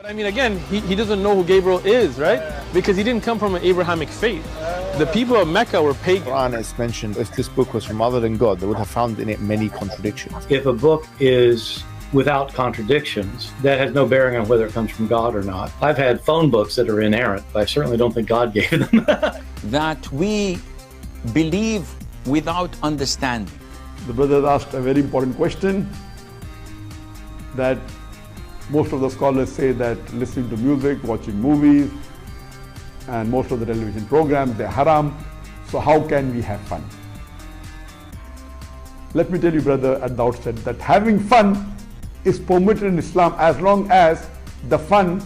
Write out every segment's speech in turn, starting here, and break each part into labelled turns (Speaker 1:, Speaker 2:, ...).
Speaker 1: I mean, again, he doesn't know who Gabriel is, right? Because he didn't come from an Abrahamic faith. The people of Mecca were pagan.
Speaker 2: Quran is mentioned, if this book was from other than God, they would have found in it many contradictions.
Speaker 3: If a book is without contradictions, that has no bearing on whether it comes from God or not. I've had phone books that are inerrant, but I certainly don't think God gave them.
Speaker 4: That we believe without understanding.
Speaker 5: The brother asked a very important question, that most of the scholars say that listening to music, watching movies, and most of the television programs, they're haram. So how can we have fun? Let me tell you, brother, at the outset, that having fun is permitted in Islam as long as the fun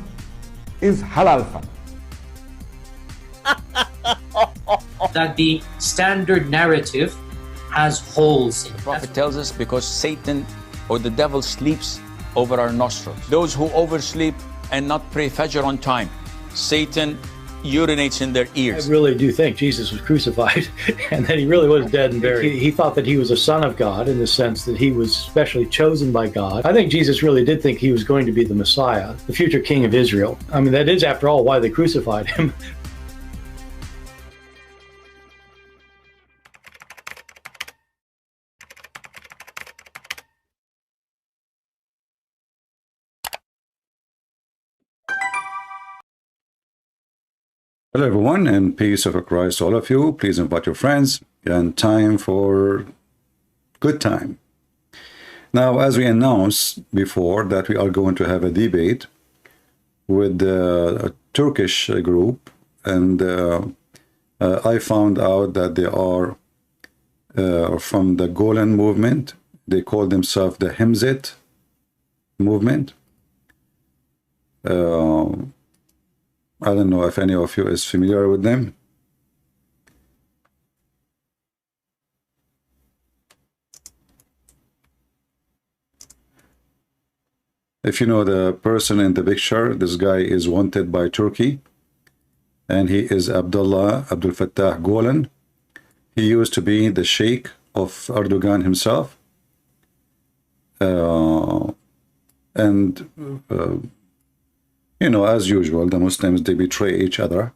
Speaker 5: is halal fun.
Speaker 6: That the standard narrative has holes in it.
Speaker 4: The Prophet tells us because Satan or the devil sleeps over our nostrils. Those who oversleep and not pray Fajr on time, Satan urinates in their ears.
Speaker 3: I really do think Jesus was crucified and that he really was dead and buried. He thought that he was a son of God in the sense that he was specially chosen by God. I think Jesus really did think he was going to be the Messiah, the future king of Israel. I mean, that is, after all, why they crucified him.
Speaker 7: Hello everyone, and peace of Christ to all of you. Please invite your friends, and time for good time. Now, as we announced before, that we are going to have a debate with a Turkish group, and I found out that they are from the Gülen movement. They call themselves the Himzit movement. I don't know if any of you is familiar with them. If you know the person in the picture, this guy is wanted by Turkey, and he is Abdul Fattah Gülen. He used to be the Sheikh of Erdogan himself, you know, as usual, the Muslims, they betray each other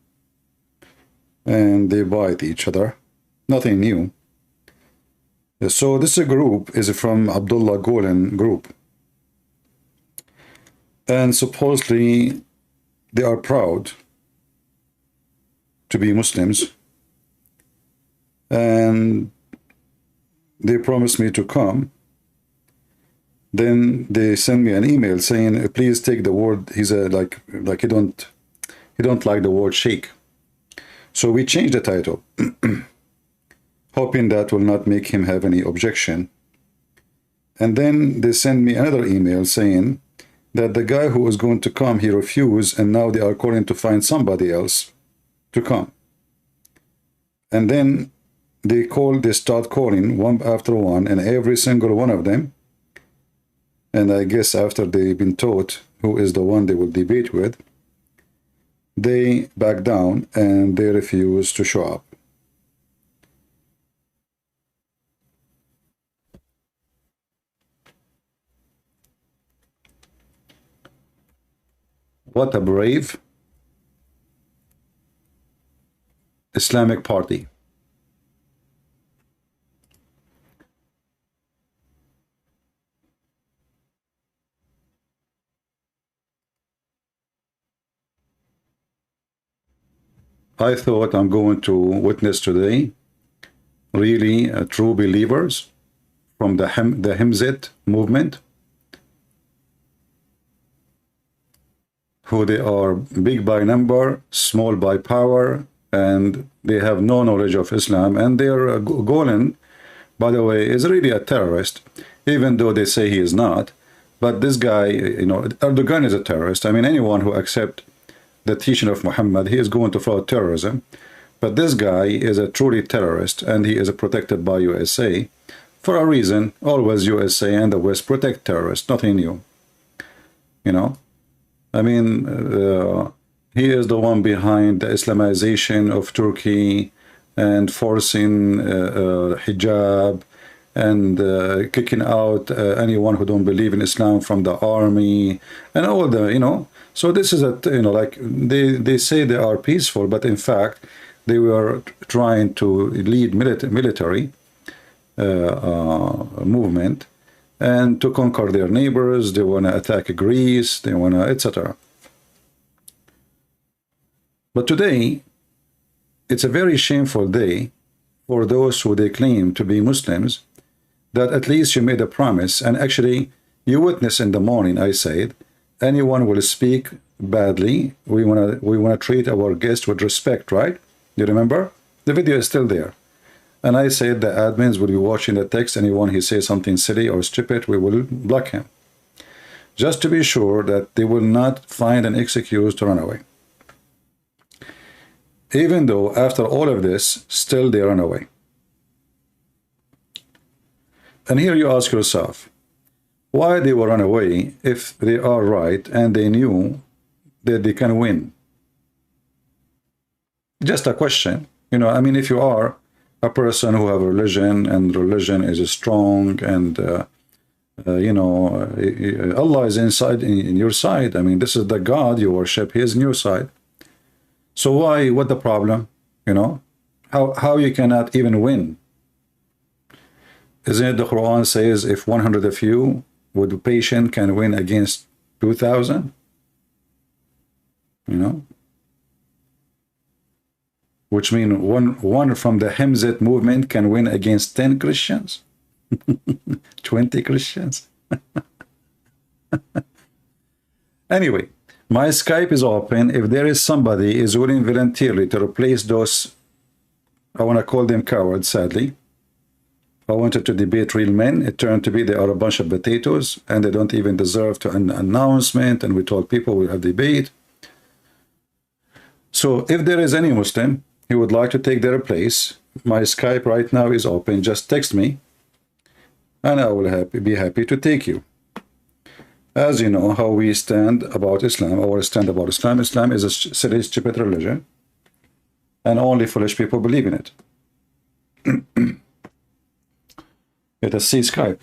Speaker 7: and they bite each other. Nothing new. So this group is from Abdullah Gülen group. And supposedly they are proud to be Muslims. And they promised me to come. Then they send me an email saying, please take the word, he's a, like he don't like the word sheikh. So we changed the title, hoping that will not make him have any objection. And then they send me another email saying that the guy who was going to come, he refused, and now they are calling to find somebody else to come. And then they start calling one after one, and every single one of them, and I guess after they've been taught who is the one they will debate with, they back down and they refuse to show up. What a brave Islamic party. I thought I'm going to witness today really true believers from the Himzit movement, who they are big by number, small by power, and they have no knowledge of Islam. And their Gülen, by the way, is really a terrorist, even though they say he is not. But this guy, you know, Erdogan is a terrorist. I mean, anyone who accepts the teaching of Muhammad, he is going to follow terrorism. But this guy is a truly terrorist, and he is protected by USA for a reason. Always USA and the West protect terrorists, nothing new. You know, I mean, he is the one behind the Islamization of Turkey and forcing hijab and kicking out anyone who don't believe in Islam from the army and all the, you know, So this is a, you know, like they say they are peaceful, but in fact they were trying to lead military movement and to conquer their neighbors. They want to attack Greece, they want to, etc. But today it's a very shameful day for those who they claim to be Muslims, that at least you made a promise, and actually you witness in the morning I said anyone will speak badly, we want to treat our guest with respect, right? You remember? The video is still there. And I said the admins will be watching the text. Anyone who says something silly or stupid, we will block him, just to be sure that they will not find an excuse to run away. Even though after all of this, still they run away. And here you ask yourself, why they will run away if they are right and they knew that they can win? Just a question. You know, I mean, if you are a person who have a religion and religion is strong and you know, Allah is inside in your side. I mean, this is the God you worship, he is in your side. So why, what the problem? You know, how you cannot even win? Isn't it the Quran says if 100 of you with patience can win against 2,000? You know, which means one from the Hemzat movement can win against 10 Christians, 20 Christians. Anyway, my Skype is open. If there is somebody is willing voluntarily to replace those, I want to call them cowards, sadly. I wanted to debate real men. It turned to be they are a bunch of potatoes and they don't even deserve to an announcement. And we told people we'll have debate. So if there is any Muslim who would like to take their place, my Skype right now is open. Just text me and I will be happy to take you. As you know how we stand about Islam, our stand about Islam. Islam is a silly, stupid religion and only foolish people believe in it. Let us see Skype.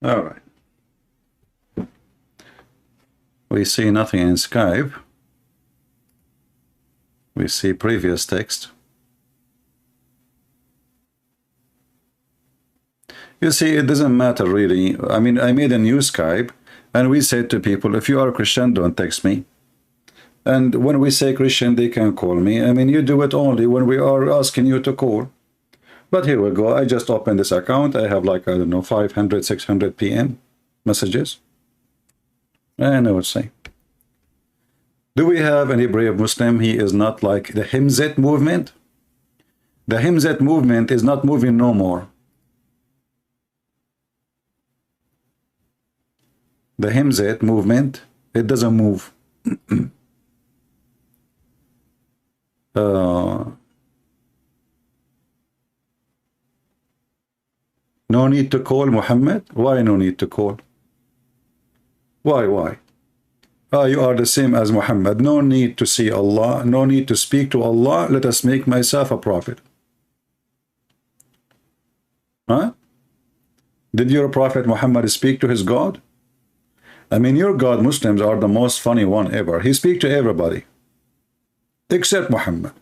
Speaker 7: All right. We see nothing in Skype. We see previous text. You see, it doesn't matter really. I mean, I made a new Skype and we said to people, if you are a Christian, don't text me. And when we say Christian, they can call me. I mean, you do it only when we are asking you to call. But here we go. I just opened this account. I have like, I don't know, 500, 600 PM messages. And I would say, do we have any brave Muslim? He is not like the Hemzat movement. The Hemzat movement is not moving no more. The Hemzat movement, it doesn't move. No need to call Muhammad? Why no need to call? Why? You are the same as Muhammad. No need to see Allah. No need to speak to Allah. Let us make myself a prophet. Huh? Did your prophet Muhammad speak to his God? I mean, your God, Muslims, are the most funny one ever. He speaks to everybody. Except Muhammad.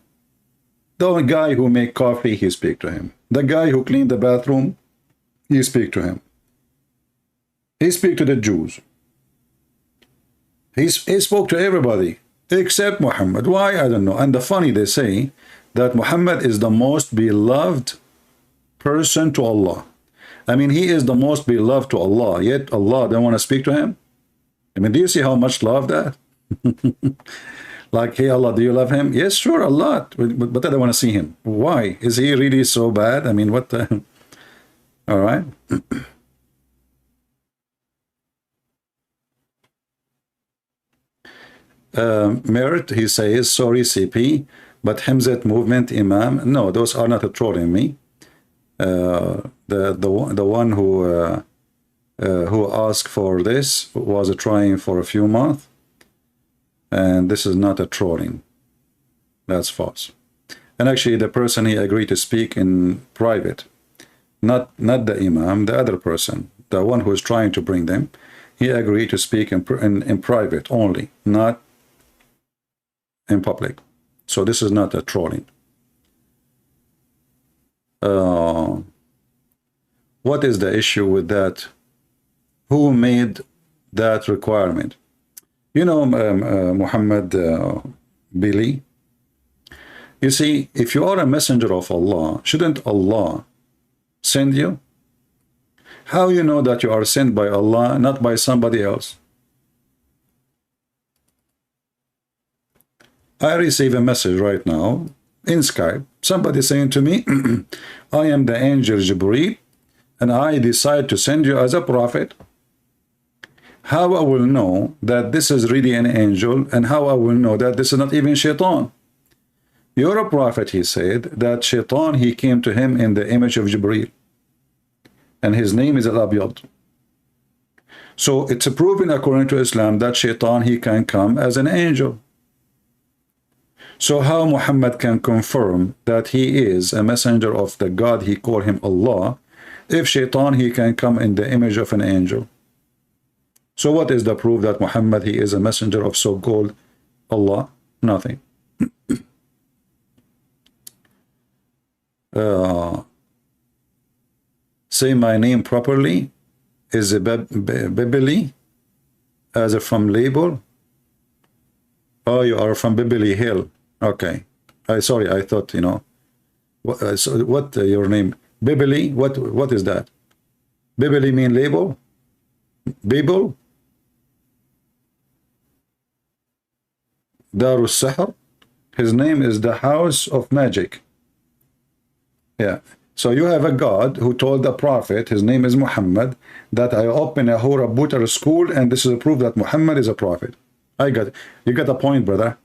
Speaker 7: The guy who make coffee, he speak to him. The guy who cleaned the bathroom, he speak to him. He speak to the Jews. He spoke to everybody except Muhammad. Why? I don't know. And the funny, they say that Muhammad is the most beloved person to Allah. I mean, he is the most beloved to Allah, yet Allah don't want to speak to him. I mean, do you see how much love that? Like, hey, Allah, do you love him? Yes, sure, a lot. But I don't want to see him. Why? Is he really so bad? I mean, what the... All right. Merit, he says, sorry, CP, but Hemzat movement Imam. No, those are not trolling me. The one who asked for this was trying for a few months, and this is not a trolling. That's false. And actually, the person he agreed to speak in private, not the imam, the other person, the one who is trying to bring them, he agreed to speak in private only, not in public. So this is not a trolling. What is the issue with that? Who made that requirement? You know, Muhammad Billy. You see, if you are a messenger of Allah, shouldn't Allah send you? How you know that you are sent by Allah, not by somebody else? I receive a message right now in Skype. Somebody saying to me, I am the angel Jibreel, and I decide to send you as a prophet. How I will know that this is really an angel, and how I will know that this is not even Shaitan? You're a prophet, he said, that Shaitan, he came to him in the image of Jibreel. And his name is Al-Abyad. So it's proven according to Islam that Shaitan, he can come as an angel. So how Muhammad can confirm that he is a messenger of the God, he called him Allah, if Shaitan, he can come in the image of an angel? So what is the proof that Muhammad, he is a messenger of so-called Allah? Nothing. Say my name properly. Is a Bibli as a from label? Oh, you are from Bibli Hill. Okay. Sorry, I thought, you know. So what your name? Bibli? What is that? Bibli mean label? Bible? Darus Sahar? His name is the House of Magic. Yeah. So you have a God who told the Prophet, his name is Muhammad, that I open a Hura Butter school, and this is a proof that Muhammad is a prophet. I got it. You got a point, brother.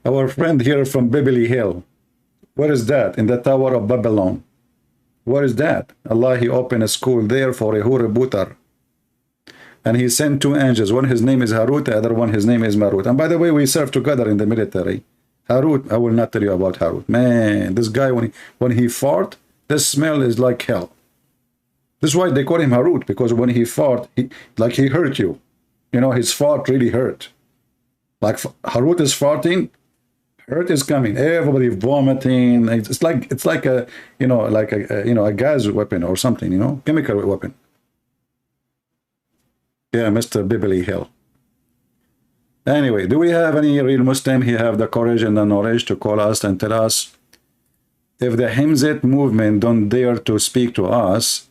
Speaker 7: Our friend here from Bibli Hill. What is that? In the Tower of Babylon. What is that? Allah, he opened a school there for a Hura Butter. And he sent two angels. One, his name is Harut, the other one, his name is Marut. And by the way, we served together in the military. Harut, I will not tell you about Harut. Man, this guy, when he fart, the smell is like hell. This is why they call him Harut, because when he fart, like he hurt you. You know, his fart really hurt. Like Harut is farting, hurt is coming. Everybody vomiting. It's like a, you know, like a, you know, a gas weapon or something, you know, chemical weapon. Yeah, Mr. Bibli Hill. Anyway, do we have any real Muslim who have the courage and the knowledge to call us and tell us if the Himzat movement don't dare to speak to us,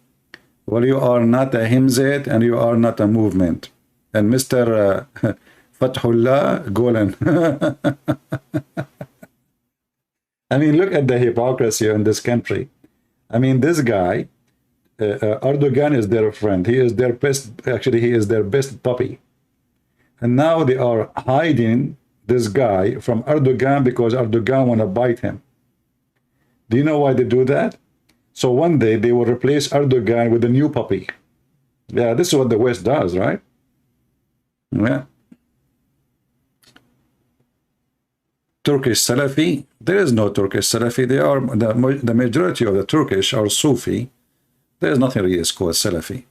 Speaker 7: well, you are not a Himzat and you are not a movement. And Mr. Fathullah Gülen. I mean, look at the hypocrisy in this country. I mean, this guy, Erdogan is their friend. He is their best, actually, he is their best puppy. And now they are hiding this guy from Erdogan because Erdogan want to bite him. Do you know why they do that? So one day they will replace Erdogan with a new puppy. Yeah, this is what the West does, right? Yeah. Turkish Salafi? There is no Turkish Salafi. They are the majority of the Turkish are Sufi. There is nothing really called Salafi.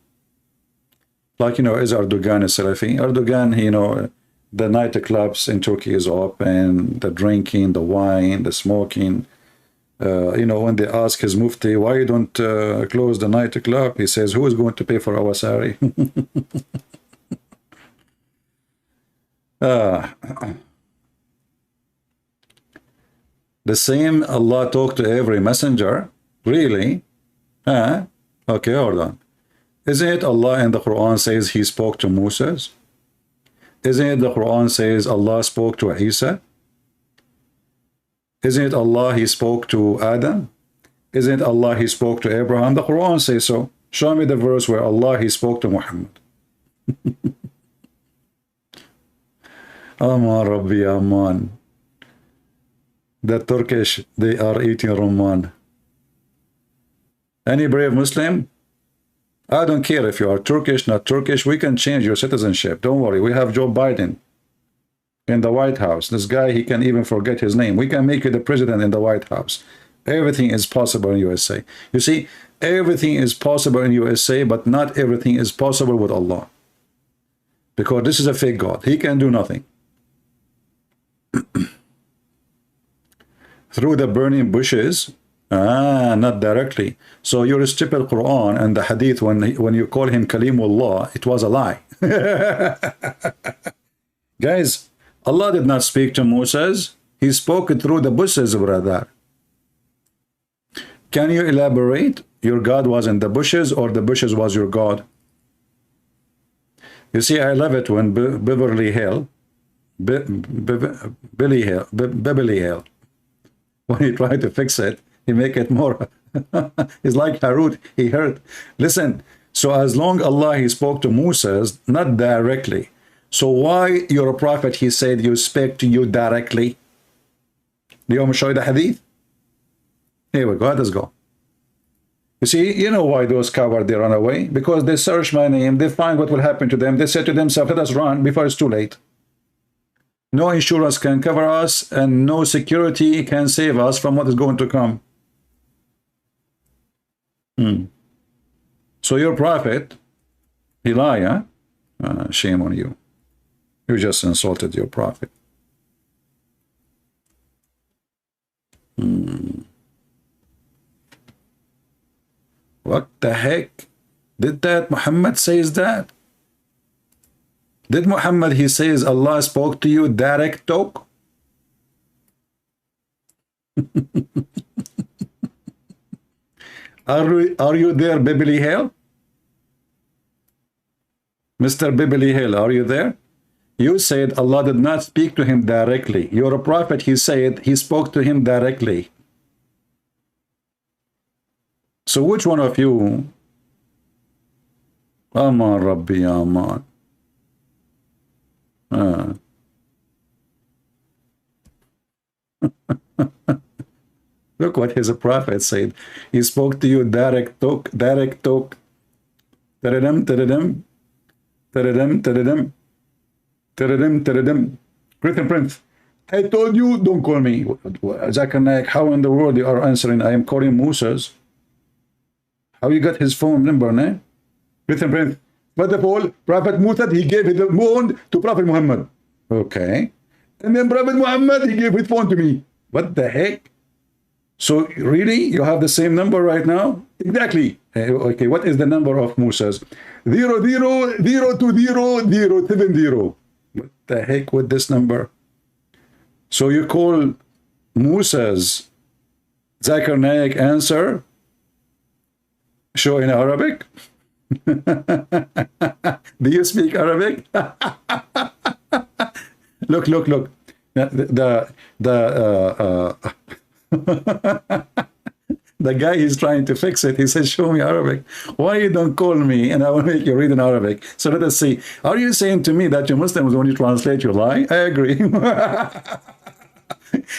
Speaker 7: Like, you know, is Erdogan a Salafi? Erdogan, you know, the nightclubs in Turkey is open, the drinking, the wine, the smoking. You know, when they ask his mufti, why you don't close the nightclub? He says, who is going to pay for our salary? The same Allah talked to every messenger? Really? Okay, hold on. Isn't it Allah in the Quran says he spoke to Moses? Isn't it the Quran says Allah spoke to Isa? Isn't it Allah he spoke to Adam? Isn't it Allah he spoke to Abraham? The Quran says so. Show me the verse where Allah he spoke to Muhammad. Aman Rabbi Aman. The Turkish, they are eating Roman. Any brave Muslim? I don't care if you are Turkish, not Turkish. We can change your citizenship. Don't worry. We have Joe Biden. in the White House. This guy, he can even forget his name. We can make you the president in the White House. Everything is possible in USA. You see, everything is possible in USA, but not everything is possible with Allah. Because this is a fake God. He can do nothing. Through the burning bushes, not directly. So you strip the Quran and the Hadith when you call him Kalimullah, it was a lie. Guys, Allah did not speak to Moses. He spoke through the bushes, brother. Can you elaborate? Your God was in the bushes, or the bushes was your God? You see, I love it when Beverly Hill, Beverly Hill, when he tried to fix it, he make it more. It's like Harut, he heard. Listen, so as long Allah, he spoke to Moses, not directly. So why you're a prophet, he said, you speak to you directly? Do you want me to show you the hadith? Here we go, let's go. You see, you know why those cowards, they run away? Because they search my name, they find what will happen to them. They say to themselves, let us run before it's too late. No insurance can cover us, and no security can save us from what is going to come. So your prophet, he lied, huh? Shame on you. You just insulted your prophet. What the heck? Did that Muhammad says that? Did Muhammad, he says Allah spoke to you direct talk? Are you there, Beverly Hill? Mr. Beverly Hill, are you there? You said Allah did not speak to him directly. You're a prophet, he said he spoke to him directly. So which one of you? Aman Rabbi Aman. Look what his prophet said. He spoke to you direct talk, direct talk. Tadadam, tadadam, tadadam, tadadam, tadadam, tadadam. Prince, I told you, don't call me. Zakir Naik, how in the world you are answering? I am calling Moses. How you got his phone number, ne? Prince. First of all, Prophet Musa, he gave his phone to Prophet Muhammad. Okay. And then Prophet Muhammad, he gave his phone to me. What the heck? So really, you have the same number right now? Exactly. Okay, what is the number of Musa's? 0002070. What the heck with this number? So you call Musa's Zakir Naik answer? Show in Arabic? Do you speak Arabic? Look. The guy is trying to fix it. He says, show me Arabic. Why you don't call me and I will make you read in Arabic? So let us see. Are you saying to me that you Muslims, when you translate, you lie? I agree.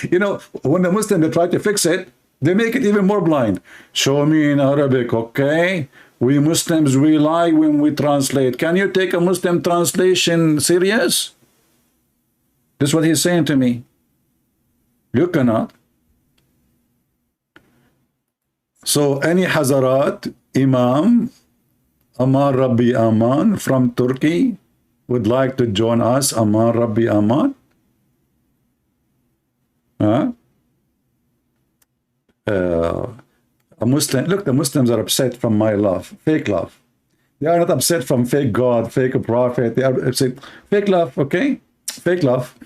Speaker 7: You know, when the Muslims, they try to fix it, they make it even more blind. Show me in Arabic, okay? We Muslims, we lie when we translate. Can you take a Muslim translation serious? This is what he's saying to me. You cannot. So any Hazarat, Imam, Aman Rabbi Aman from Turkey would like to join us, Aman Rabbi Aman? Huh? A Muslim, look, the Muslims are upset from my love, fake love. They are not upset from fake God, fake prophet. They are upset. Fake love, okay? Fake love.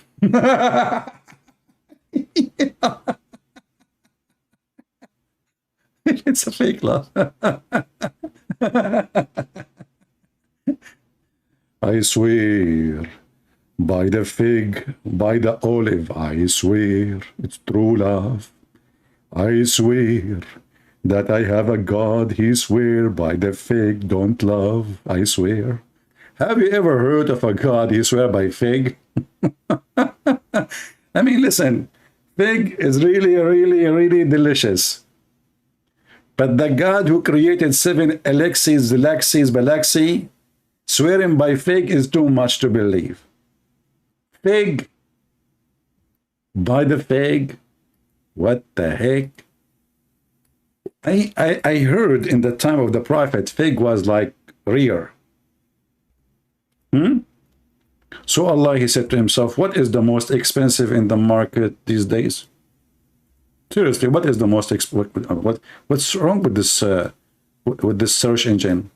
Speaker 7: It's a fake love. I swear by the fig, by the olive, I swear it's true love. I swear that I have a God, he swear by the fig, don't love, I swear. Have you ever heard of a God, he swear by fig? I mean, listen, fig is really delicious. But the God who created 7 Alexis, Balaxi, swearing by fig is too much to believe. Fig By the fig? What the heck? I heard in the time of the Prophet, fig was like rare. So Allah, he said to himself, what is the most expensive in the market these days? Seriously, what is the most what's wrong with this search engine?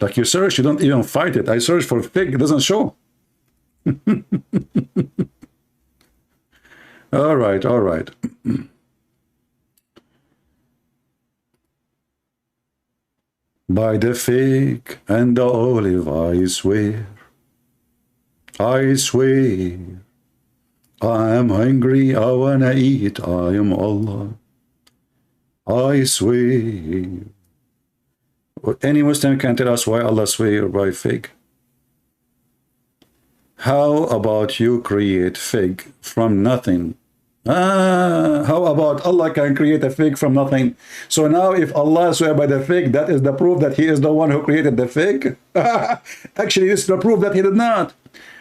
Speaker 7: Like you search, you don't even fight it. I search for fig, it doesn't show. All right, all right. By the fig and the olive, I swear, I am hungry, I wanna eat, I am Allah, I swear. Any Muslim can tell us why Allah swear by fig? How about you create fig from nothing? How about Allah can create a fig from nothing? So now if Allah swear by the fig, that is the proof that he is the one who created the fig? Actually, this is the proof that he did not.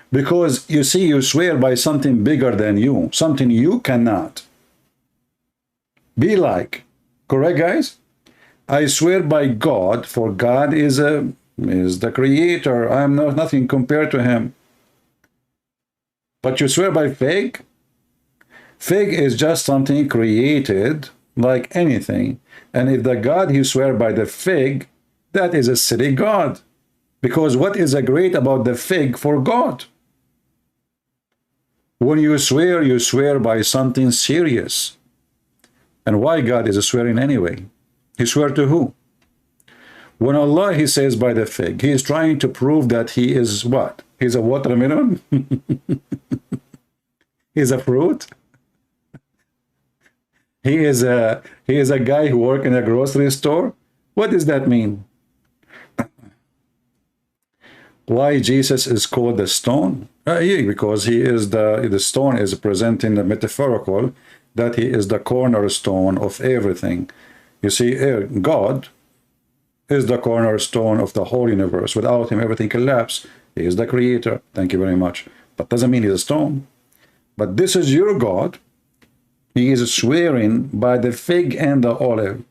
Speaker 7: Because you see, you swear by something bigger than you, something you cannot be like. Correct, guys? I swear by God, for God is the creator. I am nothing compared to him. But you swear by fig? Fig is just something created like anything. And if the God you swear by the fig, that is a silly God. Because what is great about the fig for God? When you swear by something serious. And why God is swearing anyway? He swear to who? When Allah, he says by the fig, he is trying to prove that he is what? He's a watermelon? He's a fruit? He is a guy who works in a grocery store? What does that mean? Why Jesus is called the stone? Because he is the stone is presenting the metaphorical that he is the cornerstone of everything. You see, God is the cornerstone of the whole universe. Without him, everything collapses. He is the creator. Thank you very much. But doesn't mean he's a stone. But this is your God. He is swearing by the fig and the olive.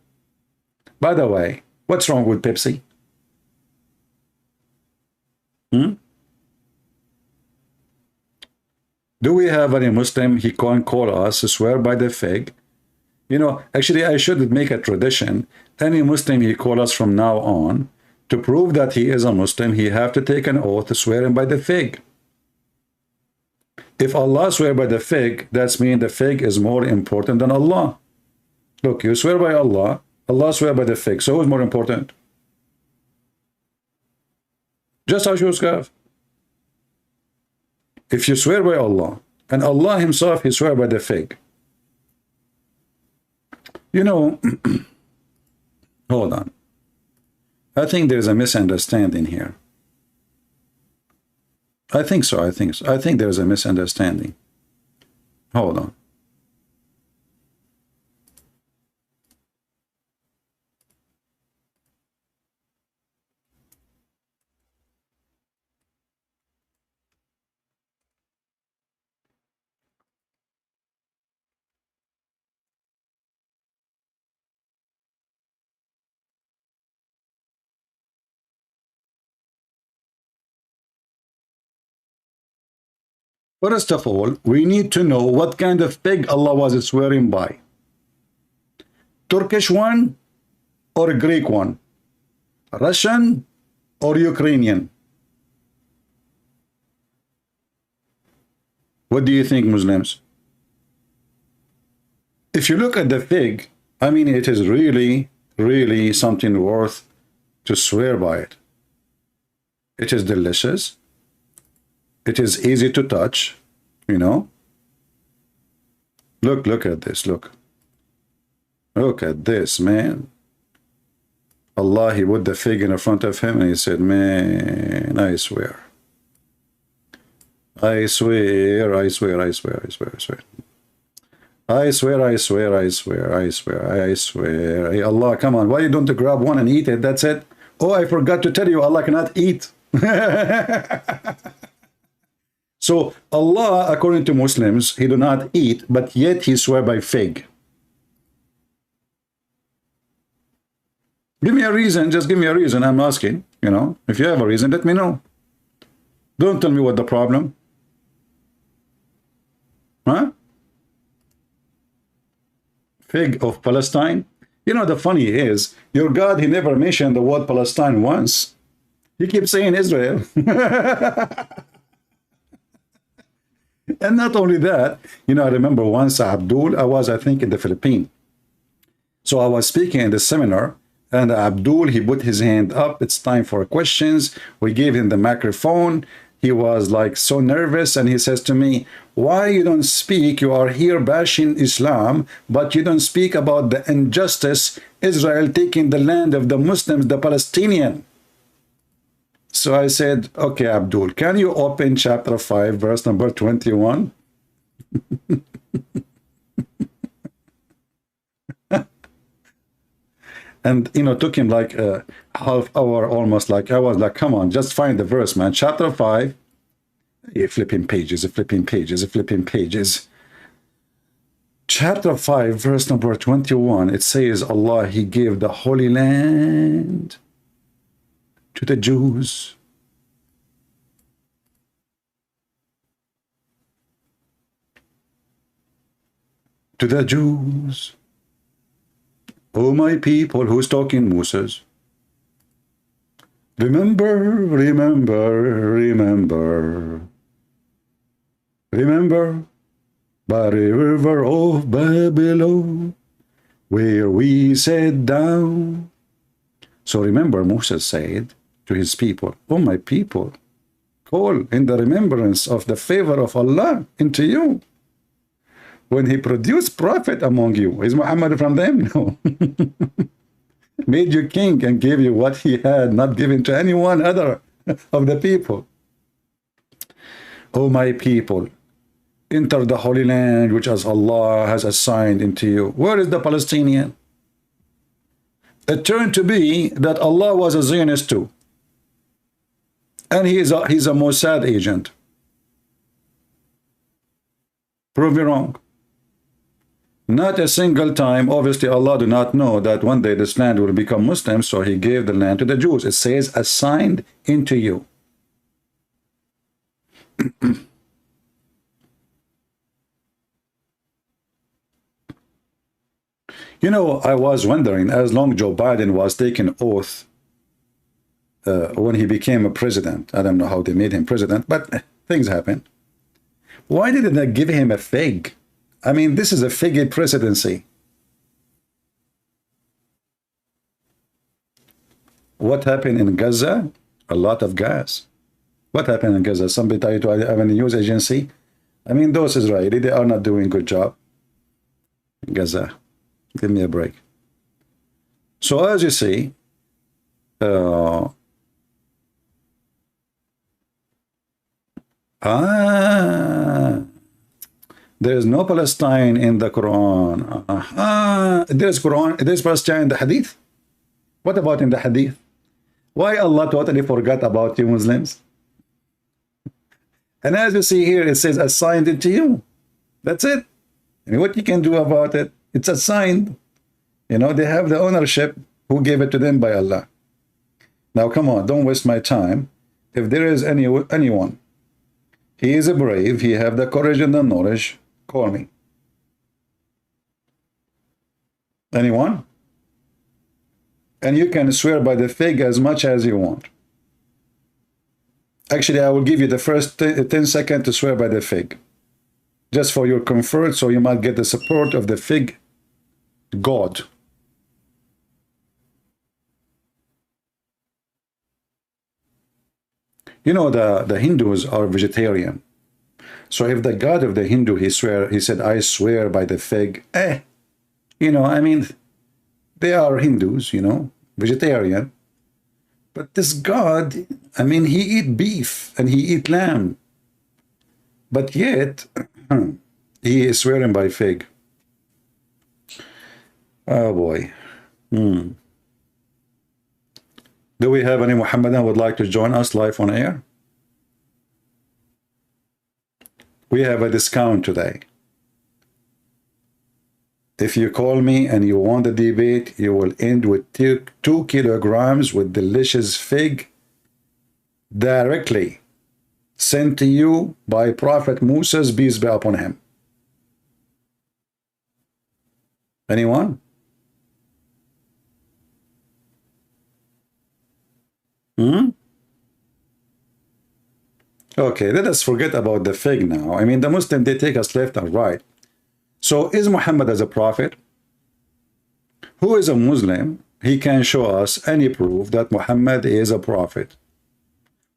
Speaker 7: By the way, what's wrong with Pepsi? Do we have any Muslim, he can't call us, swear by the fig? You know, actually, I should make a tradition. Any Muslim he call us from now on, to prove that he is a Muslim, he have to take an oath swearing by the fig. If Allah swear by the fig, that means the fig is more important than Allah. Look, you swear by Allah, Allah swear by the fig. So who's more important? Just as you swear. If you swear by Allah, and Allah himself, he swear by the fig. You know, hold on. I think there's a misunderstanding here. I think so. I think there's a misunderstanding. Hold on. First of all, we need to know what kind of fig Allah was swearing by. Turkish one or Greek one? Russian or Ukrainian? What do you think, Muslims? If you look at the fig, I mean, it is really, really something worth to swear by it. It is delicious. It is easy to touch, you know. Look at this, look. Look at this, man. Allah, he put the fig in front of him and he said, man, I swear. I swear, I swear, I swear, I swear, I swear. I swear, I swear, I swear, I swear, I swear. Hey, Allah, come on, why you don't grab one and eat it? That's it. Oh, I forgot to tell you, Allah cannot eat. So Allah, according to Muslims, he do not eat, but yet he swear by fig. Give me a reason, just give me a reason, I'm asking. You know, if you have a reason, let me know. Don't tell me what the problem. Huh? Fig of Palestine. You know, the funny is, your God, he never mentioned the word Palestine once. He keeps saying Israel. And not only that, you know, I remember once Abdul, I think in the Philippines. So I was speaking in the seminar, and Abdul, he put his hand up. It's time for questions. We gave him the microphone. He was like so nervous, and he says to me, why you don't speak? You are here bashing Islam, but you don't speak about the injustice, Israel taking the land of the Muslims, the Palestinian. So I said, okay, Abdul, can you open chapter 5, verse number 21? And, you know, took him like a half hour, almost. Like, I was like, come on, just find the verse, man. Chapter 5, flipping pages, flipping pages, flipping pages. Chapter 5, verse number 21, it says, Allah, he gave the Holy Land to the Jews. To the Jews. Oh, my people, who's talking, Moses? Remember, remember, remember. Remember, by the river of Babylon, where we sat down. So remember, Moses said to his people, oh, my people, call in the remembrance of the favor of Allah into you. When he produced prophet among you, is Muhammad from them? No. Made you king and gave you what he had not given to anyone other of the people. O my people, enter the Holy Land which as Allah has assigned into you. Where is the Palestinian? It turned to be that Allah was a Zionist too. And he's a Mossad agent. Prove me wrong. Not a single time, obviously Allah do not know that one day this land will become Muslim, so he gave the land to the Jews. It says, assigned into you. You know, I was wondering, as long Joe Biden was taking oath when he became a president, I don't know how they made him president, but things happen. Why didn't they give him a fig? I mean, this is a figgy presidency. What happened in Gaza? A lot of gas. What happened in Gaza? Somebody tell you to have a news agency? I mean, those Israeli, they are not doing a good job. Gaza, give me a break. So as you see, there is no Palestine in the Quran. There's Quran. There's Palestine in the Hadith. What about in the Hadith? Why Allah totally forgot about you Muslims? And as you see here, it says assigned it to you. That's it. And what you can do about it? It's assigned. You know, they have the ownership. Who gave it to them? By Allah. Now, come on, don't waste my time. If there is anyone, he is a brave, he have the courage and the knowledge, call me. Anyone? And you can swear by the fig as much as you want. Actually, I will give you the first 10 seconds to swear by the fig. Just for your comfort, so you might get the support of the fig God. You know, the Hindus are vegetarian. So if the God of the Hindu, he said, I swear by the fig, you know, I mean, they are Hindus, you know, vegetarian. But this God, I mean, he eat beef and he eat lamb. But yet, he is swearing by fig. Oh boy. Do we have any Muhammadan who would like to join us live on air? we have a discount today. If you call me and you want a debate, you will end with 2 kilograms with delicious fig directly sent to you by Prophet Moses, peace be upon him. Anyone? Okay, let us forget about the fig now. I mean, the Muslims, they take us left and right. So is Muhammad as a prophet? Who is a Muslim? He can show us any proof that Muhammad is a prophet.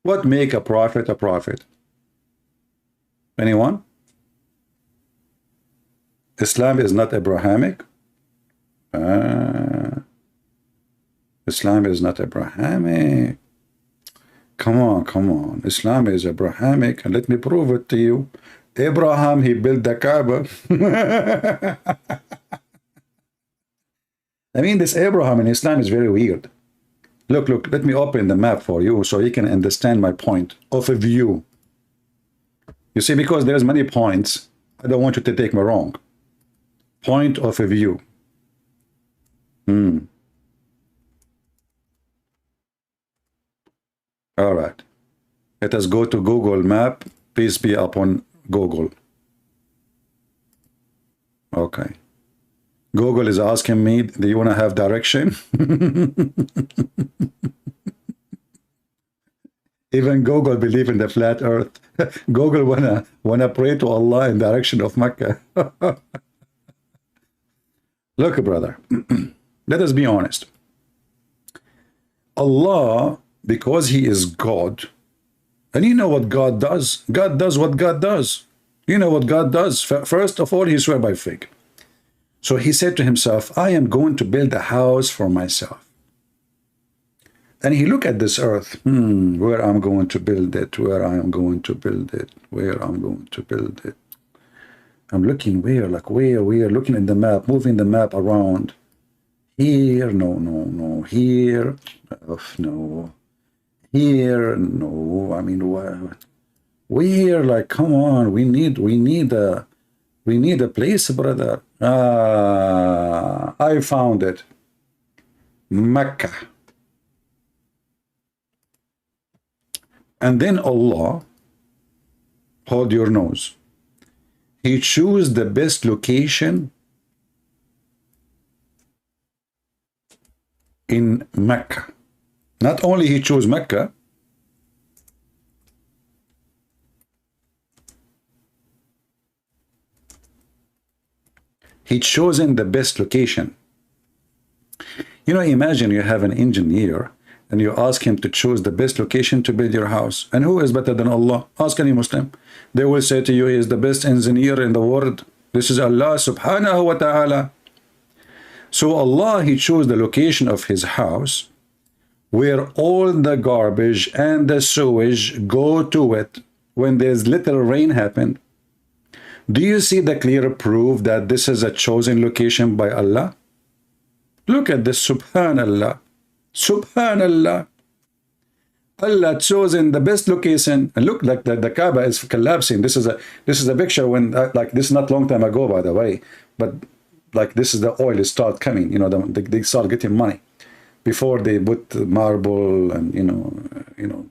Speaker 7: What make a prophet a prophet? Anyone? Islam is not Abrahamic. Islam is not Abrahamic. Come on, come on. Islam is Abrahamic, and let me prove it to you. Abraham, he built the Kaaba. I mean, this Abraham in Islam is very weird. Look, look, let me open the map for you so you can understand my point of a view. You see, because there's many points, I don't want you to take me wrong. Point of a view. All right. Let us go to Google Map. Peace be upon Google. Okay. Google is asking me, do you want to have direction? Even Google believe in the flat earth. Google wanna pray to Allah in direction of Mecca. Look, brother, let us be honest. Allah, because he is God, and you know what God does? God does what God does. You know what God does? First of all, he swear by fig. So he said to himself, I am going to build a house for myself. And he looked at this earth, where I'm going to build it, where I am going to build it, where I'm going to build it. I'm looking where, like where, looking in the map, moving the map around. Here, no, here, no. Here, no. I mean, where, like, come on, we need a place, brother. I found it. Mecca. And then Allah, hold your nose. He chose the best location in Mecca. Not only he chose Mecca, he chosen the best location. You know, imagine you have an engineer and you ask him to choose the best location to build your house. And who is better than Allah? Ask any Muslim. They will say to you, he is the best engineer in the world. This is Allah subhanahu wa ta'ala. So Allah, he chose the location of his house where all the garbage and the sewage go to it when there's little rain happen. Do you see the clear proof that this is a chosen location by Allah? Look at this, subhanallah. Subhanallah. Allah chosen the best location, and look, like the Kaaba is collapsing. This is a picture when like this is not long time ago, by the way, but like this is the oil start coming. You know, they start getting money before they put marble and you know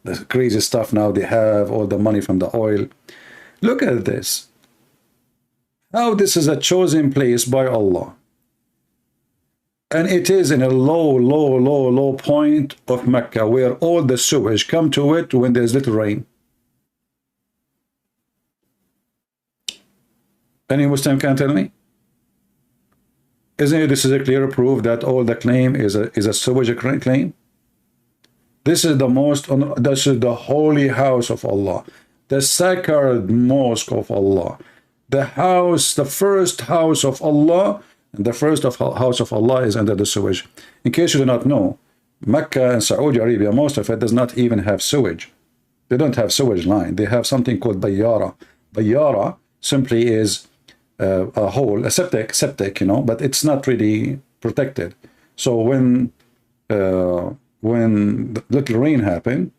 Speaker 7: the crazy stuff. Now they have all the money from the oil. Look at this. How this is a chosen place by Allah. And it is in a low point of Mecca where all the sewage come to it when there's little rain. Any Muslim can tell me? Isn't it this is a clear proof that all the claim is a sewage claim? This is this is the holy house of Allah, the sacred mosque of Allah, the house, the first house of Allah. And the first house of Allah is under the sewage. In case you do not know, Mecca and Saudi Arabia, most of it does not even have sewage. They don't have sewage line. They have something called bayyara. Bayyara simply is a hole, a septic, you know, but it's not really protected. So when the little rain happened,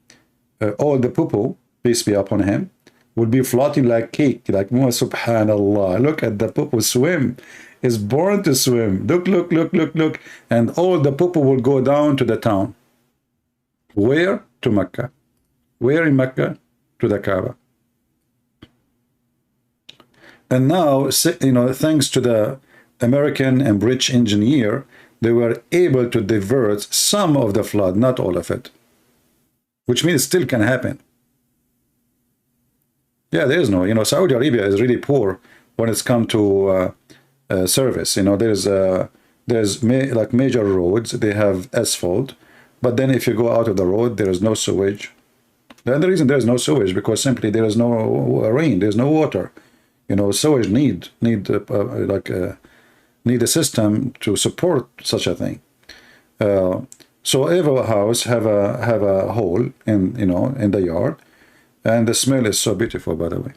Speaker 7: all the poo-poo, peace be upon him, would be floating like cake, like subhanallah. Look at the poo swim. Is born to swim. Look, look, look, look, look. And all the poo will go down to the town. Where? To Mecca. Where in Mecca? To the Kaaba. And now, you know, thanks to the American and British engineer, they were able to divert some of the flood, not all of it. Which means it still can happen. Yeah, there is no, you know, Saudi Arabia is really poor when it's come to service. You know, there's like major roads, they have asphalt, but then if you go out of the road, there is no sewage. The other reason there is no sewage because simply there is no rain, there's no water. You know, sewage need a system to support such a thing. So every house have a hole in, you know, in the yard. And the smell is so beautiful, by the way.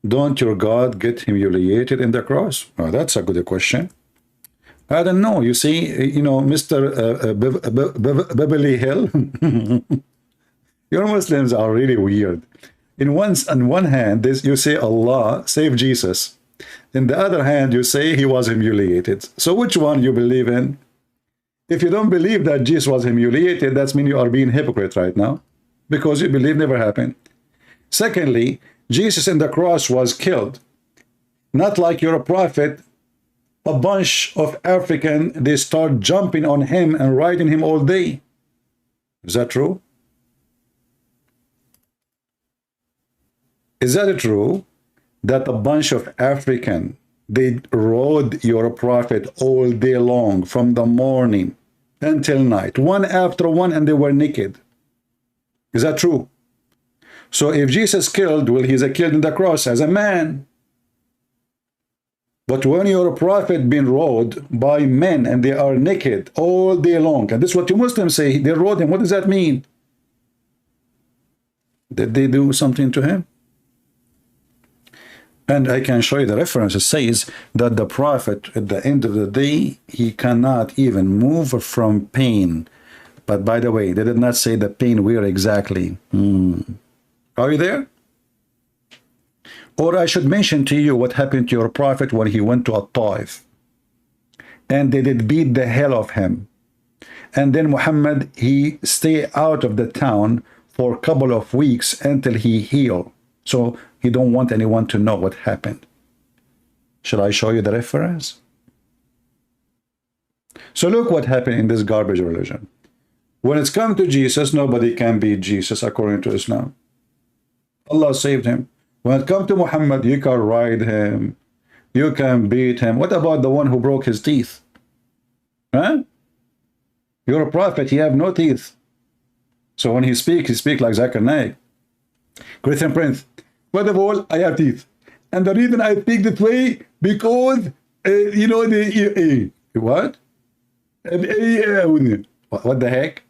Speaker 7: Don't your God get humiliated in the cross? Oh, that's a good question. I don't know. You see, you know, Mr. Beverly Hill, your Muslims are really weird. On one hand, you say Allah saved Jesus. In the other hand, you say he was humiliated. So which one you believe in? If you don't believe that Jesus was humiliated, that means you are being hypocrite right now, because you believe never happened. Secondly, Jesus in the cross was killed. Not like you're a prophet, a bunch of African, they start jumping on him and riding him all day. Is that true? Is that true? That a bunch of African, they rode your prophet all day long, from the morning until night, one after one, and they were naked. Is that true? So if Jesus killed, well, he's killed in the cross as a man. But when your prophet been rode by men and they are naked all day long, and this is what you Muslims say, they rode him. What does that mean? Did they do something to him? And I can show you the reference. It says that the prophet, at the end of the day, he cannot even move from pain. But by the way, they did not say the pain where exactly. Are you there? Or I should mention to you what happened to your prophet when he went to Taif. And they did beat the hell of him. And then Muhammad, he stayed out of the town for a couple of weeks until he healed. So he don't want anyone to know what happened. Shall I show you the reference? So look what happened in this garbage religion. When it's come to Jesus, nobody can beat Jesus according to Islam. Allah saved him. When it comes to Muhammad, you can ride him. You can beat him. What about the one who broke his teeth? Huh? You're a prophet, you have no teeth. So when he speaks like Zakir Naik. Christian Prince, first of all, I have teeth. And the reason I speak this way, because, you know, what? What the heck?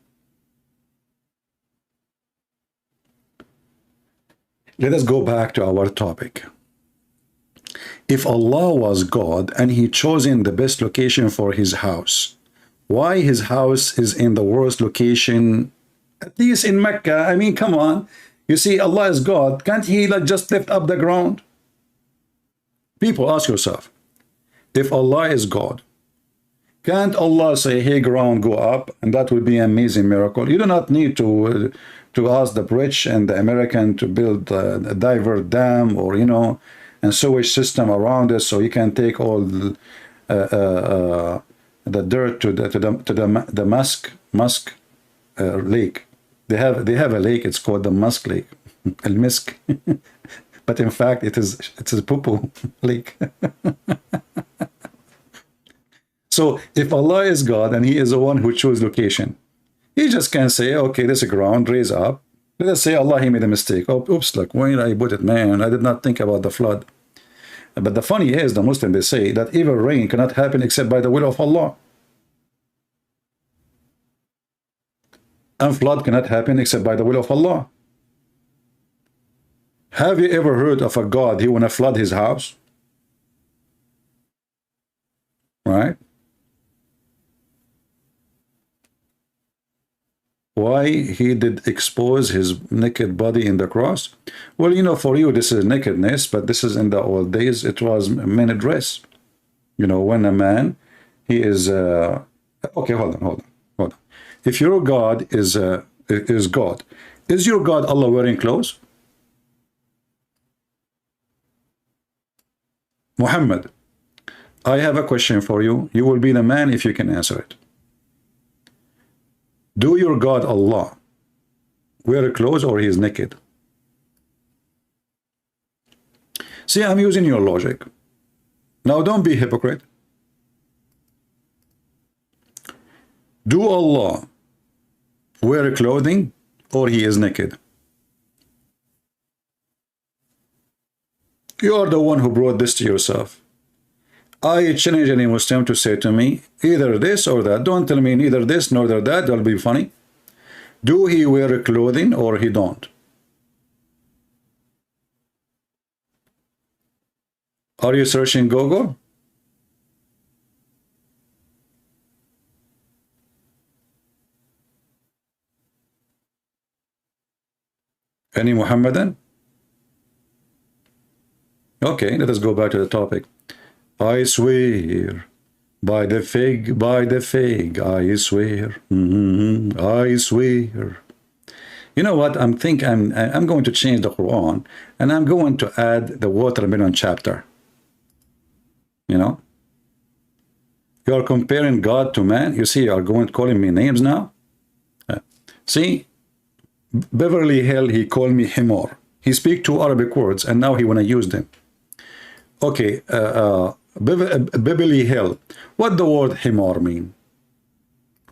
Speaker 7: Let us go back to our topic. If Allah was God and he chosen the best location for his house, why his house is in the worst location, at least in Mecca? I mean, come on. You see, Allah is God. Can't he like just lift up the ground? People, ask yourself, if Allah is God, can't Allah say, hey, ground, go up? And that would be an amazing miracle. You do not need to ask the British and the American to build a divert dam or, you know, and sewage system around it so you can take all the dirt to the Musk lake. They have a lake. It's called the Musk Lake, El Misk. But in fact, it's a poo-poo lake. So if Allah is God and he is the one who chose location, he just can say, okay, this is ground, raise up. Let us say Allah, he made a mistake. Oh, oops, look, where did I put it, man? I did not think about the flood. But the funny is, the Muslim, they say that even rain cannot happen except by the will of Allah. And flood cannot happen except by the will of Allah. Have you ever heard of a God he want to flood his house? Right? why he did expose his naked body in the cross? Well, you know, for you this is nakedness, but this is in the old days, it was men dress. You know, when a man, he is okay, hold on. If your God is God, is your God Allah wearing clothes? Muhammad, I have a question for you. You will be the man if you can answer it. Do your God Allah wear clothes or he is naked? See, I'm using your logic. Now don't be hypocrite. Do Allah wear clothing or he is naked? You are the one who brought this to yourself. I challenge any Muslim to say to me, either this or that. Don't tell me neither this nor that. That'll be funny. Do he wear clothing or he don't? Are you searching Google? Any Muhammadan? Okay, let us go back to the topic. I swear by the fig, I swear. I swear. You know what? I'm going to change the Quran and I'm going to add the watermelon chapter. You know? You are comparing God to man. You see, you are going to calling me names now. See, Beverly Hill, he called me Himor. He speak two Arabic words and now he want to use them. Okay, Beverly Hill, what the word Himor mean?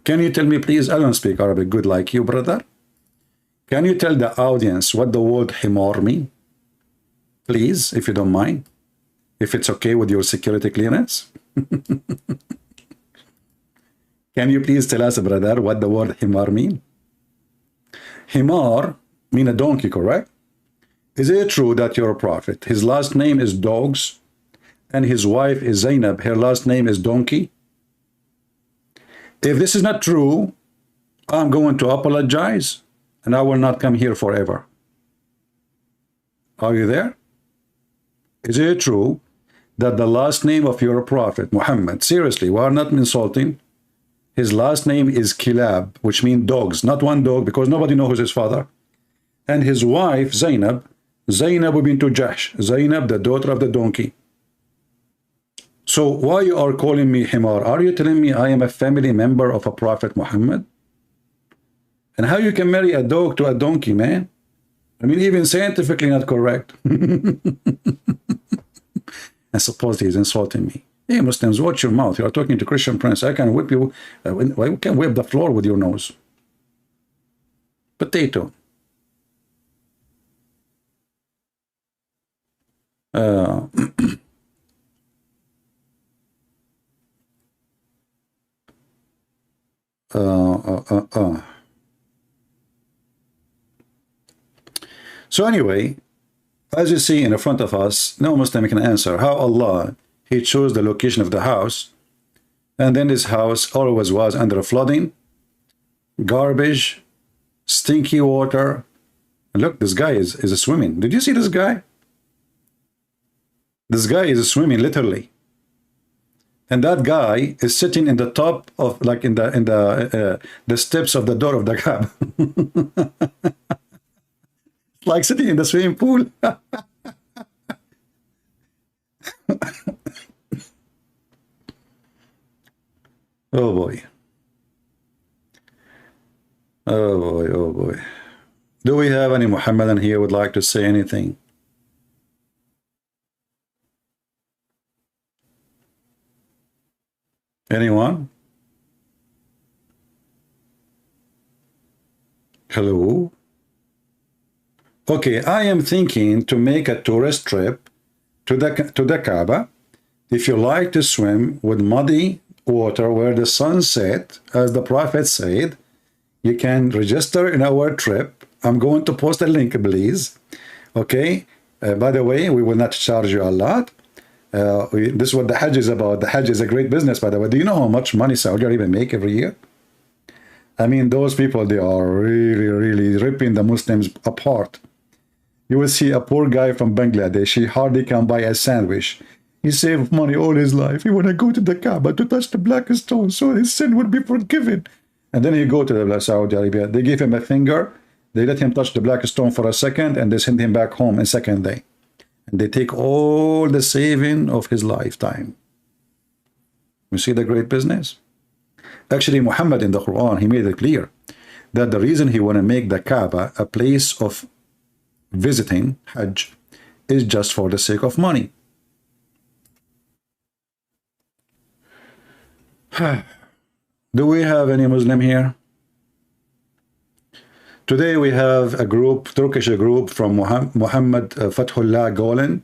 Speaker 7: Can you tell me, please? I don't speak Arabic good like you, brother. Can you tell the audience what the word Himor mean? Please, if you don't mind. If it's okay with your security clearance. Can you please tell us, brother, what the word Himar mean? Himar mean a donkey, correct? Is it true that you're a prophet? His last name is Dogs, and his wife is Zainab. Her last name is Donkey. If this is not true, I'm going to apologize, and I will not come here forever. Are you there? Is it true that the last name of your prophet, Muhammad, seriously, we are not insulting, his last name is Kilab, which means dogs, not one dog, because nobody knows his father. And his wife, Zainab bint Jahsh, Zainab, the daughter of the donkey. So why you are calling me Himar? Are you telling me I am a family member of a prophet Muhammad? And how you can marry a dog to a donkey, man? I mean, even scientifically not correct. I suppose he's insulting me. Hey, Muslims, watch your mouth. You are talking to Christian Prince. I can whip you. I can whip the floor with your nose. Potato. So anyway, as you see in front of us, no Muslim can answer how Allah, he chose the location of the house, and then this house always was under flooding, garbage, stinky water. And look, this guy is swimming. Did you see this guy? This guy is swimming literally. And that guy is sitting in the top of, like in the steps of the door of the cab. Like sitting in the swimming pool. Oh boy. Oh boy, oh boy. Do we have any Muhammadan here who would like to say anything? Anyone? Hello? Okay, I am thinking to make a tourist trip to the Kaaba. If you like to swim with muddy water where the sun set, as the Prophet said, you can register in our trip. I'm going to post a link, please. Okay? By the way, we will not charge you a lot. This is what the Hajj is about. The Hajj is a great business, by the way. Do you know how much money Saudi Arabia make every year? I mean, those people, they are really, really ripping the Muslims apart. You will see a poor guy from Bangladesh, he hardly can buy a sandwich. He saved money all his life. He want to go to the Kaaba to touch the black stone so his sin would be forgiven. And then he go to the Saudi Arabia. They give him a finger. They let him touch the black stone for a second, and they send him back home in second day. And they take all the saving of his lifetime. You see the great business? Actually, Muhammad in the Quran, he made it clear that the reason he want to make the Kaaba a place of visiting, Hajj, is just for the sake of money. Do we have any Muslim here? Today we have a group, Turkish group from Muhammed Fathullah Gülen.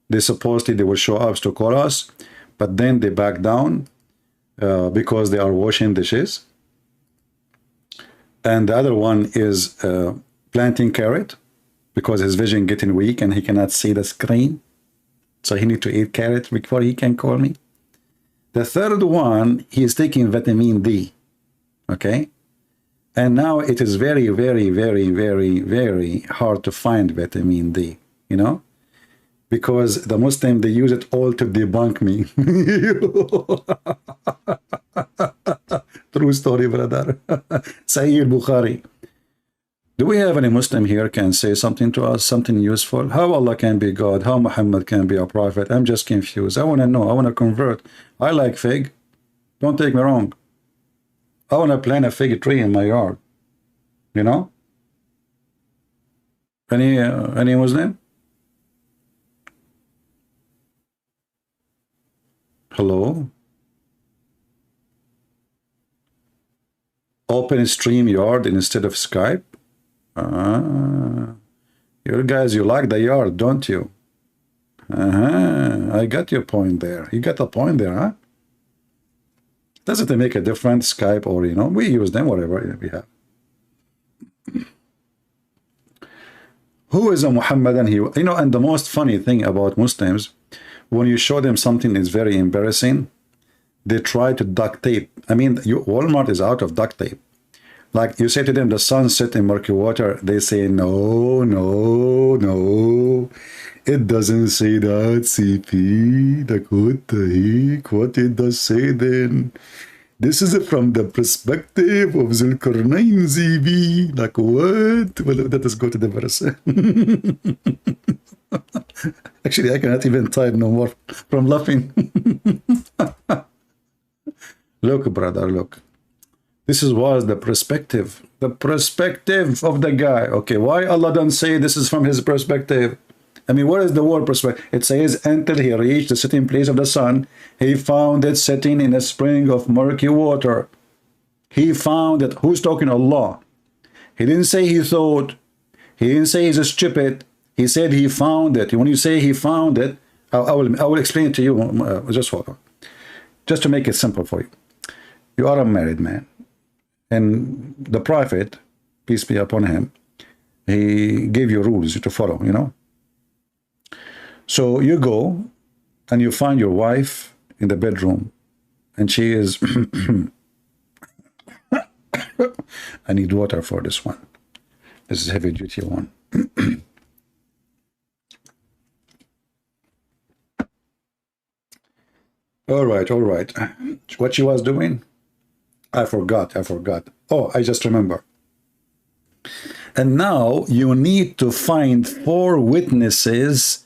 Speaker 7: They supposedly they will show up to call us, but then they back down because they are washing dishes. And the other one is planting carrot because his vision getting weak and he cannot see the screen. So he need to eat carrot before he can call me. The third one, he is taking vitamin D. Okay? And now it is very, very, very, very, very hard to find vitamin D, you know? Because the Muslim, they use it all to debunk me. True story, brother. Sayyid Bukhari. Do we have any Muslim here can say something to us, something useful? How Allah can be God? How Muhammad can be a prophet? I'm just confused. I want to know. I want to convert. I like fig. Don't take me wrong. I want to plant a fig tree in my yard. You know? Any Muslim? Hello? Open StreamYard instead of Skype? You guys, you like the yard, don't you? I got your point there. You got a point there, huh? Doesn't it make a difference, Skype or, you know, we use them, whatever we have. Who is a Muhammadan? You know, and the most funny thing about Muslims, when you show them something that's very embarrassing, they try to duct tape. I mean, Walmart is out of duct tape. Like you say to them, the sun set in murky water. They say, no, no, no. It doesn't say that, CP. Like, what the heck? What it does say then? This is from the perspective of Zulkarnain, ZB. Like, what? Well, let us go to the verse. Actually, I cannot even type no more from laughing. Look, brother, look. This was the perspective of the guy. Okay, why Allah don't say this is from his perspective? I mean, what is the word perspective? It says, until he reached the sitting place of the sun, he found it sitting in a spring of murky water. He found it. Who's talking? Allah. He didn't say he thought. He didn't say he's stupid. He said he found it. When you say he found it, I will explain it to you. Just hold on. Just to make it simple for you. You are a married man. And the Prophet, peace be upon him, he gave you rules to follow, you know. So you go and you find your wife in the bedroom and she is I need water for this one. This is heavy duty one. All right. What she was doing? I forgot. Oh, I just remember. And now you need to find 4 witnesses,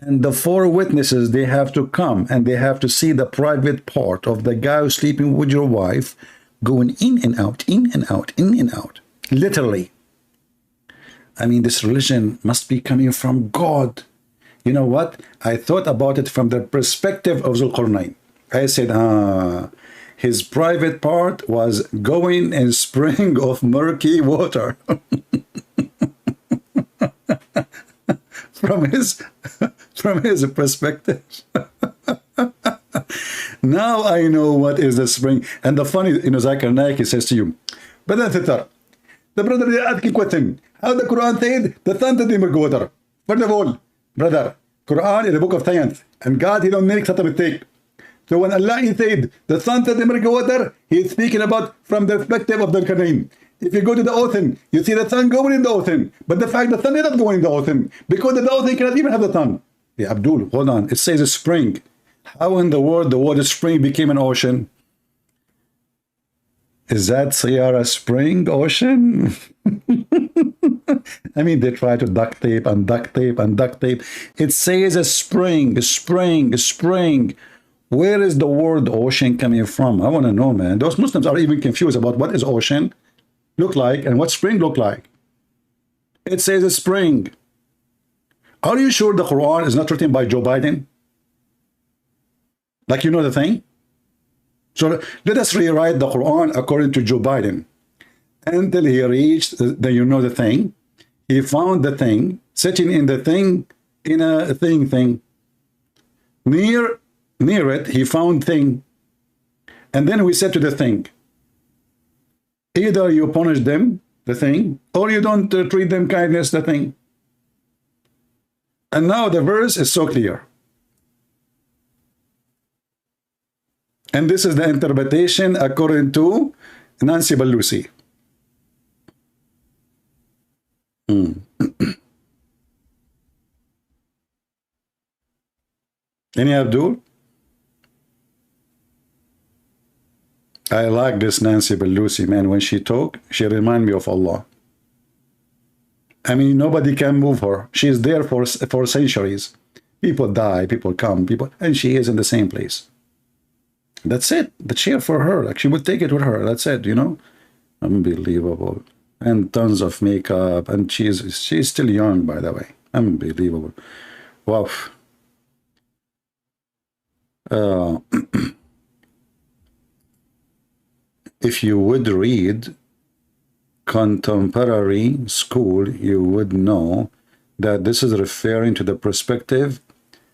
Speaker 7: and the 4 witnesses, they have to come and they have to see the private part of the guy who's sleeping with your wife going in and out, in and out, in and out. Literally. I mean, this religion must be coming from God. You know what? I thought about it from the perspective of Zulqarnain. I said, his private part was going in spring of murky water. from his perspective. Now I know what is the spring. And the funny, you know, Zakir Naik, he says to you, Brother Thitar, the brother asked a question. How the Quran said the sun to the murky water? First of all, brother, Quran is a book of science. And God, he don't make such a mistake. So when Allah said the sun to the miracle water, he is speaking about from the perspective of the Qur'an. If you go to the ocean, you see the sun going in the ocean. But the fact the sun is not going in the ocean, because the ocean cannot even have the sun. Yeah, Abdul, hold on. It says a spring. How in the world the word spring became an ocean? Is that Sierra Spring ocean? I mean, they try to duct tape and duct tape and duct tape. It says a spring, spring, spring. Where is the word ocean coming from? I want to know, man. Those Muslims are even confused about what is ocean look like and what spring look like. It says a spring. Are you sure the Quran is not written by Joe Biden? Like, you know the thing? So let us rewrite the Quran according to Joe Biden. Until he reached the you know the thing, he found the thing, sitting in the thing, in a thing. Near it, he found thing. And then we said to the thing, either you punish them, the thing, or you don't treat them kindness, the thing. And now the verse is so clear. And this is the interpretation according to Nancy Pelosi. Any Abdul? I like this Nancy Pelosi, man. When she talk, she remind me of Allah. I mean, nobody can move her. She is there for centuries. People die, people come, and she is in the same place. That's it. The chair for her. Like, she would take it with her. That's it, you know? Unbelievable. And tons of makeup. And she's still young, by the way. Unbelievable. Wow. If you would read contemporary school, you would know that this is referring to the perspective.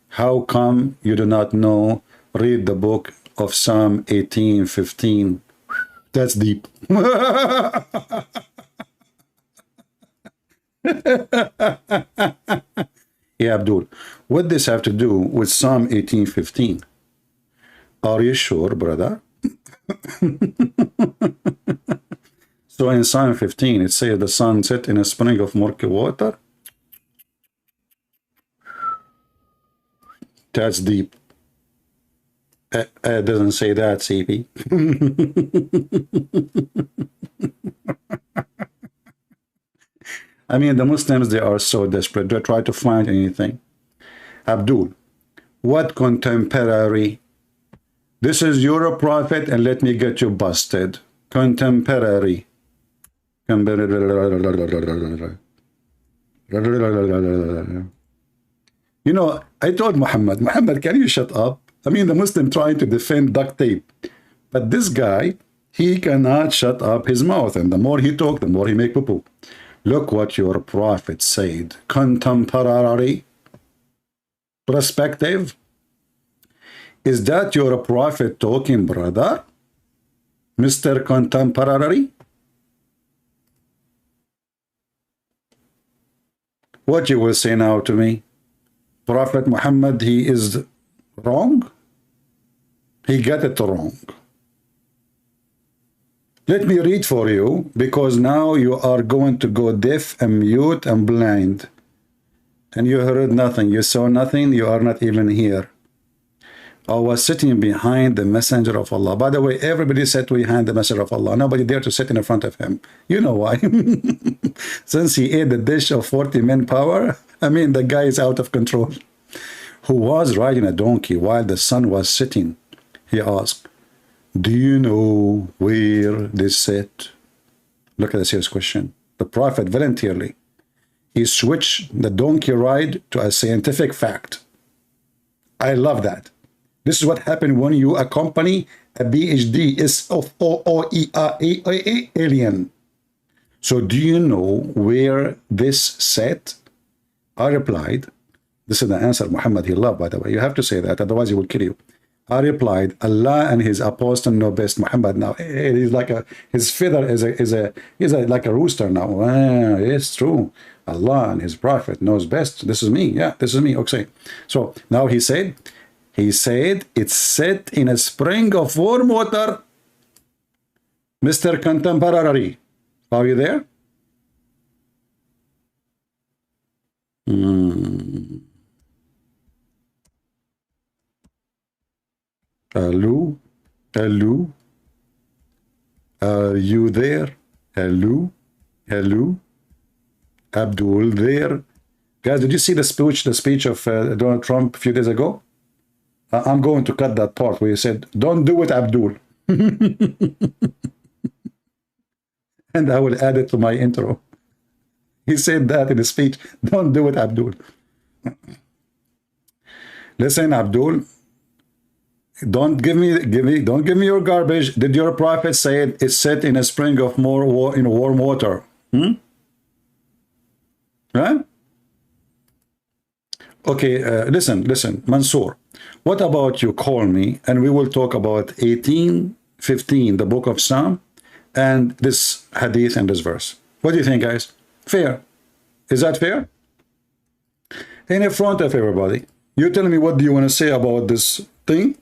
Speaker 7: How come you do not know? Read the book of Psalm 18:15. That's deep. Yeah, Abdul, what does this have to do with Psalm 18:15? Are you sure, brother? So in Psalm 15, it says the sun set in a spring of murky water. That's deep. It doesn't say that, CP. I mean, the Muslims, they are so desperate. They try to find anything. Abdul, what contemporary? This is your prophet, and let me get you busted. Contemporary. You know, I told Muhammad, can you shut up? I mean, the Muslim trying to defend duct tape. But this guy, he cannot shut up his mouth. And the more he talk, the more he make poo-poo. Look what your prophet said. Contemporary perspective. Is that your prophet talking, brother? Mr. Contemporary? What you will say now to me? Prophet Muhammad, he is wrong? He got it wrong. Let me read for you, because now you are going to go deaf and mute and blind. And you heard nothing, you saw nothing, you are not even here. I was sitting behind the messenger of Allah. By the way, everybody sat behind the messenger of Allah. Nobody dared to sit in front of him. You know why? Since he ate the dish of 40 men power, I mean, the guy is out of control. Who was riding a donkey while the sun was setting. He asked, do you know where this set? Look at the serious question. The prophet voluntarily, he switched the donkey ride to a scientific fact. I love that. This is what happened when you accompany a PhD alien. So do you know where this set? I replied, this is the answer Muhammad he loved, by the way. You have to say that, otherwise he will kill you. I replied, Allah and his apostle know best. Muhammad now, he's like his feather is like a rooster now. Ah, it's true. Allah and his prophet knows best. This is me. Yeah, this is me. Okay. So now he said, He said it's set in a spring of warm water. Mr. Contemporary, are you there? Hello? Hello? Are you there? Hello? Hello? Abdul there? Guys, did you see the speech of Donald Trump a few days ago? I'm going to cut that part where he said, don't do it, Abdul. And I will add it to my intro. He said that in his speech, don't do it, Abdul. Listen, Abdul, don't give me your garbage. Did your prophet say it's set in a spring of warm water? Right? Okay, listen, Mansoor. What about you call me and we will talk about 18:15, the book of Psalm, and this hadith and this verse. What do you think, guys? Fair? Is that fair? In front of everybody, you tell me what do you want to say about this thing,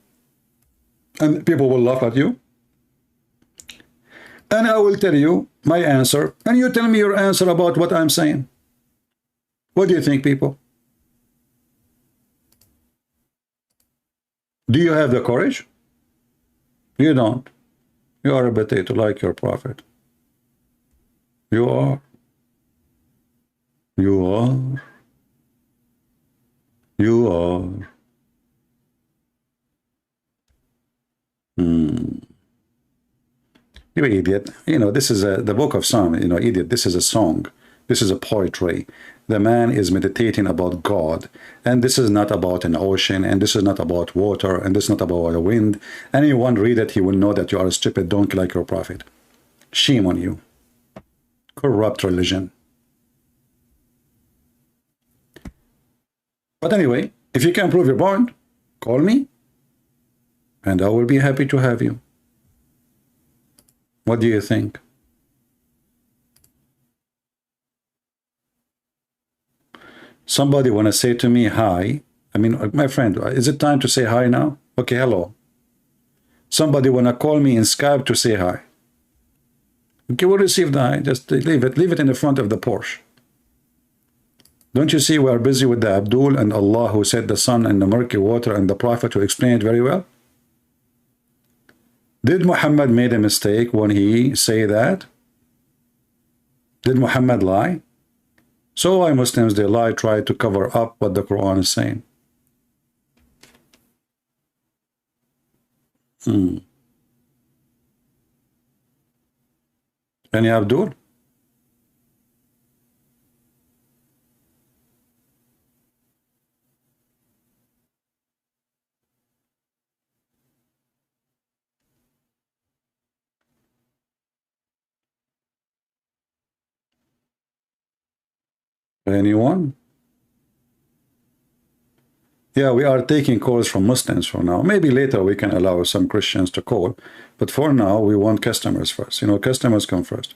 Speaker 7: and people will laugh at you. And I will tell you my answer, and you tell me your answer about what I'm saying. What do you think, people? Do you have the courage? You don't. You are a potato like your prophet. You are. You are. You are. You idiot. You know, this is the book of Psalm. You know, idiot. This is a song. This is a poetry. The man is meditating about God. And this is not about an ocean. And this is not about water. And this is not about a wind. Anyone read it, he will know that you are a stupid donkey like your prophet. Shame on you. Corrupt religion. But anyway, if you can prove your point, call me. And I will be happy to have you. What do you think? Somebody want to say to me hi. I mean, my friend, is it time to say hi now? Okay, hello. Somebody want to call me in Skype to say hi. Okay, we'll receive the hi. Just leave it in the front of the Porsche. Don't you see we are busy with the Abdul and Allah who set the sun and the murky water and the Prophet who explained it very well? Did Muhammad made a mistake when he say that? Did Muhammad lie? So why Muslims, they lie, try to cover up what the Quran is saying? Any Abdul? Anyone? Yeah, we are taking calls from Muslims for now. Maybe later we can allow some Christians to call. But for now, we want customers first. You know, customers come first.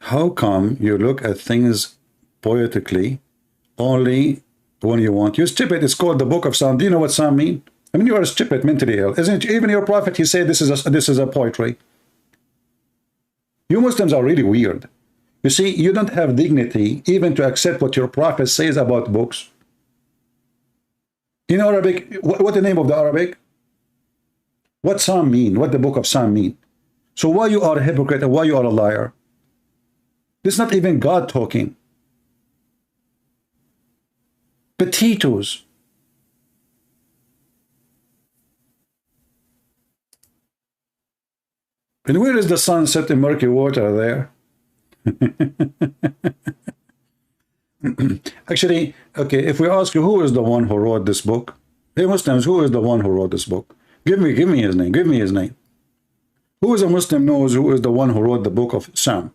Speaker 7: How come you look at things poetically only when you want? You're stupid. It's called the book of Psalm. Do you know what Psalm mean? I mean, you are stupid, mentally ill. Isn't it? Even your prophet, he said this is a poetry. You Muslims are really weird. You see, you don't have dignity even to accept what your prophet says about books. In Arabic, what the name of the Arabic? What Psalm mean? What the book of Psalm mean? So why you are a hypocrite and why you are a liar? This is not even God talking. Potatoes. And where is the sun set in murky water there? Actually, okay, if we ask you who is the one who wrote this book, hey Muslims, who is the one who wrote this book? Give me his name. Give me his name. Who is a Muslim knows who is the one who wrote the book of Psalm?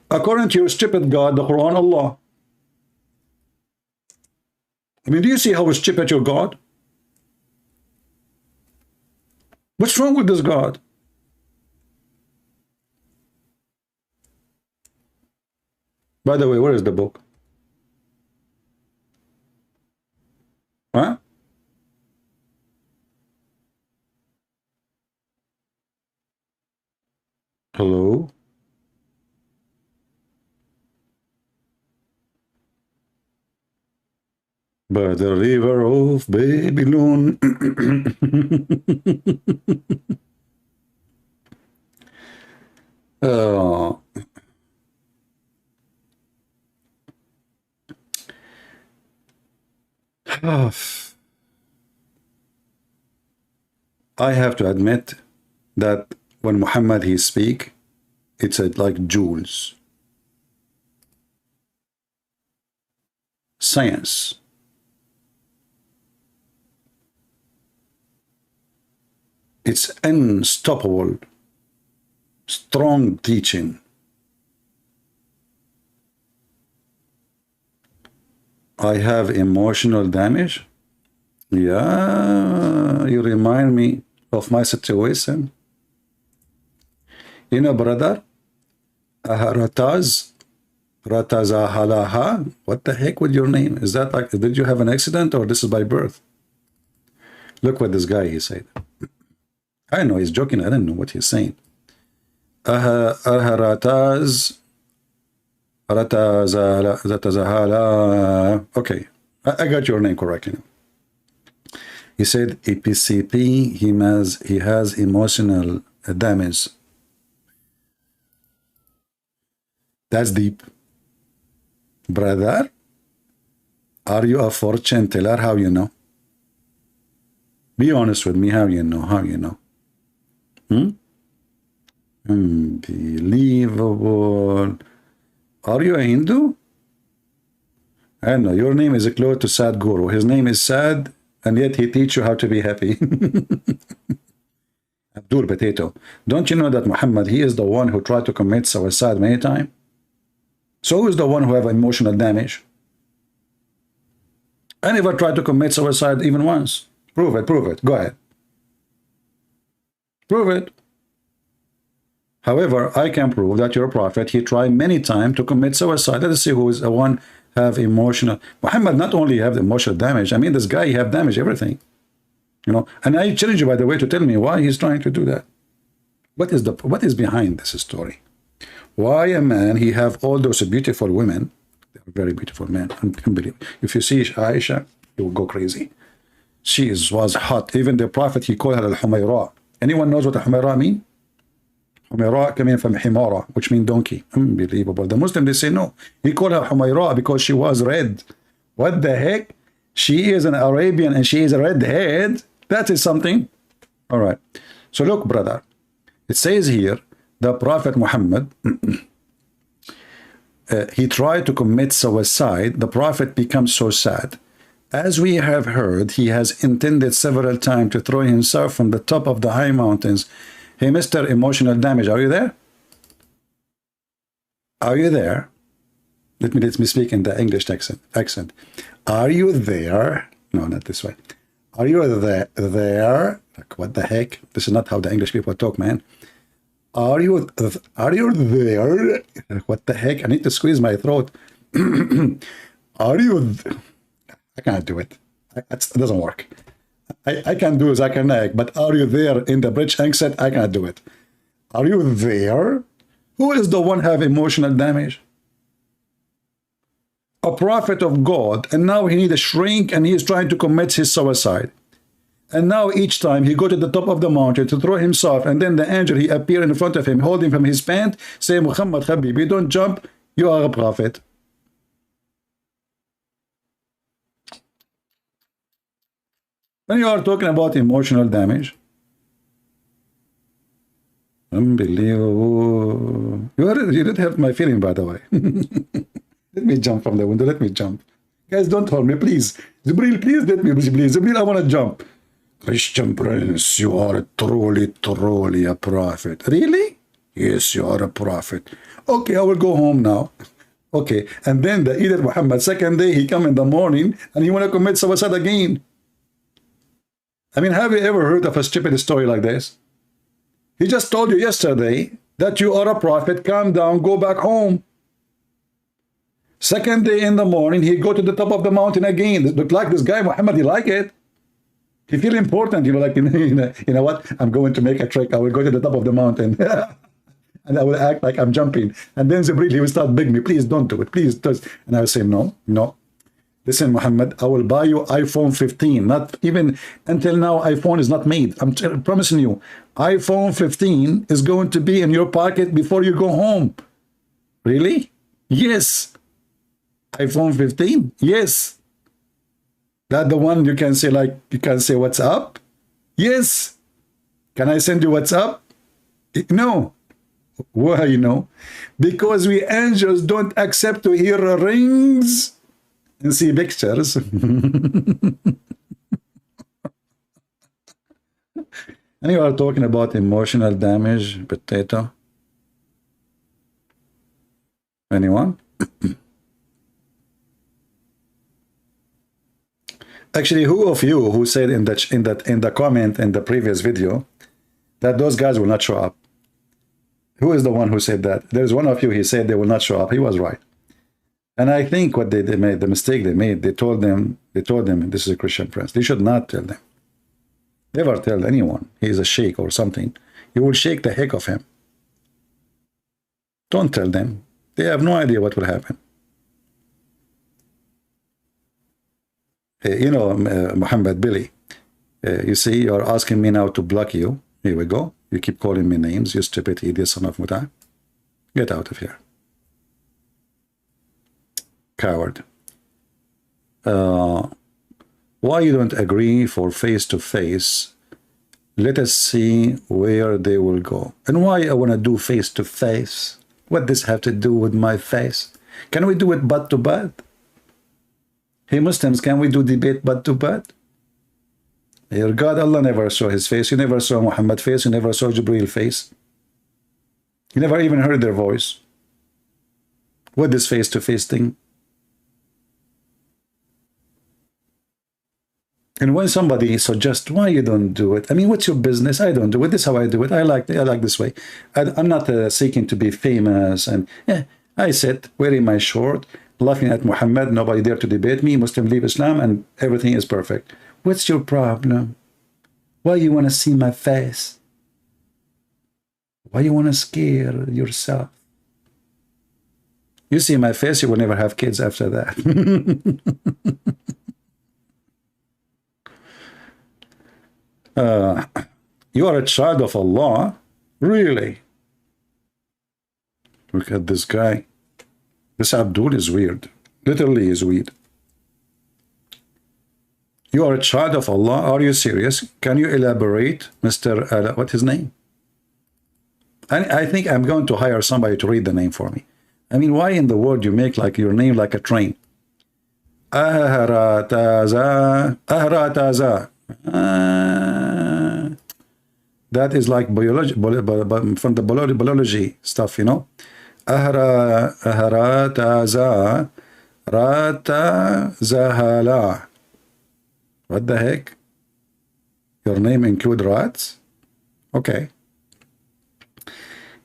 Speaker 7: According to your stupid God, the Quran, Allah. I mean, do you see how stupid your God? What's wrong with this God? By the way, where is the book? Hello? By the river of Babylon. Oh. I have to admit that when Muhammad he speak, it's like jewels. Science. It's unstoppable, strong teaching. I have emotional damage. Yeah, you remind me of my situation. You know, brother, Ratazahalaha, what the heck with your name? Is that like, did you have an accident or this is by birth? Look what this guy, he said. I know he's joking, I don't know what he's saying. Ratazahala. Okay, I got your name correctly. He said EPCP, he has emotional damage. That's deep. Brother, are you a fortune teller? How you know? Be honest with me. How you know? How you know? Unbelievable. Are you a Hindu? I don't know. Your name is close to Sad Guru. His name is Sad, and yet he teach you how to be happy. Abdul Potato. Don't you know that Muhammad, he is the one who tried to commit suicide many times? So who is the one who have emotional damage? I never tried to commit suicide even once. Prove it, prove it. Go ahead. Prove it. However, I can prove that your prophet, he tried many times to commit suicide. Let us see who is the one have emotional. Muhammad not only have emotional damage, I mean, this guy, he have damaged everything. You know, and I challenge you, by the way, to tell me why he's trying to do that. What is behind this story? Why a man, he have all those beautiful women, they're very beautiful men, unbelievable. If you see Aisha, you will go crazy. She was hot. Even the prophet, he called her al-Humayra. Anyone knows what al-Humayra mean? Humayra coming from Himara, which means donkey. Unbelievable. The Muslim, they say no. He called her Humayra because she was red. What the heck? She is an Arabian and she is a redhead. That is something. All right. So look, brother. It says here, the Prophet Muhammad, he tried to commit suicide. The Prophet becomes so sad. As we have heard, he has intended several times to throw himself from the top of the high mountains. Hey, Mr. Emotional Damage, are you there? Are you there? Let me speak in the English accent. Are you there? No, not this way. Are you there? Like, what the heck? This is not how the English people talk, man. Are you there? What the heck? I need to squeeze my throat. Are you? I can't do it. It doesn't work. I can do Zakanak, but are you there in the British accent? I can't do it. Are you there? Who is the one have emotional damage? A prophet of God, and now he needs a shrink and he is trying to commit his suicide. And now each time he go to the top of the mountain to throw himself, and then the angel, he appear in front of him, holding from his pant, say, Muhammad Habibi, don't jump, you are a prophet. When you are talking about emotional damage, unbelievable. You did hurt my feeling, by the way. Let me jump from the window. Let me jump. Guys, don't hold me, please. Jibril, please let me, please. Jibril, I want to jump. Christian Prince, you are truly a prophet. Really? Yes, you are a prophet. Okay, I will go home now. Okay, and then the Eid Muhammad, second day, he come in the morning and he want to commit suicide again. I mean, have you ever heard of a stupid story like this? He just told you yesterday that you are a prophet, calm down, go back home. Second day in the morning, he go to the top of the mountain again. Look like this guy, Muhammad, he like it. He feel important, you know, like, you know what? I'm going to make a trick. I will go to the top of the mountain. And I will act like I'm jumping. And then Jibreel, he will start begging me, please don't do it, please don't. And I will say, no, no. Listen, Muhammad, I will buy you iPhone 15. Not even until now, iPhone is not made. I'm promising you, iPhone 15 is going to be in your pocket before you go home. Really? Yes. iPhone 15? Yes. That the one you can say, like, you can say, what's up? Yes. Can I send you what's up? No. Why, you know? Because we angels don't accept to hear rings and see pictures. And you are talking about emotional damage, potato. Anyone? Actually, who of you who said in the comment in the previous video that those guys will not show up? Who is the one who said that? There's one of you, he said they will not show up. He was right. And I think what they made, the mistake they made, they told them, this is a Christian prince. They should not tell them. Never tell anyone he is a sheikh or something. You will shake the heck of him. Don't tell them. They have no idea what will happen. You know, Muhammad Billy, you see, you're asking me now to block you. Here we go. You keep calling me names, you stupid idiot son of Muta. Get out of here. Coward. Why you don't agree for face-to-face? Let us see where they will go. And why I want to do face-to-face? What does this have to do with my face? Can we do it butt-to-butt? Hey, Muslims, can we do debate butt-to-butt? Your God, Allah never saw his face. You never saw Muhammad's face. You never saw Jibreel face. You never even heard their voice. What this face-to-face thing? And when somebody suggests, why you don't do it? I mean, what's your business? I don't do it. This is how I do it. I like this way. I'm not seeking to be famous. And yeah, I sit wearing my short, laughing at Muhammad. Nobody dare to debate me. Muslim leave Islam, and everything is perfect. What's your problem? Why you want to see my face? Why you want to scare yourself? You see my face, you will never have kids after that. You are a child of Allah? Really? Look at this guy. This Abdul is weird. Literally is weird. You are a child of Allah? Are you serious? Can you elaborate, Mr. What's his name? I think I'm going to hire somebody to read the name for me. I mean, why in the world you make like your name like a train? Ahrataza. Ahrataza. That is like biology, from the biology stuff, you know. Ahrataza. Rata Zahala. What the heck? Your name include rats? Okay.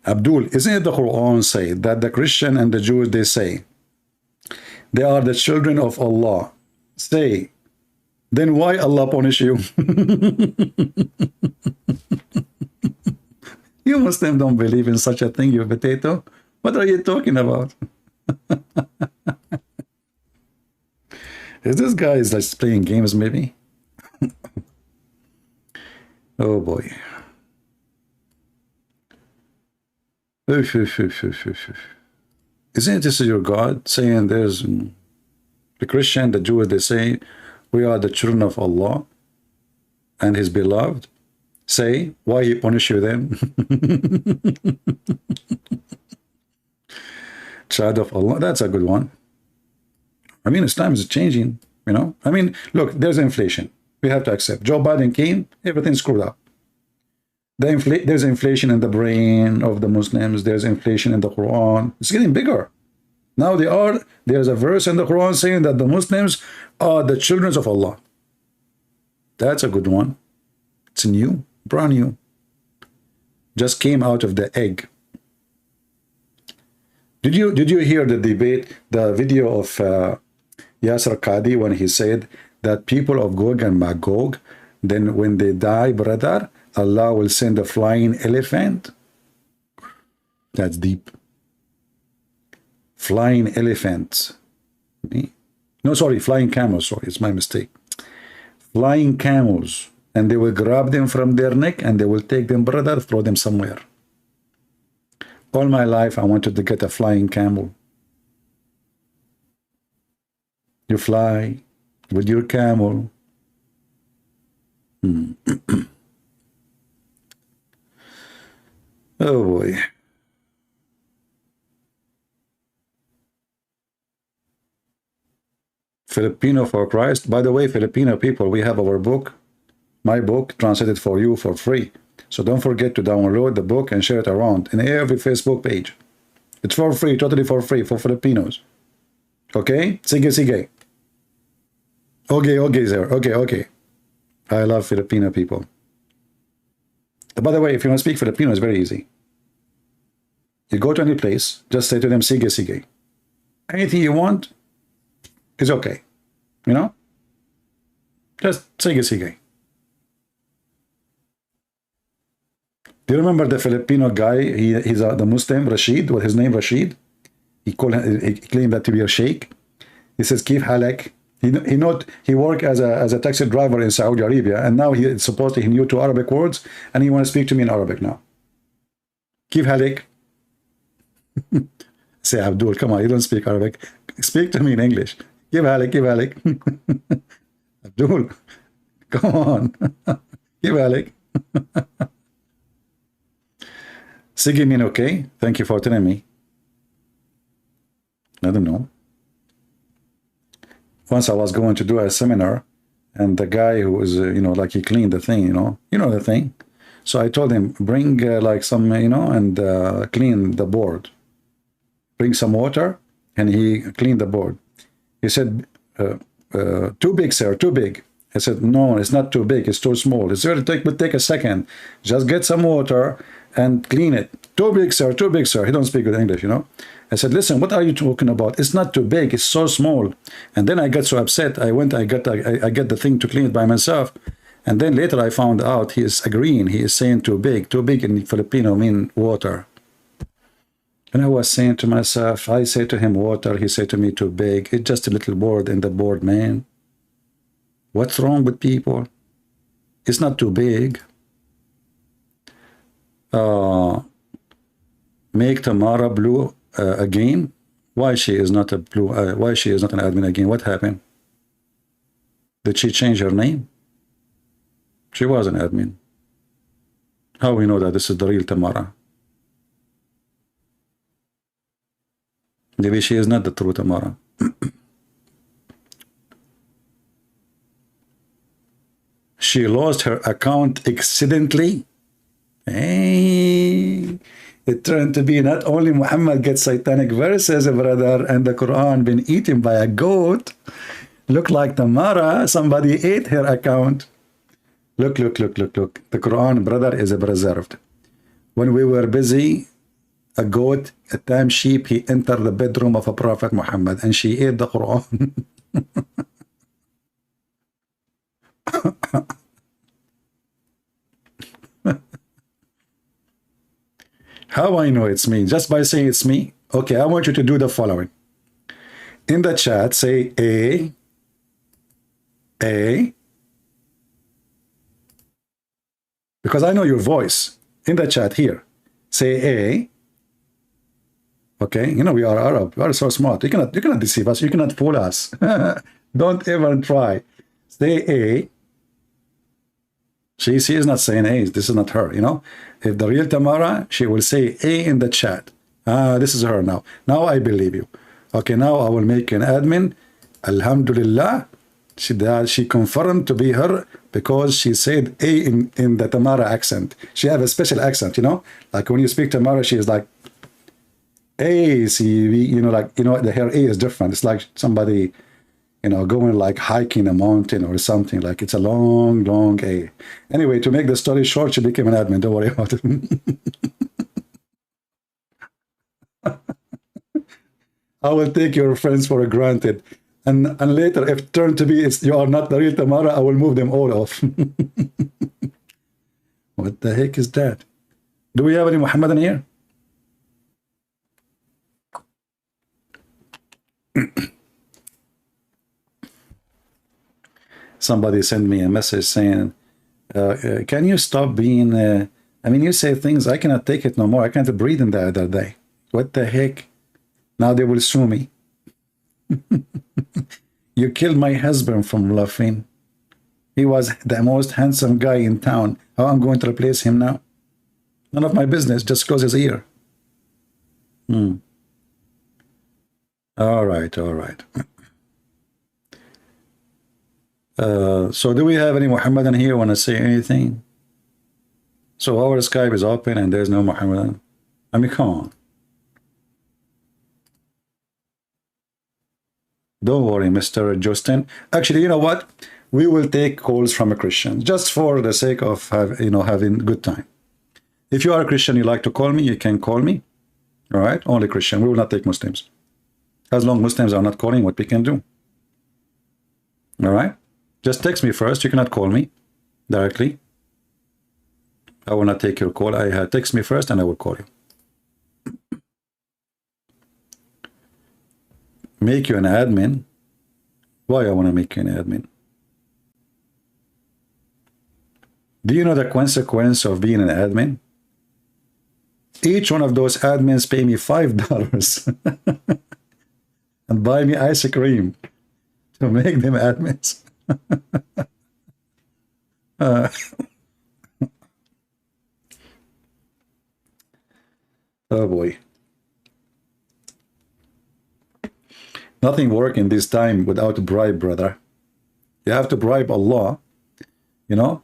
Speaker 7: Abdul, isn't it the Quran say that the Christian and the Jews, they say they are the children of Allah? Say, then why Allah punish you? You Muslims don't believe in such a thing, you potato. What are you talking about? Is this guy is like playing games maybe? Oh boy. Isn't this your God saying there's the Christian, the Jews, they say we are the children of Allah and his beloved? Say, why he punish you then? Child of Allah, that's a good one. I mean, Islam is changing, you know. I mean, look, there's inflation. We have to accept. Joe Biden came, everything's screwed up. There's inflation in the brain of the Muslims. There's inflation in the Quran. It's getting bigger. Now there's a verse in the Quran saying that the Muslims are the children of Allah. That's a good one. It's new, brand new. Just came out of the egg. Did you hear the debate, the video of Yasser Qadi when he said that people of Gog and Magog, then when they die, brother, Allah will send a flying elephant? That's deep. Flying elephants. No, sorry, flying camels. Sorry, it's my mistake. Flying camels. And they will grab them from their neck and they will take them, brother, throw them somewhere. All my life, I wanted to get a flying camel. You fly with your camel. Oh boy. Filipino for Christ. By the way, Filipino people, we have our book, my book, translated for you for free. So don't forget to download the book and share it around in every Facebook page. It's for free, totally for free for Filipinos. Okay? Sige, sige. Okay, sir. Okay. I love Filipino people. By the way, if you want to speak Filipino, it's very easy. You go to any place, just say to them, sige, sige. Anything you want is okay. You know? Just sige, sige. Do you remember the Filipino guy? He's the Muslim, Rashid, with his name Rashid. He claimed that to be a sheikh. He says, Kif halak. He worked as a taxi driver in Saudi Arabia, and now he supposedly he knew 2 Arabic words, and he wants to speak to me in Arabic now. Kif halak. Say, Abdul, come on, you don't speak Arabic. Speak to me in English. Kif halak, kif halak. Abdul, come on. Kif halak. Sige mean okay. Thank you for telling me. I don't know. Once I was going to do a seminar, and the guy who was, like he cleaned the thing, you know the thing. So I told him, bring like some, and clean the board. Bring some water, and he cleaned the board. He said, too big, sir, too big. I said, no, it's not too big, it's too small. It's going to take a second. Just get some water and clean it. Too big, sir, too big, sir. He don't speak good English, I said, listen, what are you talking about? It's not too big, it's so small. And then I got so upset. I get the thing to clean it by myself. And then later I found out he is agreeing. He is saying too big. Too big in Filipino mean water. And I was saying to myself, I say to him water, he said to me too big. It's just a little word in the board, man. What's wrong with people? It's not too big. Make Tamara blue again. Why she is not a blue? Why she is not an admin again? What happened? Did she change her name? She was an admin. How we know that this is the real Tamara? Maybe she is not the true Tamara. She lost her account accidentally. Hey, it turned to be not only Muhammad gets satanic verses, brother, and the Quran been eaten by a goat. Look like Tamara, somebody ate her account. Look. The Quran, brother, is preserved. When we were busy, a goat, a time sheep, he entered the bedroom of a Prophet Muhammad and she ate the Quran. How I know it's me? Just by saying it's me? Okay, I want you to do the following. In the chat, say A. Because I know your voice. In the chat here, say A. Okay, we are Arab. We are so smart. You cannot deceive us. You cannot fool us. Don't even try. Say A. She is not saying A. This is not her, If the real Tamara, she will say A in the chat. This is her now. Now I believe you. Okay, now I will make an admin. Alhamdulillah. She confirmed to be her because she said A in the Tamara accent. She have a special accent, Like when you speak Tamara, she is like, A, her A is different. It's like somebody, going like hiking a mountain or something. Like it's a long A. Anyway, to make the story short, she became an admin. Don't worry about it. I will take your friends for granted. And later, if it turned to be you are not the real Tamara, I will move them all off. What the heck is that? Do we have any Muhammadan here? somebody sent me a message saying, can you stop being, I mean, you say things, I cannot take it no more. I can't breathe in the other day. What the heck? Now they will sue me. You killed my husband from laughing. He was the most handsome guy in town. How I'm going to replace him now? None of my business, just close his ear. All right, all right. So do we have any Muhammadan here want to say anything? So our Skype is open and there's no Muhammadan. I mean, come on. Don't worry, Mr. Justin. Actually, you know what? We will take calls from a Christian just for the sake of having good time. If you are a Christian, you like to call me, you can call me. All right? Only Christian. We will not take Muslims. As long as Muslims are not calling, what we can do. All right? Just text me first. You cannot call me directly. I will not take your call. Text me first and I will call you. Make you an admin. Why I want to make you an admin? Do you know the consequence of being an admin? Each one of those admins pay me $5 and buy me ice cream to make them admins. Oh boy. Nothing works in this time without a bribe, brother. You have to bribe Allah, you know,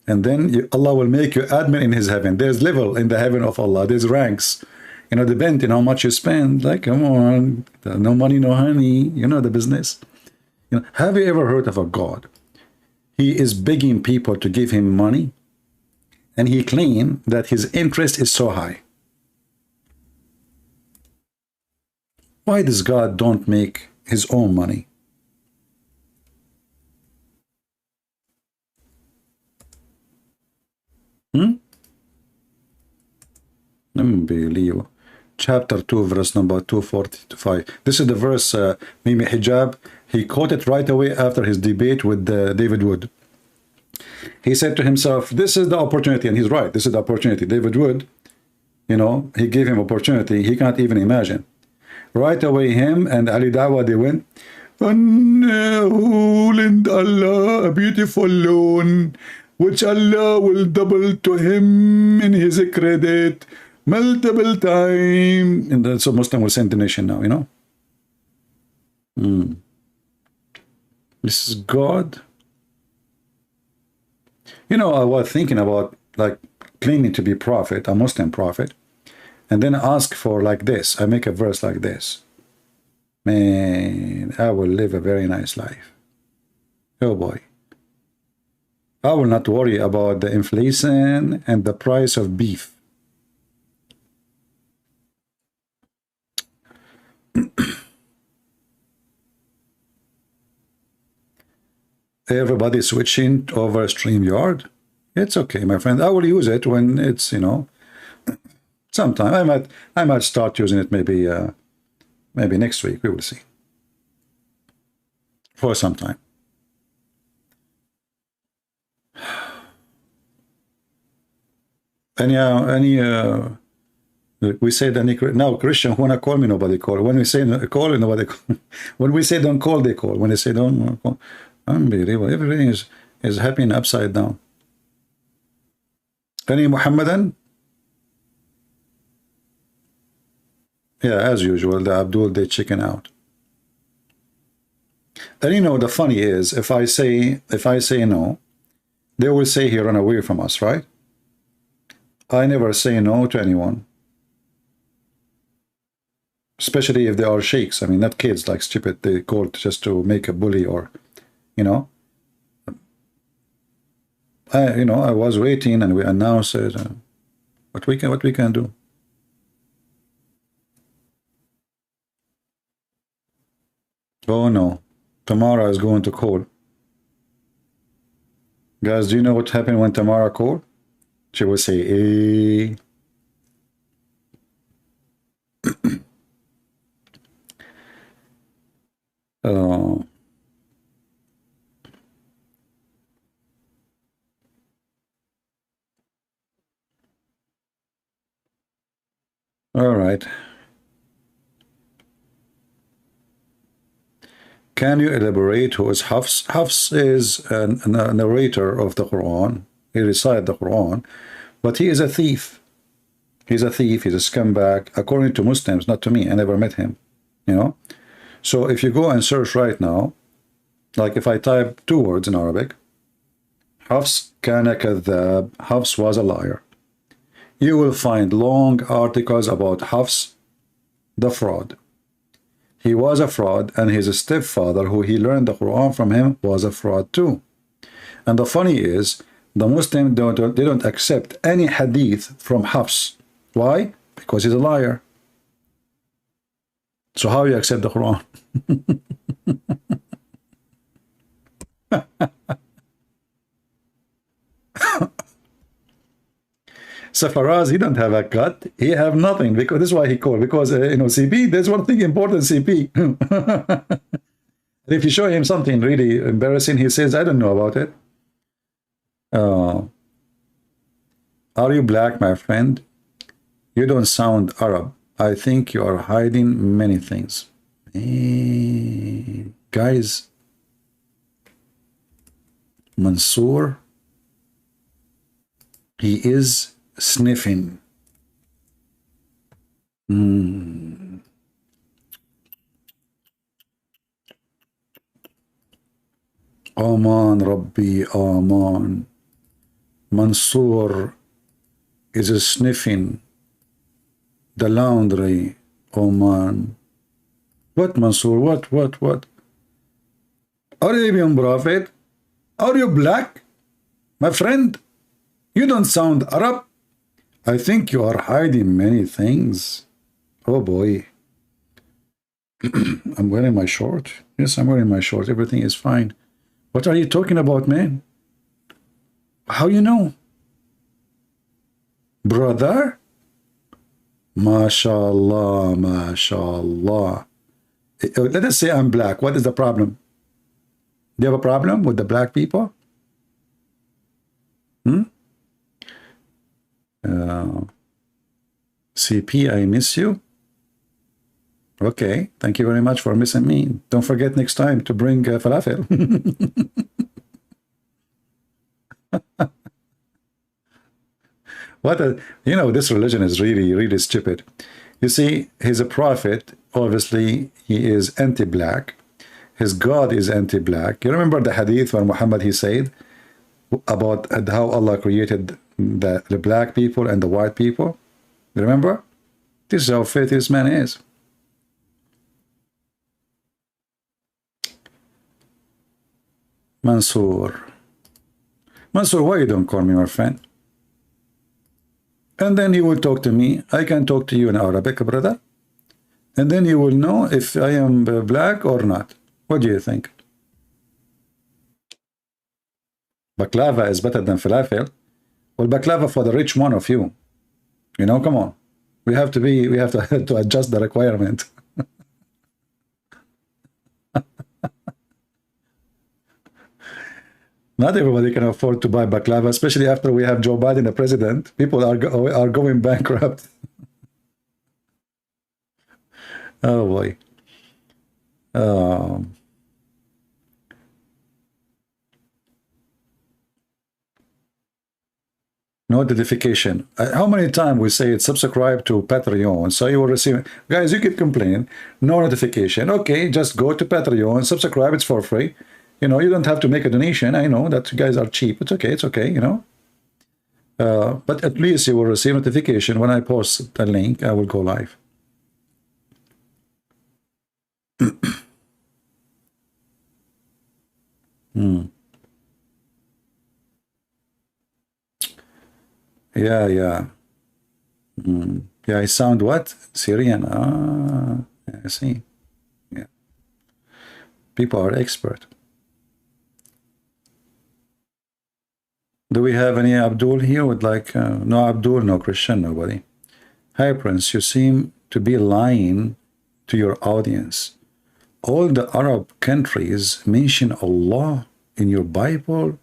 Speaker 7: and then Allah will make you admin in his heaven. There's level in the heaven of Allah. There's ranks, you know, depending on how much you spend. Like, come on, no money, no honey. You know the business. You know, have you ever heard of a God? He is begging people to give him money, and he claims that his interest is so high. Why does God don't make his own money? Unbelievable. Chapter 2, verse number 245. This is the verse, Mimi Hijab. He quoted right away after his debate with David Wood. He said to himself, this is the opportunity, and he's right, this is the opportunity. David Wood, you know, he gave him opportunity he can't even imagine. Right away, him and Ali Dawa, they went, and who lend Allah a beautiful loan, which Allah will double to him in his credit multiple times. And that's so Muslim will send the nation now, you know. This is God. You know, I was thinking about like claiming to be prophet, a Muslim prophet, and then ask for like this. I make a verse like this. Man, I will live a very nice life. Oh boy. I will not worry about the inflation and the price of beef. Everybody switching over StreamYard. It's okay, my friend. I will use it when it's, you know, sometime. I might start using it maybe maybe next week. We will see. For some time. We say that now Christian wanna call me, nobody call. When we say call, nobody call. When we say don't call, they call. When they say don't call, unbelievable. Everything is happening upside down. Any Muhammadan? Yeah, as usual, the Abdul, they chicken out. And you know, the funny is, if I say no, they will say he run away from us, right? I never say no to anyone. Especially if they are sheikhs. I mean, not kids like stupid, they called just to make a bully or, you know. I was waiting and we announced it. What we can do. Oh no, Tamara is going to call. Guys, do you know what happened when Tamara called? She will say, eh. All right. Can you elaborate who is Hafs? Hafs is a narrator of the Quran. He recited the Quran, but he is a thief. He's a thief. He's a scumbag, according to Muslims, not to me. I never met him, you know. So if you go and search right now, like if I type 2 words in Arabic, Hafs kana kadhab, Hafs was a liar, you will find long articles about Hafs, the fraud. He was a fraud, and his stepfather, who he learned the Quran from him, was a fraud too. And the funny is, the Muslims don't accept any hadith from Hafs. Why? Because he's a liar. So how you accept the Quran? So Faraz, he don't have a cut. He have nothing, because this is why he called. Because you know, CP. There's one thing important, CP. If you show him something really embarrassing, he says, "I don't know about it." Are you black, my friend? You don't sound Arab. I think you are hiding many things. Guys, Mansoor, he is sniffing. Aman Rabbi, Aman. Mansoor is sniffing the laundry. Oman. What, Mansoor? What? Arabian Prophet, are you black? My friend, you don't sound Arab. I think you are hiding many things. Oh boy. I'm wearing my short. Yes, I'm wearing my short. Everything is fine. What are you talking about, man? How you know? Brother? MashaAllah, MashaAllah. Let us say I'm black. What is the problem? Do you have a problem with the black people? CP, I miss you. Okay, thank you very much for missing me. Don't forget next time to bring falafel. You know, this religion is really stupid. You see, he's a prophet. Obviously, he is anti-black. His God is anti-black. You remember the hadith where Muhammad, he said about how Allah created the black people and the white people? You remember? This is how faith this man is. Mansoor, why you don't call me my friend? And then he will talk to me. I can talk to you in Arabic, brother. And then you will know if I am black or not. What do you think? Baklava is better than falafel. Well, baklava for the rich one of you. You know, come on. We have to adjust the requirement. Not everybody can afford to buy baklava, especially after we have Joe Biden the president. People are going bankrupt. Oh boy. Notification. How many times we say it? Subscribe to Patreon, so you will receive. Guys, you keep complaining. No notification. Okay, just go to Patreon, subscribe. It's for free. You know, you don't have to make a donation. I know that you guys are cheap. It's okay, you know. But at least you will receive notification when I post the link. I will go live. Yeah. Yeah, I sound what? Syrian. Yeah, I see. Yeah. People are expert. Do we have any Abdul here with like, no Abdul, no Christian, nobody. Hi, Prince, you seem to be lying to your audience. All the Arab countries mention Allah in your Bible,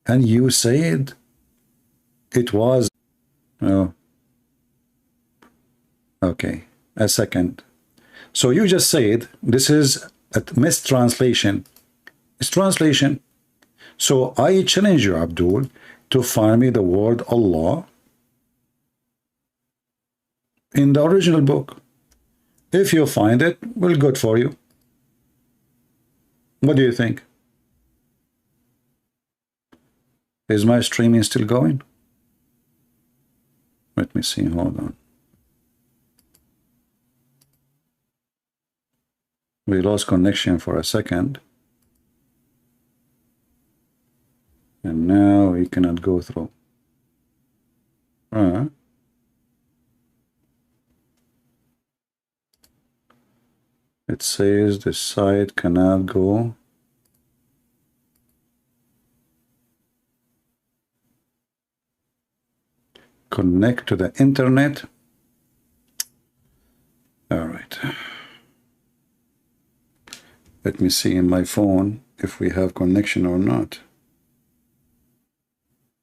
Speaker 7: and you said it was, Okay, a second. So you just said this is a mistranslation. It's translation. So I challenge you, Abdul, to find me the word Allah in the original book. If you find it, well, good for you. What do you think? Is my streaming still going? Let me see, hold on. We lost connection for a second. And now we cannot go through. It says the site cannot go. Connect to the internet. All right. Let me see in my phone if we have connection or not.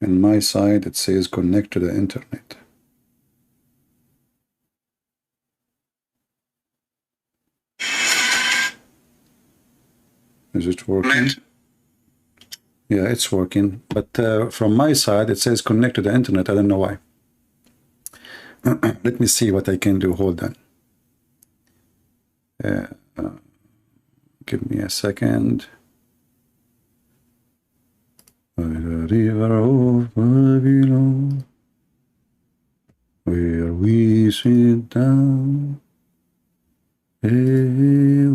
Speaker 7: In my side, it says connect to the internet. Is it working? Yeah, it's working. But from my side, it says connect to the internet. I don't know why. Let me see what I can do. Hold on. Give me a second. By the river of Babylon, where we sit down, we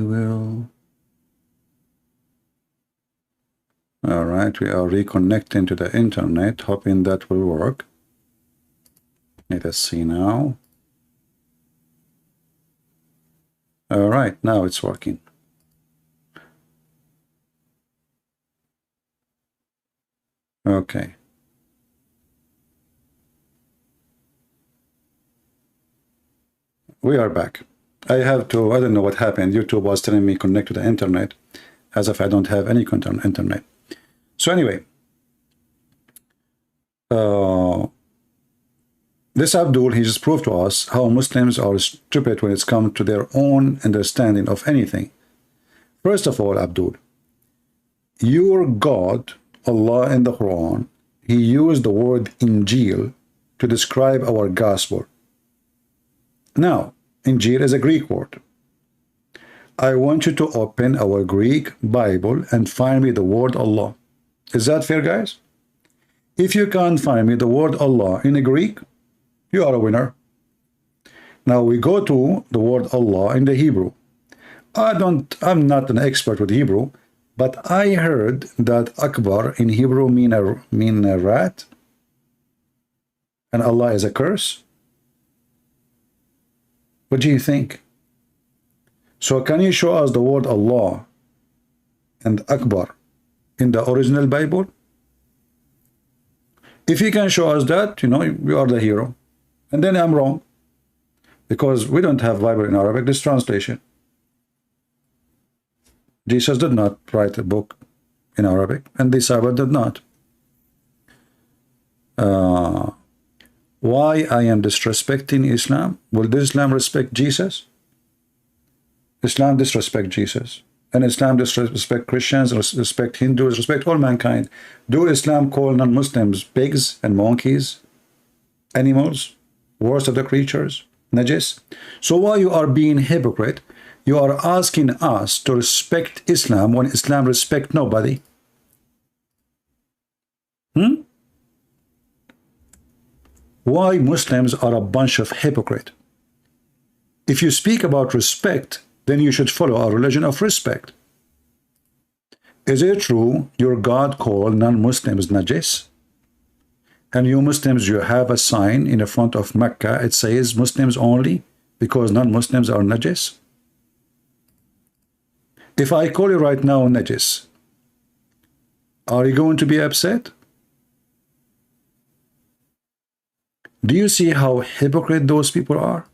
Speaker 7: will. All right, we are reconnecting to the internet, hoping that will work. Let us see now. All right, now it's working. Okay. We are back. I don't know what happened. YouTube was telling me connect to the internet as if I don't have any internet. So anyway, this Abdul, he just proved to us how Muslims are stupid when it's come to their own understanding of anything. First of all, Abdul, your God, Allah in the Quran, he used the word Injil to describe our gospel. Now, Injil is a Greek word. I want you to open our Greek Bible and find me the word Allah. Is that fair, guys? If you can't find me the word Allah in the Greek, you are a winner. Now we go to the word Allah in the Hebrew. I'm not an expert with Hebrew, but I heard that Akbar in Hebrew mean a rat, and Allah is a curse. What do you think? So can you show us the word Allah and Akbar in the original Bible? If you can show us that, you know, you are the hero. And then I'm wrong, because we don't have Bible in Arabic, this translation. Jesus did not write a book in Arabic, and the Sahaba did not. Why I am disrespecting Islam? Will Islam respect Jesus? Islam disrespect Jesus. And Islam disrespect Christians, respect Hindus, respect all mankind. Do Islam call non-Muslims pigs and monkeys, animals, worst of the creatures, najis? So why you are being hypocrite? You are asking us to respect Islam when Islam respect nobody. Why Muslims are a bunch of hypocrite? If you speak about respect, then you should follow a religion of respect. Is it true your God called non-Muslims najis? And you Muslims, you have a sign in the front of Mecca, it says Muslims only, because non-Muslims are najis? If I call you right now najis, are you going to be upset? Do you see how hypocrite those people are?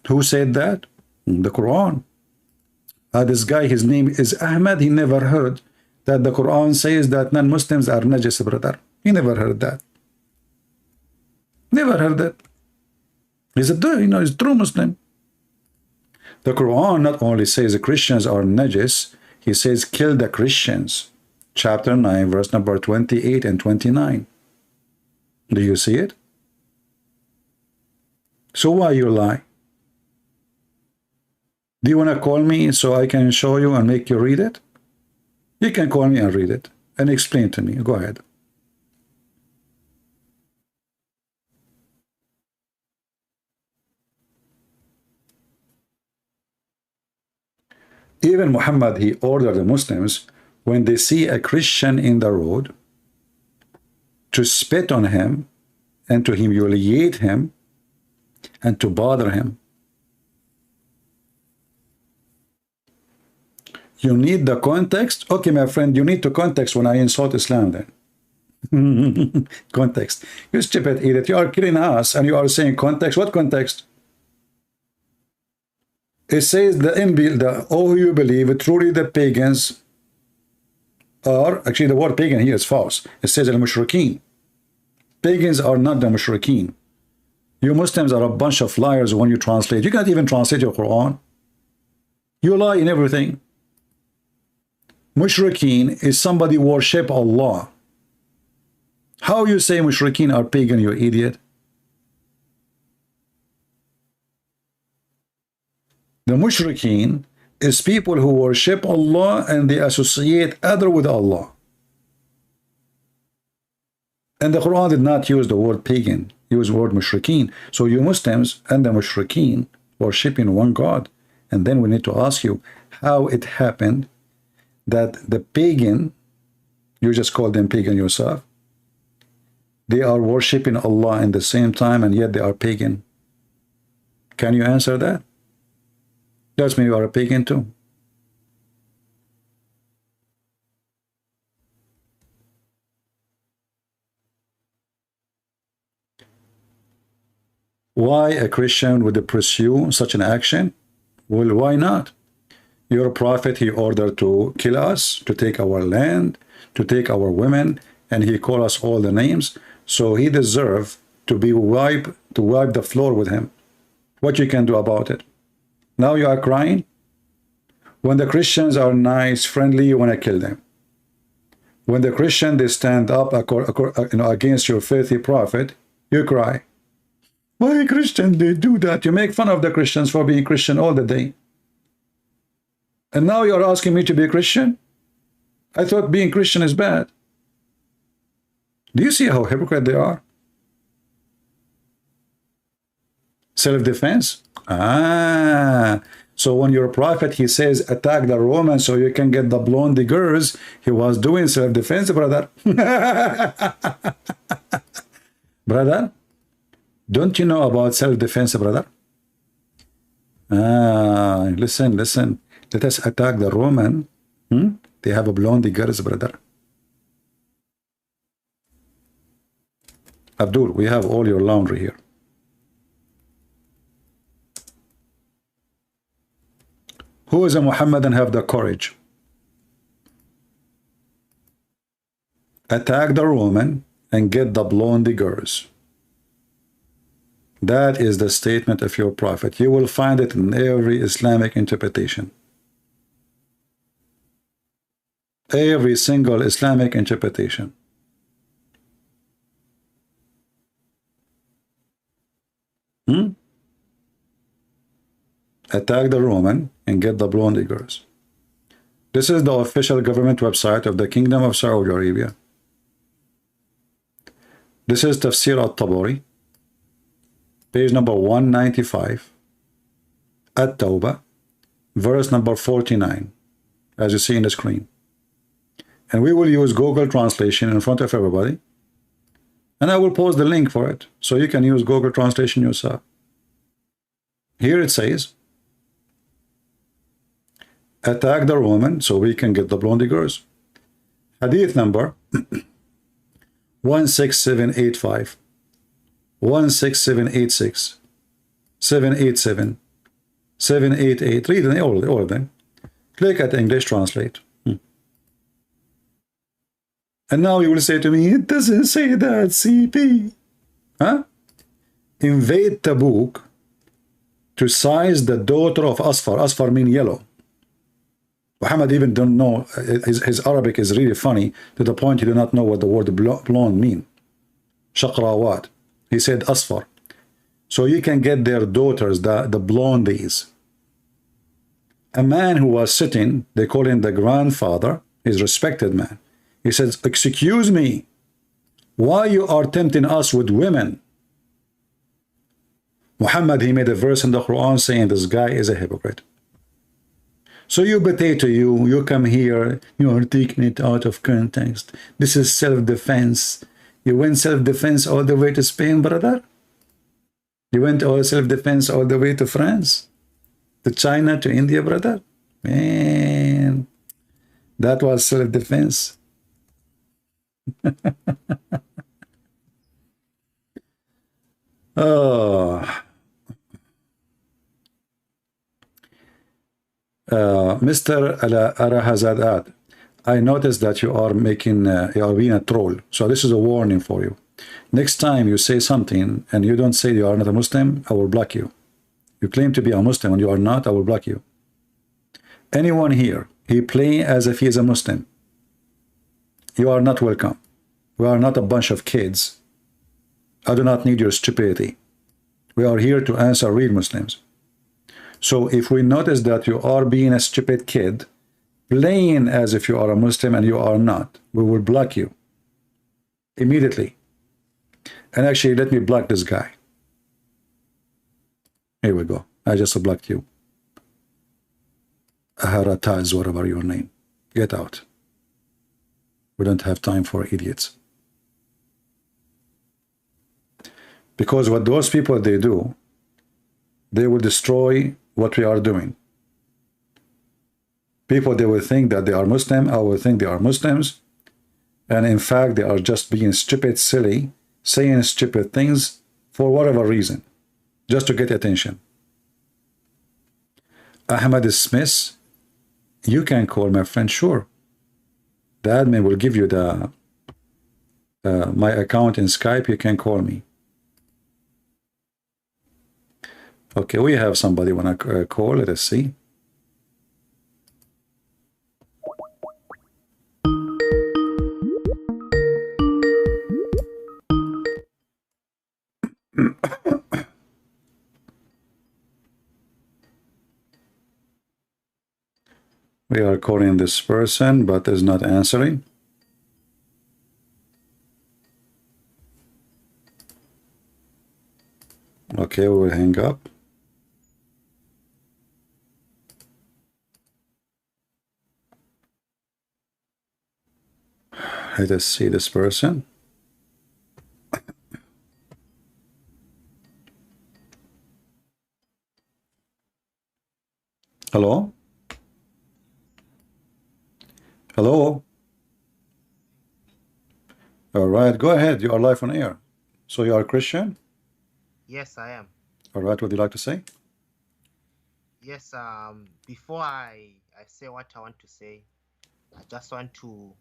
Speaker 7: Who said that? The Quran. This guy, his name is Ahmed, he never heard that the Quran says that non-Muslims are najis, brother. He never heard that. Never heard that. He's a, you know, he's a true Muslim. The Quran not only says the Christians are najis, he says kill the Christians. Chapter 9, verse number 28 and 29. Do you see it? So why you lie? Do you want to call me so I can show you and make you read it? You can call me and read it and explain to me. Go ahead. Even Muhammad, he ordered the Muslims, when they see a Christian in the road, to spit on him and to humiliate him and to bother him. You need the context? Okay, my friend, you need the context when I insult Islam then. Context. You stupid idiot. You are killing us and you are saying context. What context? It says oh, you believe truly the pagans are, actually the word pagan here is false. It says al-mushrikeen. Pagans are not the mushrikeen. You Muslims are a bunch of liars when you translate. You can't even translate your Quran. You lie in everything. Mushrikeen is somebody worship Allah. How you say mushrikeen are pagan, you idiot? The mushrikeen is people who worship Allah and they associate other with Allah. And the Quran did not use the word pagan, use the word mushrikeen. So you Muslims and the mushrikeen worshiping one God. And then we need to ask you how it happened that the pagan, you just call them pagan yourself, they are worshiping Allah in the same time and yet they are pagan. Can you answer that? Does mean you are a pagan too. Why a Christian would pursue such an action? Well, why not? Your prophet, he ordered to kill us, to take our land, to take our women, and he called us all the names. So he deserved to be wipe the floor with him. What you can do about it? Now you are crying? When the Christians are nice, friendly, you want to kill them. When the Christian, they stand up against your filthy prophet, you cry. Why Christians, they do that? You make fun of the Christians for being Christian all the day. And now you're asking me to be a Christian? I thought being Christian is bad. Do you see how hypocrite they are? Self-defense? So when your prophet, he says, attack the Romans so you can get the blonde girls, he was doing self-defense, brother. Brother, don't you know about self-defense, brother? Listen. Let us attack the Roman. They have a blonde girls, brother. Abdul, we have all your laundry here. Who is a Muhammad and have the courage? Attack the Roman and get the blonde girls. That is the statement of your prophet. You will find it in every Islamic interpretation. Every single Islamic interpretation. Attack the Roman and get the blonde girls. This is the official government website of the Kingdom of Saudi Arabia. This is Tafsir al-Tabari, page number 195, At-Tawbah, verse number 49, as you see in the screen. And we will use Google Translation in front of everybody. And I will post the link for it, so you can use Google Translation yourself. Here it says, attack the Roman so we can get the blonde girls. Hadith number 16785, 16786, 787, 788. Read them, all of them. Click at English Translate. And now you will say to me, it doesn't say that, CP. Huh? invade Tabuk to seize the daughter of Asfar. Asfar mean yellow. Muhammad even don't know, his Arabic is really funny to the point he do not know what the word blonde mean. Shaqrawat. He said Asfar. So you can get their daughters, the blondies. A man who was sitting, they call him the grandfather, he's a respected man. He says, excuse me, why you are tempting us with women? Muhammad, he made a verse in the Quran saying this guy is a hypocrite. So you potato, you come here, you are taking it out of context. This is self-defense. You went self-defense all the way to Spain, brother? You went all self-defense all the way to France? To China, to India, brother? Man, that was self-defense. Oh. Mr. Arahazadat, I noticed that you are making, you are being a troll. So this is a warning for you. Next time you say something and you don't say you are not a Muslim, I will block you. You claim to be a Muslim and you are not, I will block you. Anyone here, he play as if he is a Muslim. You are not welcome. We are not a bunch of kids. I do not need your stupidity. We are here to answer real Muslims. So if we notice that you are being a stupid kid, playing as if you are a Muslim and you are not, we will block you immediately. And actually, let me block this guy. Here we go. I just blocked you. Aharata is whatever your name. Get out. We don't have time for idiots. Because what those people, they do, they will destroy what we are doing. People, they will think that they are Muslim, I will think they are Muslims, and in fact, they are just being stupid, silly, saying stupid things for whatever reason, just to get attention. Ahmad Smith, you can call my friend, sure. The admin will give you the my account in Skype, you can call me. Okay, we have somebody want to call. Let us see. We are calling this person, but is not answering. Okay, we will hang up. Let us see this person. Hello? Hello? All right, go ahead. You are live on air. So you are a Christian?
Speaker 8: Yes, I am.
Speaker 7: All right, what would you like to say?
Speaker 8: Yes, before I say what I want to say, I just want to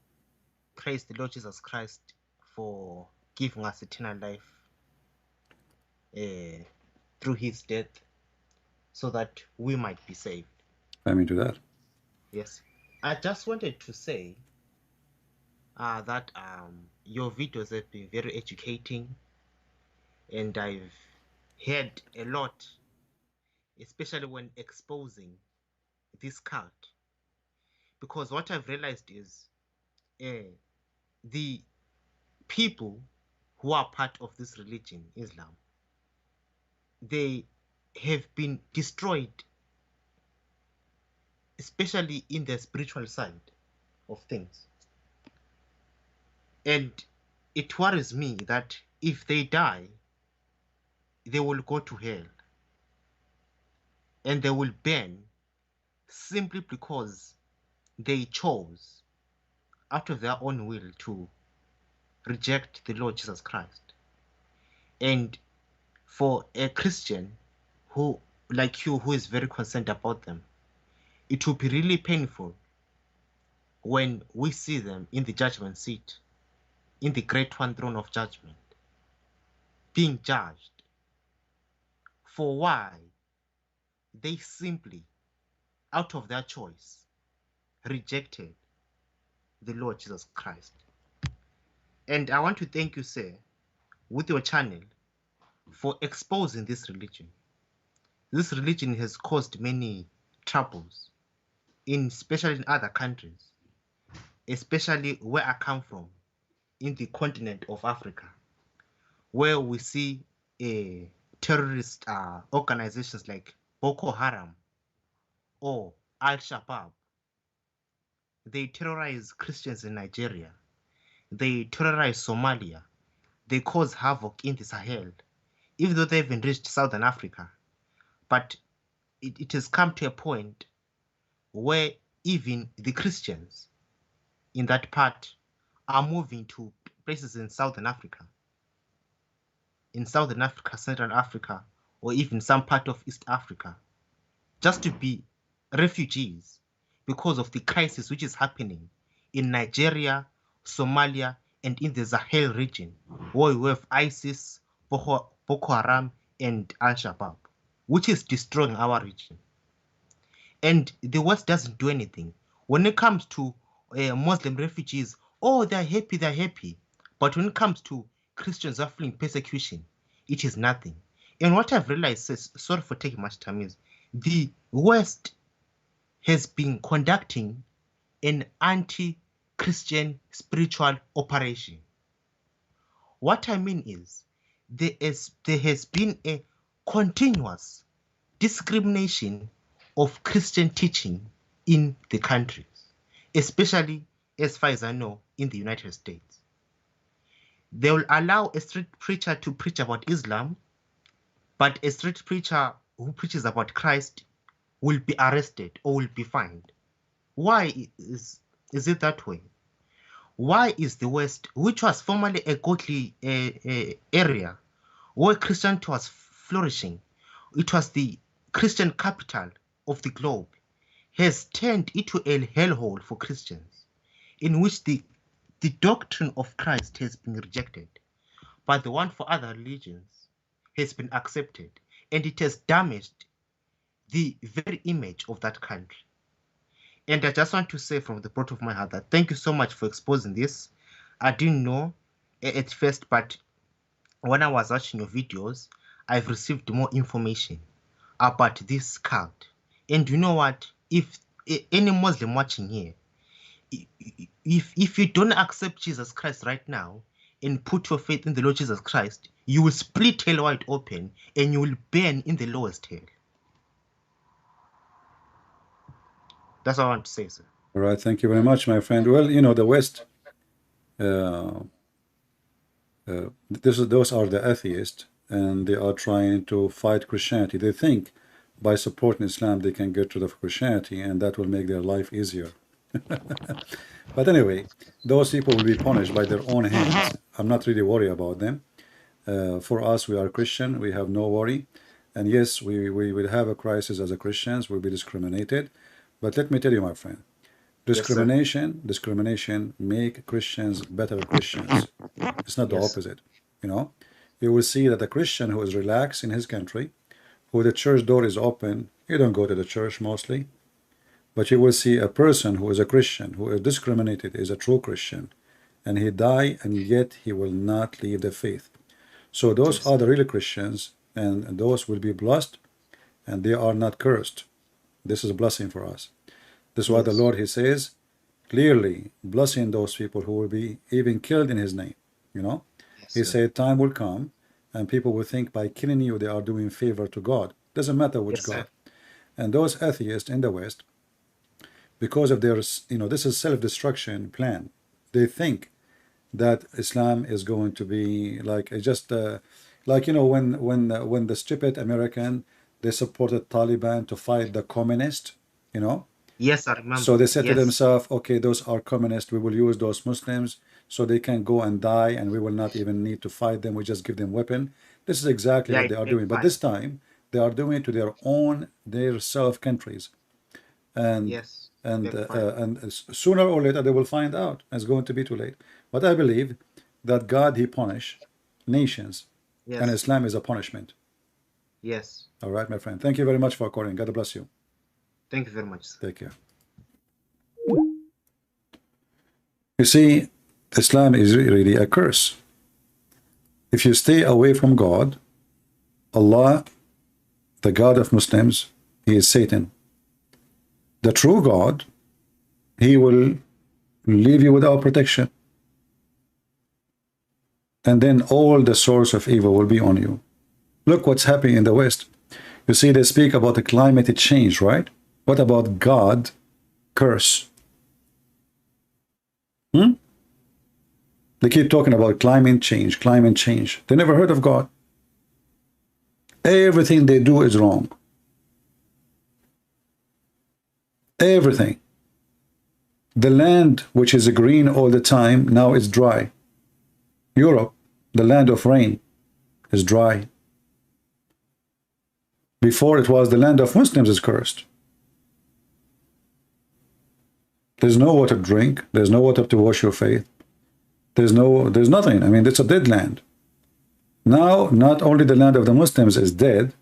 Speaker 8: praise the Lord Jesus Christ for giving us eternal life through his death so that we might be saved.
Speaker 7: I mean to that.
Speaker 8: Yes. I just wanted to say that your videos have been very educating, and I've heard a lot, especially when exposing this cult, because what I've realized is the people who are part of this religion, Islam, they have been destroyed, especially in the spiritual side of things. And it worries me that if they die, they will go to hell and they will burn simply because they chose out of their own will to reject the Lord Jesus Christ. And for a Christian who, like you, who is very concerned about them, it will be really painful when we see them in the judgment seat, in the great one throne of judgment, being judged for why they simply, out of their choice, rejected the Lord Jesus Christ. And I want to thank you, sir, with your channel, for exposing this religion. This religion has caused many troubles, especially in other countries, especially where I come from, in the continent of Africa, where we see terrorist organizations like Boko Haram or Al-Shabaab. They terrorize Christians in Nigeria. They terrorize Somalia. They cause havoc in the Sahel, even though they haven't reached Southern Africa. But it has come to a point where even the Christians in that part are moving to places in Southern Africa, Central Africa, or even some part of East Africa, just to be refugees because of the crisis which is happening in Nigeria, Somalia, and in the Sahel region, where we have ISIS, Boko Haram, and Al-Shabaab, which is destroying our region. And the West doesn't do anything. When it comes to Muslim refugees, oh, they're happy. But when it comes to Christians who are fleeing persecution, it is nothing. And what I've realized, sorry for taking much time, is the West has been conducting an anti-Christian spiritual operation. What I mean is, there has been a continuous discrimination of Christian teaching in the countries, especially, as far as I know, in the United States. They will allow a street preacher to preach about Islam, but a street preacher who preaches about Christ will be arrested or will be fined. Why is it that way? Why is the West, which was formerly a godly area where Christianity was flourishing, it was the Christian capital of the globe, has turned into a hellhole for Christians, in which the doctrine of Christ has been rejected, but the one for other religions has been accepted, and it has damaged the very image of that country. And I just want to say from the bottom of my heart that thank you so much for exposing this. I didn't know at first, but when I was watching your videos, I've received more information about this cult. And you know what? If any Muslim watching here, if you don't accept Jesus Christ right now and put your faith in the Lord Jesus Christ, you will split hell wide open and you will burn in the lowest hell. That's all I want to say, sir.
Speaker 7: All right, thank you very much, my friend. Well, you know, the West, those are the atheists, and they are trying to fight Christianity. They think by supporting Islam they can get rid of Christianity, and that will make their life easier. But anyway, those people will be punished by their own hands. I'm not really worried about them. For us, we are Christian, we have no worry. And yes, we will have a crisis as a Christians, we'll be discriminated. But let me tell you, my friend, discrimination make Christians better Christians. It's not the opposite. You know, you will see that a Christian who is relaxed in his country, who the church door is open, you don't go to the church mostly, but you will see a person who is a Christian, who is discriminated, is a true Christian, and he die, and yet he will not leave the faith. So those are the real Christians, and those will be blessed, and they are not cursed. This is a blessing for us. This is why the Lord, he says, clearly blessing those people who will be even killed in his name. You know, he said time will come and people will think by killing you they are doing favor to God. Doesn't matter which God. And those atheists in the West, because of their, you know, this is self-destruction plan. They think that Islam is going to be like just like, you know, when the stupid American, they supported Taliban to fight the communist, you know.
Speaker 8: Yes, I remember.
Speaker 7: So they said to themselves, okay, those are communists. We will use those Muslims so they can go and die, and we will not even need to fight them. We just give them weapon. This is exactly what they are doing. But this time, they are doing it to their own, their self countries. And and sooner or later, they will find out. It's going to be too late. But I believe that God, he punish nations, and Islam is a punishment.
Speaker 8: Yes.
Speaker 7: All right, my friend. Thank you very much for calling. God bless you.
Speaker 8: Thank you very much, sir.
Speaker 7: Take care. You see, Islam is really a curse. If you stay away from God, Allah, the God of Muslims, he is Satan. The true God, he will leave you without protection. And then all the source of evil will be on you. Look what's happening in the West. You see, they speak about the climate change, right? What about God curse? They keep talking about climate change, climate change. They never heard of God. Everything they do is wrong. Everything. The land, which is green all the time, now is dry. Europe, the land of rain, is dry. Before it was the land of Muslims is cursed. There's no water to drink. There's no water to wash your face. There's nothing. I mean, it's a dead land. Now, not only the land of the Muslims is dead,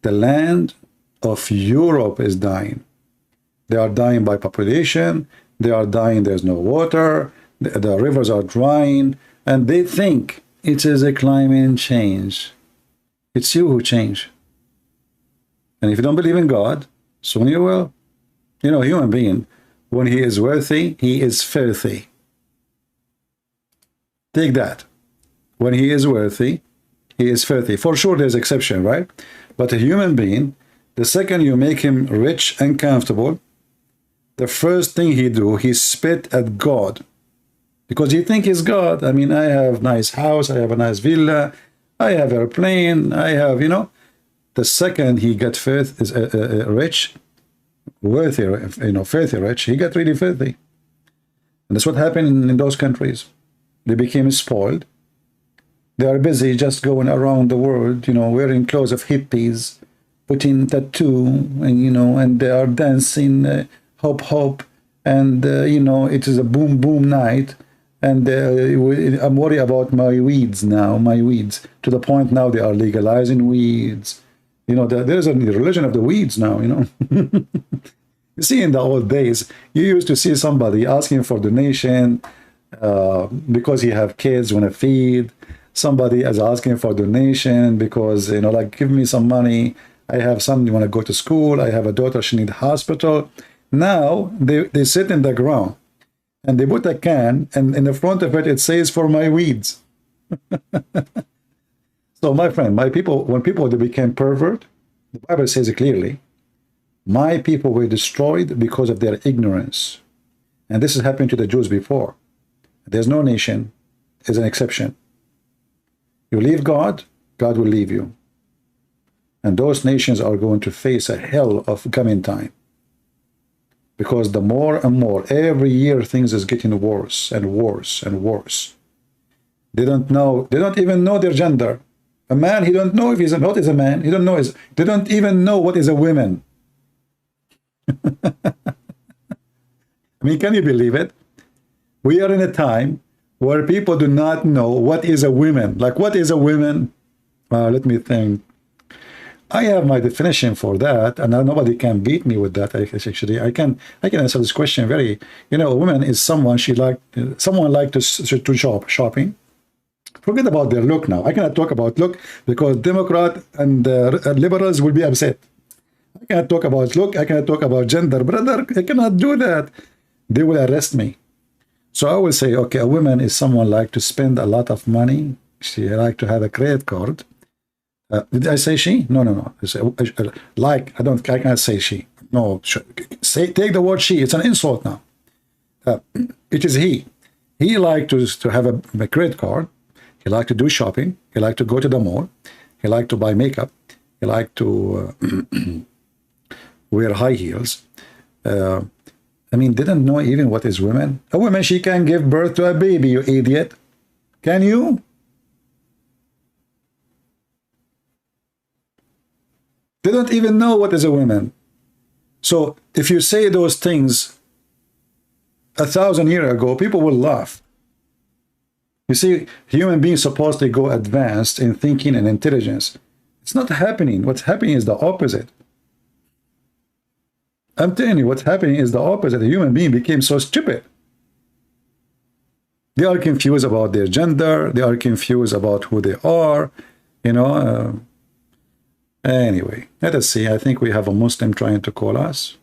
Speaker 7: the land of Europe is dying. They are dying by population. They are dying. There's no water. The rivers are drying. And they think it is a climate change. It's you who change. And if you don't believe in God, soon you will. You know, human being, when he is worthy, he is filthy. Take that. When he is worthy, he is filthy. For sure, there's exception, right? But a human being, the second you make him rich and comfortable, the first thing he do, he spit at God. Because he think he's God. I mean, I have nice house, I have a nice villa, I have airplane, I have, you know. The second he got rich, worthy, you know, filthy rich, he got really filthy. And that's what happened in those countries. They became spoiled. They are busy just going around the world, you know, wearing clothes of hippies, putting tattoo, and, you know, and they are dancing hop hop, and, you know, it is a boom boom night. And I'm worried about my weeds now, my weeds, to the point now they are legalizing weeds. You know, there's a religion of the weeds now, you know. You see, in the old days, you used to see somebody asking for donation because he have kids want to feed. Somebody is asking for donation because, you know, like, give me some money. I have son, you want to go to school. I have a daughter, she need hospital. Now, they sit in the ground and they put a can, and in the front of it, it says, for my weeds. So, my friend, my people, when people they became pervert, the Bible says it clearly, my people were destroyed because of their ignorance. And this has happened to the Jews before. There's no nation is an exception. You leave God, God will leave you. And those nations are going to face a hell of coming time. Because the more and more, every year things is getting worse and worse and worse. They don't know, they don't even know their gender. A man, he don't know if he's what is a man. He don't know they don't even know what is a woman. I mean, can you believe it? We are in a time where people do not know what is a woman. Like, what is a woman? Let me think. I have my definition for that, and nobody can beat me with that. Actually, I can answer this question very. You know, a woman is someone someone like to shopping. Forget about their look now. I cannot talk about look because Democrat and liberals will be upset. I cannot talk about look. I cannot talk about gender, brother. I cannot do that. They will arrest me. So I will say, okay, a woman is someone like to spend a lot of money. She like to have a credit card. Did I say she? No. Like, I can't say she. No, take the word she. It's an insult now. It is he. He like to have a credit card. He like to do shopping. He like to go to the mall. He like to buy makeup. He like to wear high heels. I mean, didn't know even what is women. A woman, she can give birth to a baby, you idiot. Can you? They don't even know what is a woman. So if you say those things 1,000 years ago, people will laugh. You see, human beings supposedly go advanced in thinking and intelligence. It's not happening. What's happening is the opposite. I'm telling you, what's happening is the opposite. A human being became so stupid. They are confused about their gender. They are confused about who they are. You know. Anyway, let us see. I think we have a Muslim trying to call us.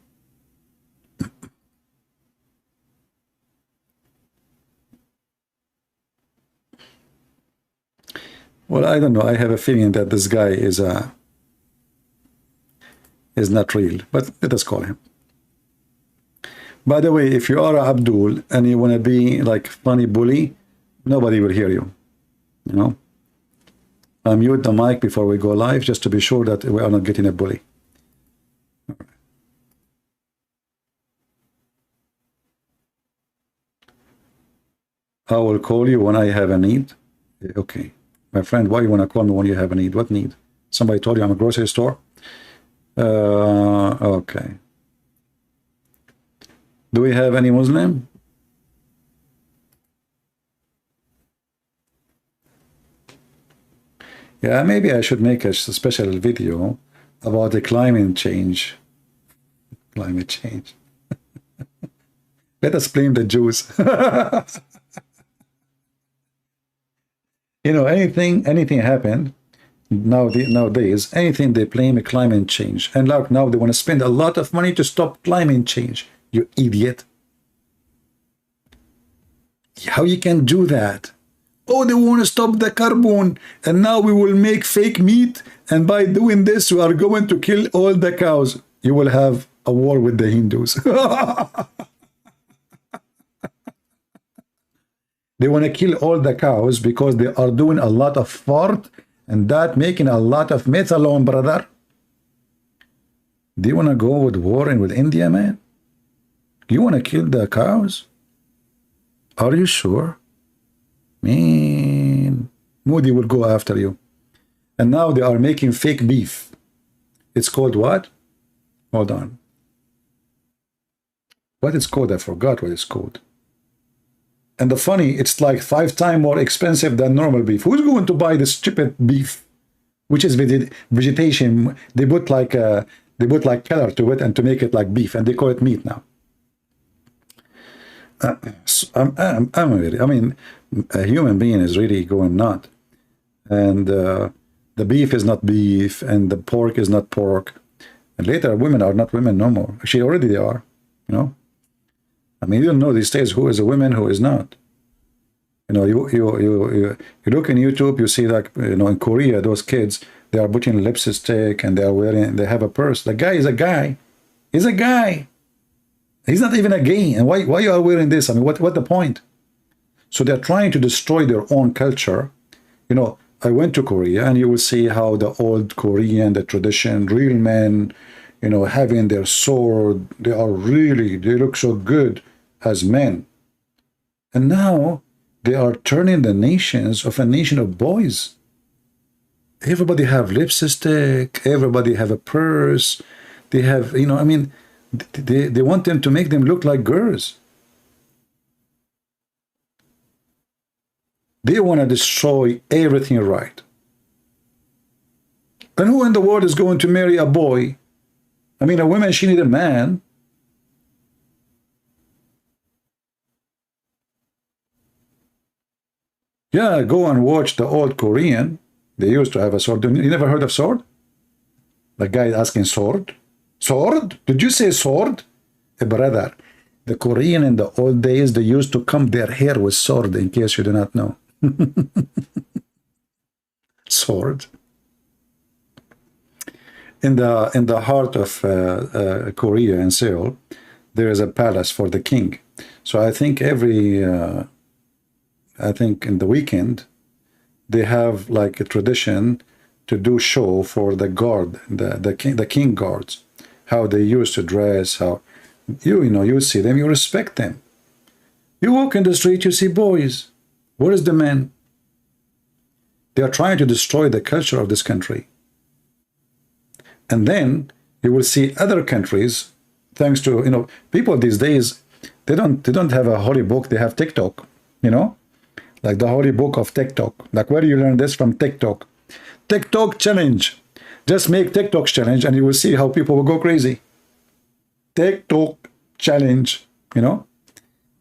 Speaker 7: Well, I don't know. I have a feeling that this guy is not real, but let us call him. By the way, if you are Abdul and you want to be like funny bully, nobody will hear you. You know, I mute the mic before we go live just to be sure that we are not getting a bully. I will call you when I have a need. Okay. My friend, why you want to call me when you have a need? What need? Somebody told you I'm a grocery store? Okay. Do we have any Muslim? Yeah, maybe I should make a special video about the climate change. Climate change. Let us blame the Jews. You know, anything happened nowadays, anything they blame climate change. And like now they want to spend a lot of money to stop climate change. You idiot. How you can do that? Oh, they want to stop the carbon. And now we will make fake meat. And by doing this, we are going to kill all the cows. You will have a war with the Hindus. They want to kill all the cows because they are doing a lot of fart and that making a lot of methadone, brother. Do you want to go with war and with India, man? You want to kill the cows? Are you sure? Man, Modi will go after you. And now they are making fake beef. It's called what? Hold on. What it's called? I forgot what it's called. And the funny, it's like 5 times more expensive than normal beef. Who's going to buy this stupid beef, which is vegetation? They put like color to it and to make it like beef, and they call it meat now. I mean, a human being is really going nuts, and the beef is not beef, and the pork is not pork. And later, women are not women no more. Actually, already they are. You know. I mean, you don't know these days who is a woman, who is not. You know, you look in YouTube, you see like, you know, in Korea, those kids, they are putting lipstick and they are wearing, they have a purse. The guy is a guy. He's a guy. He's not even a gay. And why you are wearing this? I mean, what the point? So they're trying to destroy their own culture. You know, I went to Korea and you will see how the old Korean, the tradition, real men, you know, having their sword, they look so good as men. And now they are turning the nations of a nation of boys. Everybody have lipstick, everybody have a purse, they have, you know, I mean, they want them to make them look like girls. They want to destroy everything right. And who in the world is going to marry a boy? I mean, a woman, she need a man. Yeah, go and watch the old Korean. They used to have a sword. You never heard of sword? The guy asking sword? Sword? Did you say sword? Brother, the Korean in the old days, they used to comb their hair with sword, in case you do not know. Sword. In the heart of Korea and Seoul, there is a palace for the king. So I think I think in the weekend, they have like a tradition to do show for the guard, the king guards, how they used to dress, how you see them, you respect them. You walk in the street, you see boys. Where is the men? They are trying to destroy the culture of this country. And then you will see other countries, thanks to, you know, people these days, they don't have a holy book, they have TikTok, you know, like the holy book of TikTok. Like, where do you learn this? From TikTok. TikTok challenge. Just make TikTok challenge and you will see how people will go crazy. TikTok challenge, you know?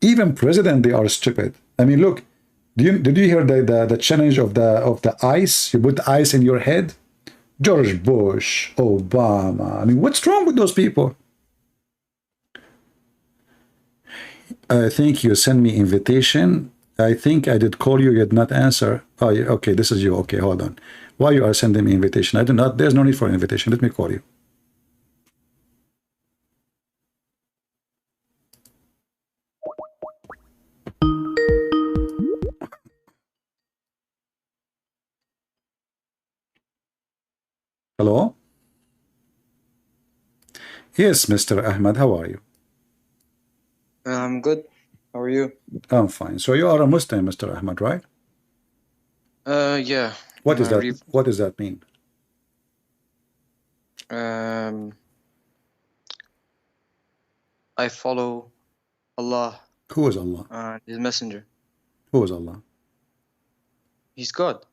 Speaker 7: Even president, they are stupid. I mean, look, did you hear the challenge of the ice? You put ice in your head? George Bush, Obama. I mean, what's wrong with those people? I think you sent me invitation. I think I did call you, you did not answer. Oh, okay, this is you. Okay, hold on. Why you are sending me invitation? I do not, there's no need for invitation. Let me call you. Hello? Yes, Mr. Ahmed, how are you?
Speaker 9: I'm good. How are you?
Speaker 7: I'm fine. So you are a Muslim, Mr. Ahmed, right?
Speaker 9: Yeah.
Speaker 7: What is that? What does that mean?
Speaker 9: I follow Allah.
Speaker 7: Who is Allah?
Speaker 9: His messenger.
Speaker 7: Who is Allah?
Speaker 9: He's God.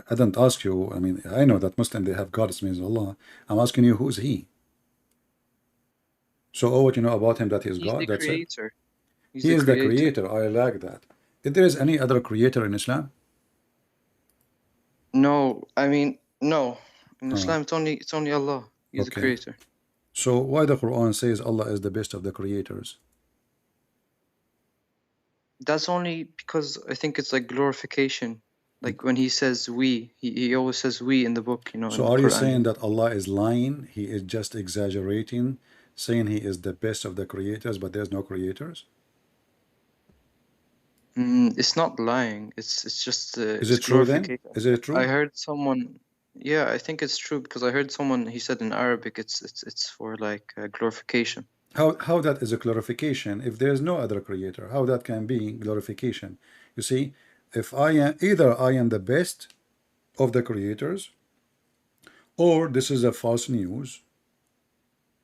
Speaker 7: I don't ask you. I mean, I know that Muslim, they have God, it means Allah. I'm asking you, who is he? So all what you know about him, that he is God,
Speaker 9: the
Speaker 7: that's
Speaker 9: creator.
Speaker 7: it? He is the creator. I like that. If there is any other creator in Islam?
Speaker 9: No, I mean, no. In Islam, it's only Allah. He's the creator.
Speaker 7: So why the Quran says Allah is the best of the creators?
Speaker 9: That's only because I think it's like glorification. Like when he says we, he always says we in the book, you know.
Speaker 7: So are you saying that Allah is lying? He is just exaggerating, saying he is the best of the creators, but there's no creators?
Speaker 9: It's not lying. It's just
Speaker 7: is it true then? Is it true?
Speaker 9: I heard someone. Yeah, I think it's true because I heard someone. He said in Arabic, it's for like glorification.
Speaker 7: How that is a glorification if there is no other creator? How that can be glorification? You see, if I am either I am the best of the creators, or this is a false news,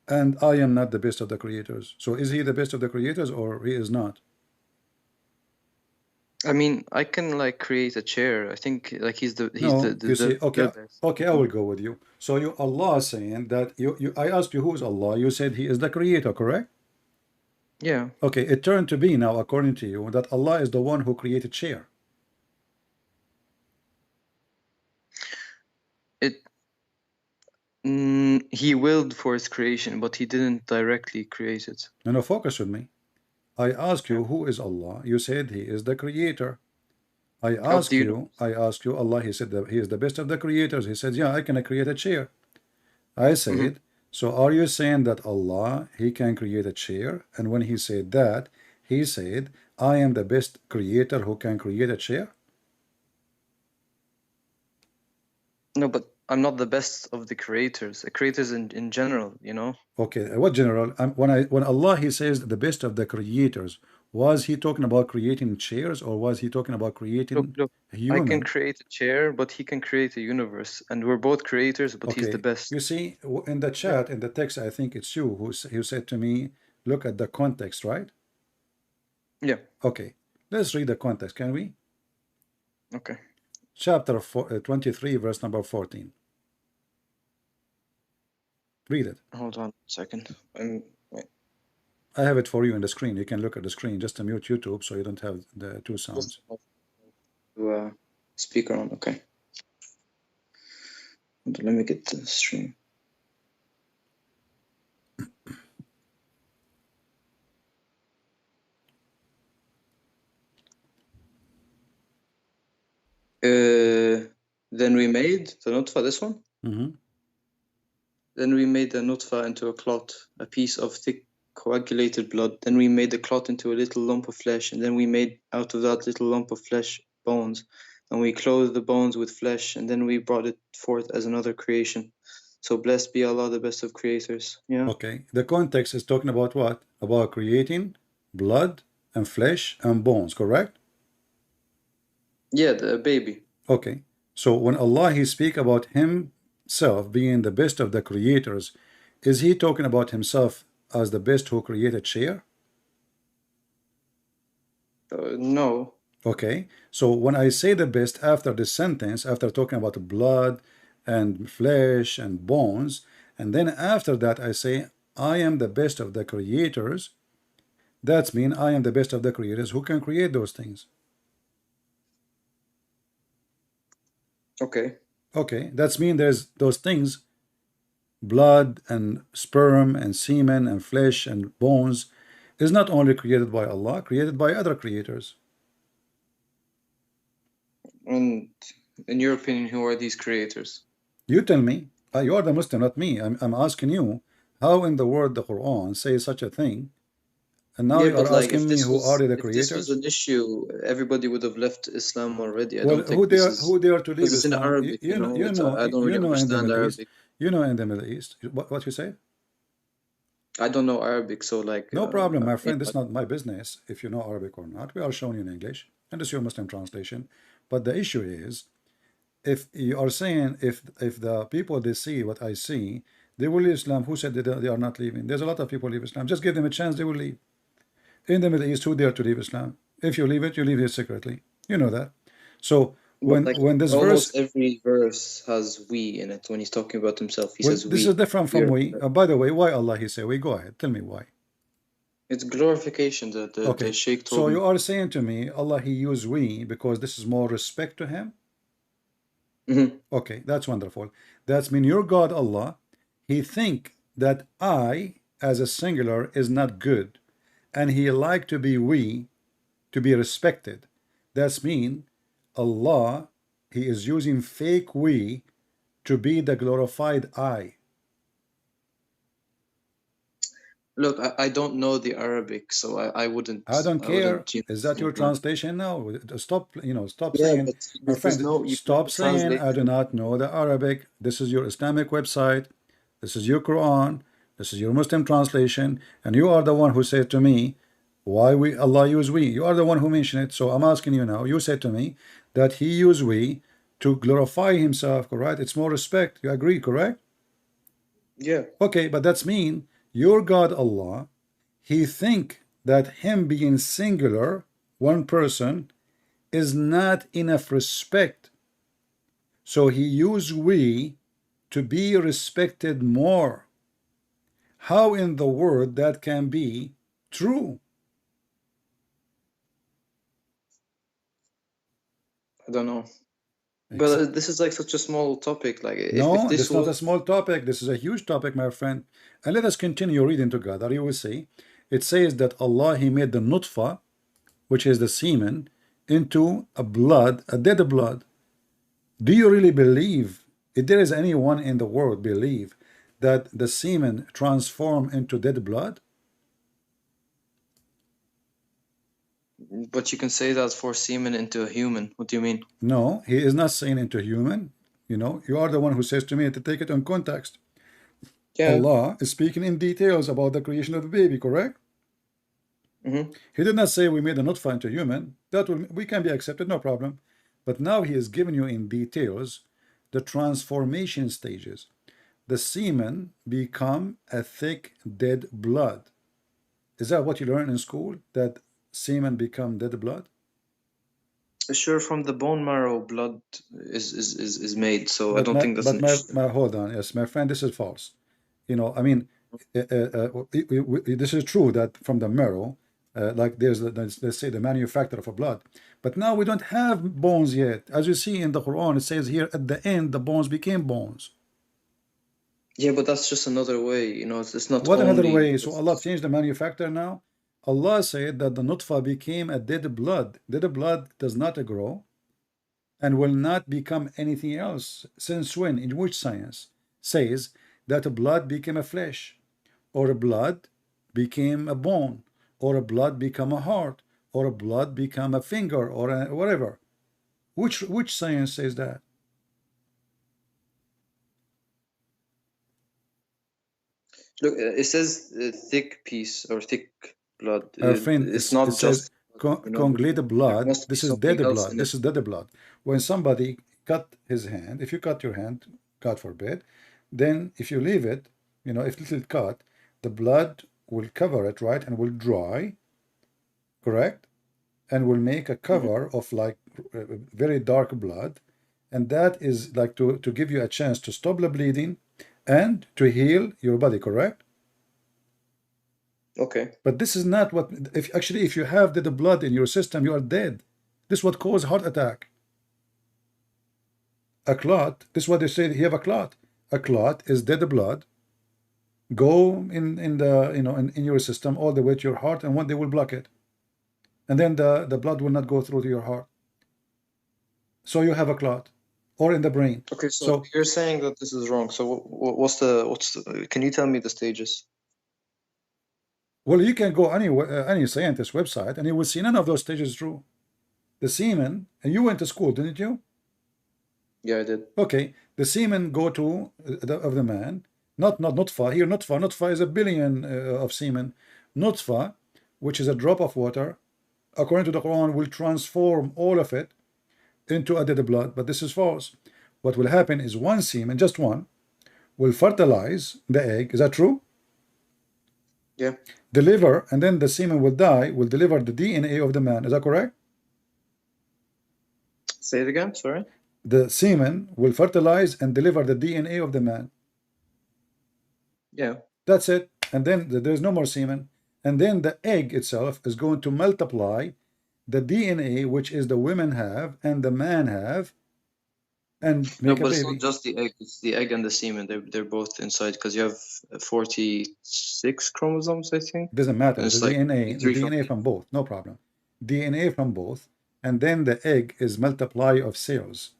Speaker 7: and I am not the best of the creators. So is he the best of the creators or he is not?
Speaker 9: I mean, I can like create a chair. I think like he's the
Speaker 7: you see, okay, I will go with you. So you Allah saying that I asked you who is Allah. You said he is the creator, correct?
Speaker 9: Yeah.
Speaker 7: Okay, it turned to be now according to you that Allah is the one who created chair.
Speaker 9: He willed for his creation, but he didn't directly create it.
Speaker 7: No, focus with me. I ask you who is Allah. You said he is the creator. I ask you, Allah, he said that he is the best of the creators. He said, yeah, I can create a chair. I said, so are you saying that Allah, he can create a chair? And when he said that, he said, I am the best creator who can create a chair?
Speaker 9: No, but I'm not the best of the creators. The creators in general, you know.
Speaker 7: Okay, what general? When Allah he says the best of the creators, was he talking about creating chairs or was he talking about creating a human?
Speaker 9: I can create a chair, but he can create a universe, and we're both creators, but he's the best.
Speaker 7: You see, in the chat, in the text, I think it's you who said to me, look at the context, right?
Speaker 9: Yeah.
Speaker 7: Okay, let's read the context, can we?
Speaker 9: Okay.
Speaker 7: Chapter 23, verse number 14. Read it.
Speaker 9: Hold on a second. Wait.
Speaker 7: I have it for you on the screen. You can look at the screen. Just to mute YouTube so you don't have the two sounds.
Speaker 9: Speaker on. Okay. Let me get the stream. Then we made the nutfa, this one. Then we made the nutfa into a clot, a piece of thick coagulated blood. Then we made the clot into a little lump of flesh, and then we made out of that little lump of flesh bones, and we clothed the bones with flesh, and then we brought it forth as another creation. So blessed be Allah, the best of creators. Yeah.
Speaker 7: Okay. The context is talking about what? About creating blood and flesh and bones, correct?
Speaker 9: Yeah, the baby.
Speaker 7: Okay. So when Allah he speak about himself being the best of the creators, is he talking about himself as the best who created chair?
Speaker 9: No.
Speaker 7: Okay. So when I say the best after this sentence, after talking about blood and flesh and bones, and then after that I say I am the best of the creators, that's mean I am the best of the creators who can create those things.
Speaker 9: Okay.
Speaker 7: Okay, that's mean there's those things, blood and sperm and semen and flesh and bones, is not only created by Allah, created by other creators.
Speaker 9: And in your opinion, who are these creators?
Speaker 7: You tell me. You are the Muslim, not me. I'm asking you, how in the world the Quran says such a thing, and now you are asking me who are the creators?
Speaker 9: If this was an issue, everybody would have left Islam already. I
Speaker 7: Well,
Speaker 9: don't think
Speaker 7: who dare to leave
Speaker 9: it's in
Speaker 7: Islam?
Speaker 9: Arabic,
Speaker 7: I don't
Speaker 9: really understand Arabic.
Speaker 7: You know in the Middle East. What you say?
Speaker 9: I don't know Arabic, so like.
Speaker 7: No problem, my friend. This is not my business if you know Arabic or not. We are showing you in English, and this is your Muslim translation. But the issue is, if you are saying if the people they see what I see, they will leave Islam. Who said they are not leaving? There's a lot of people leave Islam. Just give them a chance, they will leave. In the Middle East, who dare to leave Islam? If you leave it, you leave it secretly. You know that. So when this
Speaker 9: almost
Speaker 7: verse,
Speaker 9: every verse has we in it. When he's talking about himself, he says we.
Speaker 7: This is different from we. By the way, why Allah he say we? Go ahead, tell me why.
Speaker 9: It's glorification. The Sheikh told
Speaker 7: So
Speaker 9: me.
Speaker 7: you are saying to me, Allah he used we because this is more respect to him?
Speaker 9: Mm-hmm.
Speaker 7: Okay, that's wonderful. That's mean your God Allah, he think that I as a singular is not good, and he like to be we, to be respected. That's mean Allah, he is using fake we to be the glorified I.
Speaker 9: Look, I don't know the Arabic, so I wouldn't.
Speaker 7: I don't care.
Speaker 9: Wouldn't,
Speaker 7: is that your translation now? Stop, stop
Speaker 9: yeah,
Speaker 7: saying, my friend,
Speaker 9: you
Speaker 7: stop saying I do not know the Arabic. This is your Islamic website. This is your Quran. This is your Muslim translation. And you are the one who said to me, why Allah use we? You are the one who mentioned it. So I'm asking you now. You said to me that he used we to glorify himself, correct? It's more respect. You agree, correct?
Speaker 9: Yeah.
Speaker 7: Okay, but that's mean your God Allah, he think that him being singular, one person, is not enough respect. So he used we to be respected more. How in the world that can be true?
Speaker 9: I don't know. But this is like such a small topic. Like
Speaker 7: no, this is not a small topic. This is a huge topic, my friend. And let us continue reading together. You will see. It says that Allah, he made the nutfa, which is the semen, into a blood, a dead blood. Do you really believe, if there is anyone in the world believe that the semen transform into dead blood?
Speaker 9: But you can say that for semen into a human. What do you mean?
Speaker 7: No, he is not saying into human. You are the one who says to me to take it in context. Yeah. Allah is speaking in details about the creation of the baby, correct?
Speaker 9: Mm-hmm.
Speaker 7: He did not say we made a nutfa into human. We can be accepted, no problem. But now he is giving you in details the transformation stages. The semen become a thick dead blood. Is that what you learn in school? That semen become dead blood?
Speaker 9: Sure, from the bone marrow blood is made, so I don't think that's an issue.
Speaker 7: Hold on, yes, my friend, this is false. I mean, this is true that from the marrow, like there's let's say the manufacture of a blood, but now we don't have bones yet. As you see in the Quran, it says here at the end the bones became bones.
Speaker 9: Yeah, but that's just another way, it's not.
Speaker 7: What another way? So Allah changed the manufacturer now. Allah said that the nutfa became a dead blood. Dead blood does not grow and will not become anything else. Since when? In which science says that a blood became a flesh, or a blood became a bone, or a blood become a heart, or a blood become a finger, or whatever? Which science says that?
Speaker 9: Look, it says thick piece or thick blood.
Speaker 7: Our friend,
Speaker 9: it's not just
Speaker 7: congealed blood. This is dead blood. This is dead blood. When somebody cut his hand, if you cut your hand, God forbid, then if you leave it, if little cut, the blood will cover it, right, and will dry, correct, and will make a cover of like very dark blood, and that is like to give you a chance to stop the bleeding and to heal your body, correct?
Speaker 9: Okay.
Speaker 7: But this is not what, if you have the blood in your system, you are dead. This is what causes heart attack. A clot, this is what they say, you have a clot. A clot is dead blood go in the in your system all the way to your heart, and one day will block it, and then the blood will not go through to your heart, so you have a clot, or in the brain.
Speaker 9: Okay, so you're saying that this is wrong. So what's the can you tell me the stages?
Speaker 7: Well, you can go any scientist website and you will see none of those stages true. The semen, and you went to school, didn't you?
Speaker 9: Yeah, I did.
Speaker 7: Okay, the semen go to of the man, not nutfa. Here nutfa is a billion of semen. Nutfa, which is a drop of water, according to the Quran, will transform all of it into a dead blood. But this is false. What will happen is one semen, just one, will fertilize the egg. Is that true?
Speaker 9: Yeah.
Speaker 7: Deliver, and then the semen will die, will deliver the DNA of the man. Is that correct?
Speaker 9: Say it again, sorry.
Speaker 7: The semen will fertilize and deliver the DNA of the man.
Speaker 9: Yeah.
Speaker 7: That's it. And then there's no more semen. And then the egg itself is going to multiply the DNA, which is the women have and the man have, and make a baby.
Speaker 9: It's not just the egg. It's the egg and the semen. They're both inside, because you have 46 chromosomes, I think.
Speaker 7: Doesn't matter. The
Speaker 9: like
Speaker 7: DNA from both. No problem. DNA from both. And then the egg is multiply of cells.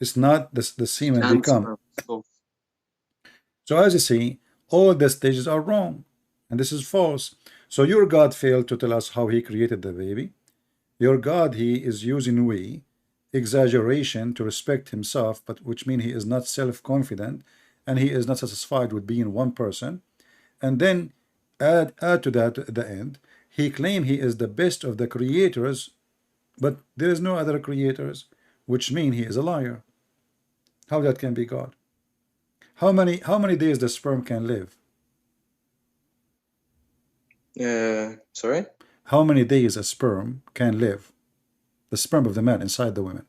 Speaker 7: It's not the semen become. So as you see, all the stages are wrong, and this is false. So your God failed to tell us how he created the baby. Your God, he is using exaggeration to respect himself, but which means he is not self-confident, and he is not satisfied with being one person. And then add to that at the end, he claimed he is the best of the creators, but there is no other creators, which means he is a liar. How that can be God? How many days the sperm can live?
Speaker 9: Sorry?
Speaker 7: How many days a sperm can live? The sperm of the man inside the woman.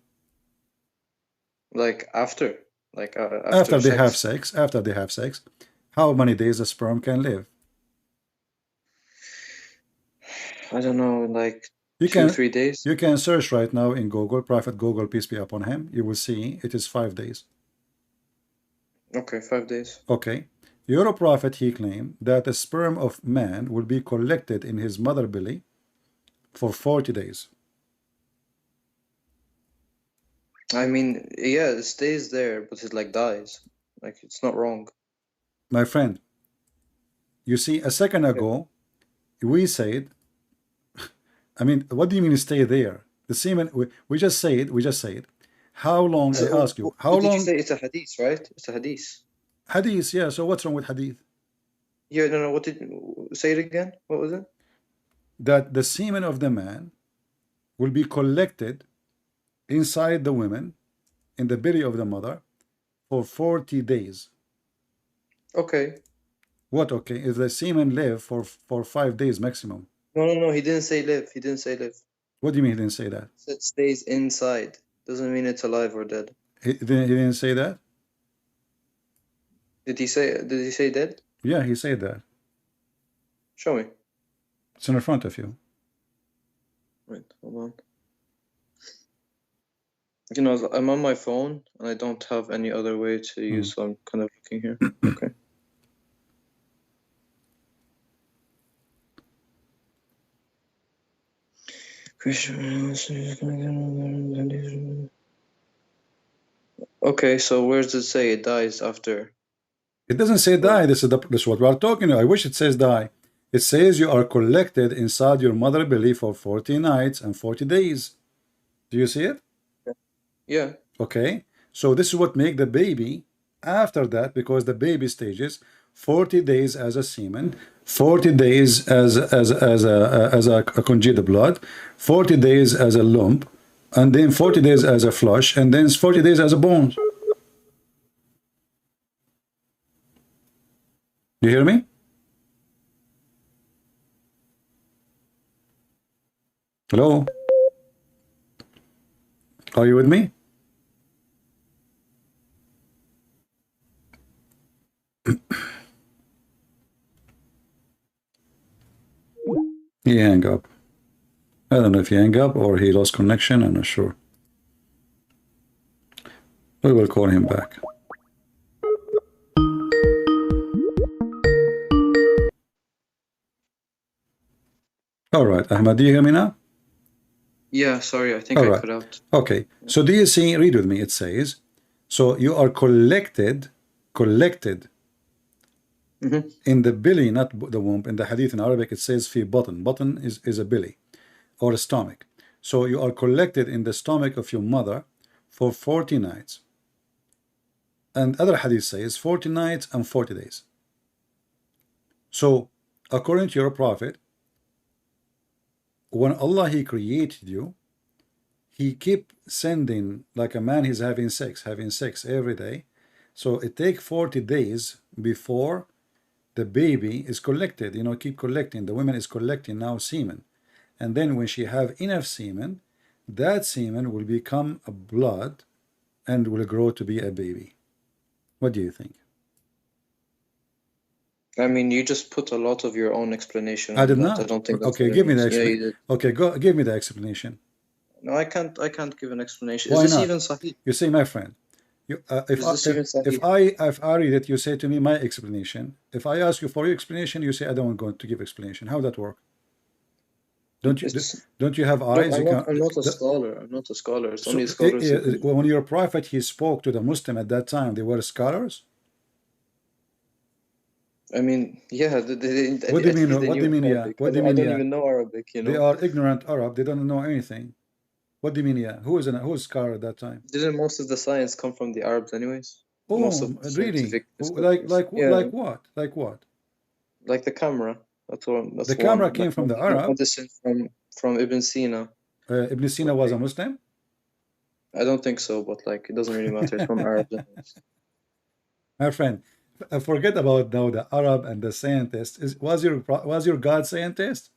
Speaker 9: Like after
Speaker 7: they have sex. After they have sex, how many days a sperm can live?
Speaker 9: I don't know, like
Speaker 7: you
Speaker 9: 2-3 days.
Speaker 7: You can search right now in Google, Prophet Google, peace be upon him. You will see it is 5 days.
Speaker 9: Okay, 5 days.
Speaker 7: Okay. Your prophet, he claimed that the sperm of man will be collected in his mother belly for 40 days.
Speaker 9: I mean, yeah, it stays there, but it like dies. Like, it's not wrong.
Speaker 7: My friend, you see, a second ago, we said, I mean, what do you mean stay there? The semen, we just said, how long, I ask you, how long?
Speaker 9: Did you say it's a hadith, right? It's a hadith.
Speaker 7: Hadith, yeah, so what's wrong with hadith?
Speaker 9: Yeah, no, say it again? What was it?
Speaker 7: That the semen of the man will be collected inside the women in the belly of the mother for 40 days.
Speaker 9: Okay.
Speaker 7: What okay? If the semen live for 5 days maximum.
Speaker 9: No, he didn't say live. He didn't say live.
Speaker 7: What do you mean he didn't say that?
Speaker 9: It stays inside. Doesn't mean it's alive or dead.
Speaker 7: He didn't say that?
Speaker 9: Did he say dead?
Speaker 7: Yeah, he said that.
Speaker 9: Show me.
Speaker 7: It's in front of you.
Speaker 9: Wait, hold on. You know, I'm on my phone and I don't have any other way to use, so I'm kind of looking here. Okay. Okay, so where does it say it dies after?
Speaker 7: It doesn't say die. This is what we are talking about. I wish it says die. It says you are collected inside your mother belly for 40 nights and 40 days. Do you see it?
Speaker 9: Yeah.
Speaker 7: Okay. So this is what make the baby after that, because the baby stages 40 days as a semen, 40 days as a congealed blood, 40 days as a lump, and then 40 days as a flush, and then 40 days as a bone. You hear me? Hello? Are you with me? He hung up. I don't know if he hung up or he lost connection. I'm not sure. We will call him back. All right, Ahmad, do you hear me now?
Speaker 9: Yeah, sorry, I think I cut out.
Speaker 7: Okay, so do you see, read with me, it says, so you are collected in the belly, not the womb. In the hadith in Arabic, it says fi batn. Batn is a belly or a stomach. So you are collected in the stomach of your mother for 40 nights. And other hadith says 40 nights and 40 days. So according to your prophet, when Allah, he created you, he keep sending, like a man, he's having sex every day. So it takes 40 days before the baby is collected, you know, keep collecting. The woman is collecting now semen. And then when she have enough semen, that semen will become a blood and will grow to be a baby. What do you think?
Speaker 9: I mean, you just put a lot of your own explanation.
Speaker 7: I did
Speaker 9: on
Speaker 7: not.
Speaker 9: That. I don't think that's
Speaker 7: okay,
Speaker 9: what
Speaker 7: give
Speaker 9: it
Speaker 7: me the
Speaker 9: means. Yeah, you
Speaker 7: explanation.
Speaker 9: did.
Speaker 7: Okay, go give me the explanation.
Speaker 9: No, I can't give an explanation.
Speaker 7: Why
Speaker 9: Is this
Speaker 7: not?
Speaker 9: even Sahih?
Speaker 7: You see, my friend, you, if I read it, you say to me my explanation. If I ask you for your explanation, you say I don't want to give explanation. How that work? Don't you have eyes?
Speaker 9: No, I'm not a scholar. I'm not a scholar. It's only scholars.
Speaker 7: When your prophet, he spoke to the Muslim at that time, they were scholars.
Speaker 9: I mean, yeah.
Speaker 7: What do you mean? What do you mean? Yeah. What do you mean?
Speaker 9: I don't even know Arabic. You know.
Speaker 7: They are ignorant Arab. They don't know anything. What do you mean? Yeah. Who is a scholar at that time?
Speaker 9: Didn't most of the science come from the Arabs, anyways?
Speaker 7: Oh,
Speaker 9: most of
Speaker 7: really? Like what? Like what?
Speaker 9: Like the camera. That's
Speaker 7: the camera came from the Arab.
Speaker 9: Medicine from Ibn Sina.
Speaker 7: Ibn Sina was a Muslim?
Speaker 9: I don't think so, but like it doesn't really matter. It's from Arabs.
Speaker 7: My friend, forget about now the Arab and the scientist. Was your God scientist?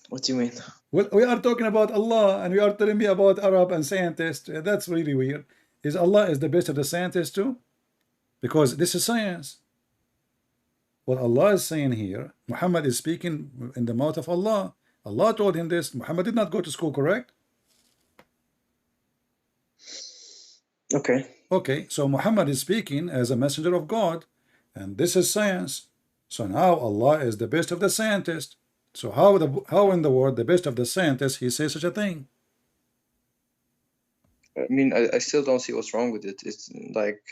Speaker 9: What do you mean?
Speaker 7: Well, we are talking about Allah, and we are telling me about Arab and scientists. That's really weird. Is Allah is the best of the scientists too? Because this is science. What Allah is saying here, Muhammad is speaking in the mouth of Allah. Allah told him this. Muhammad did not go to school, correct?
Speaker 9: Okay.
Speaker 7: Okay, so Muhammad is speaking as a messenger of God, and this is science. So now Allah is the best of the scientists. So how in the world the best of the scientists he says such a thing?
Speaker 9: I mean, I still don't see what's wrong with it. It's like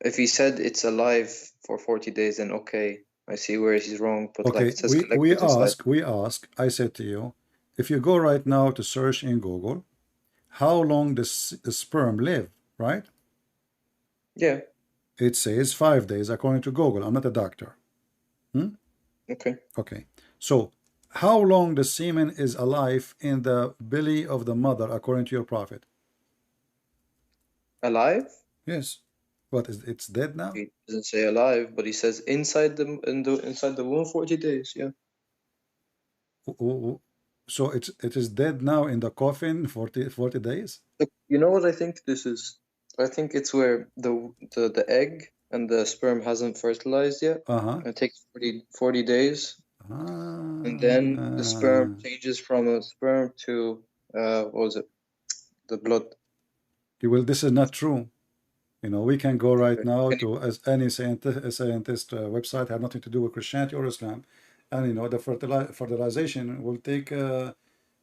Speaker 9: if he said it's alive for 40 days, then okay, I see where he's wrong. But
Speaker 7: okay,
Speaker 9: like it says
Speaker 7: we ask. I said to you, if you go right now to search in Google, how long does the sperm live? Right?
Speaker 9: Yeah.
Speaker 7: It says 5 days according to Google. I'm not a doctor.
Speaker 9: Okay.
Speaker 7: Okay. So how long the semen is alive in the belly of the mother according to your prophet?
Speaker 9: Alive?
Speaker 7: Yes. What is it's dead now?
Speaker 9: He doesn't say alive, but he says inside the womb 40 days. Yeah.
Speaker 7: So it is dead now in the coffin 40 days?
Speaker 9: Look, you know what I think this is? I think it's where the egg and the sperm hasn't fertilized yet. It takes 40 days. And then the sperm changes from a sperm to what was it? The blood.
Speaker 7: Well, this is not true. You know, we can go right now to any scientist website, have nothing to do with Christianity or Islam, and you know the fertilization will take you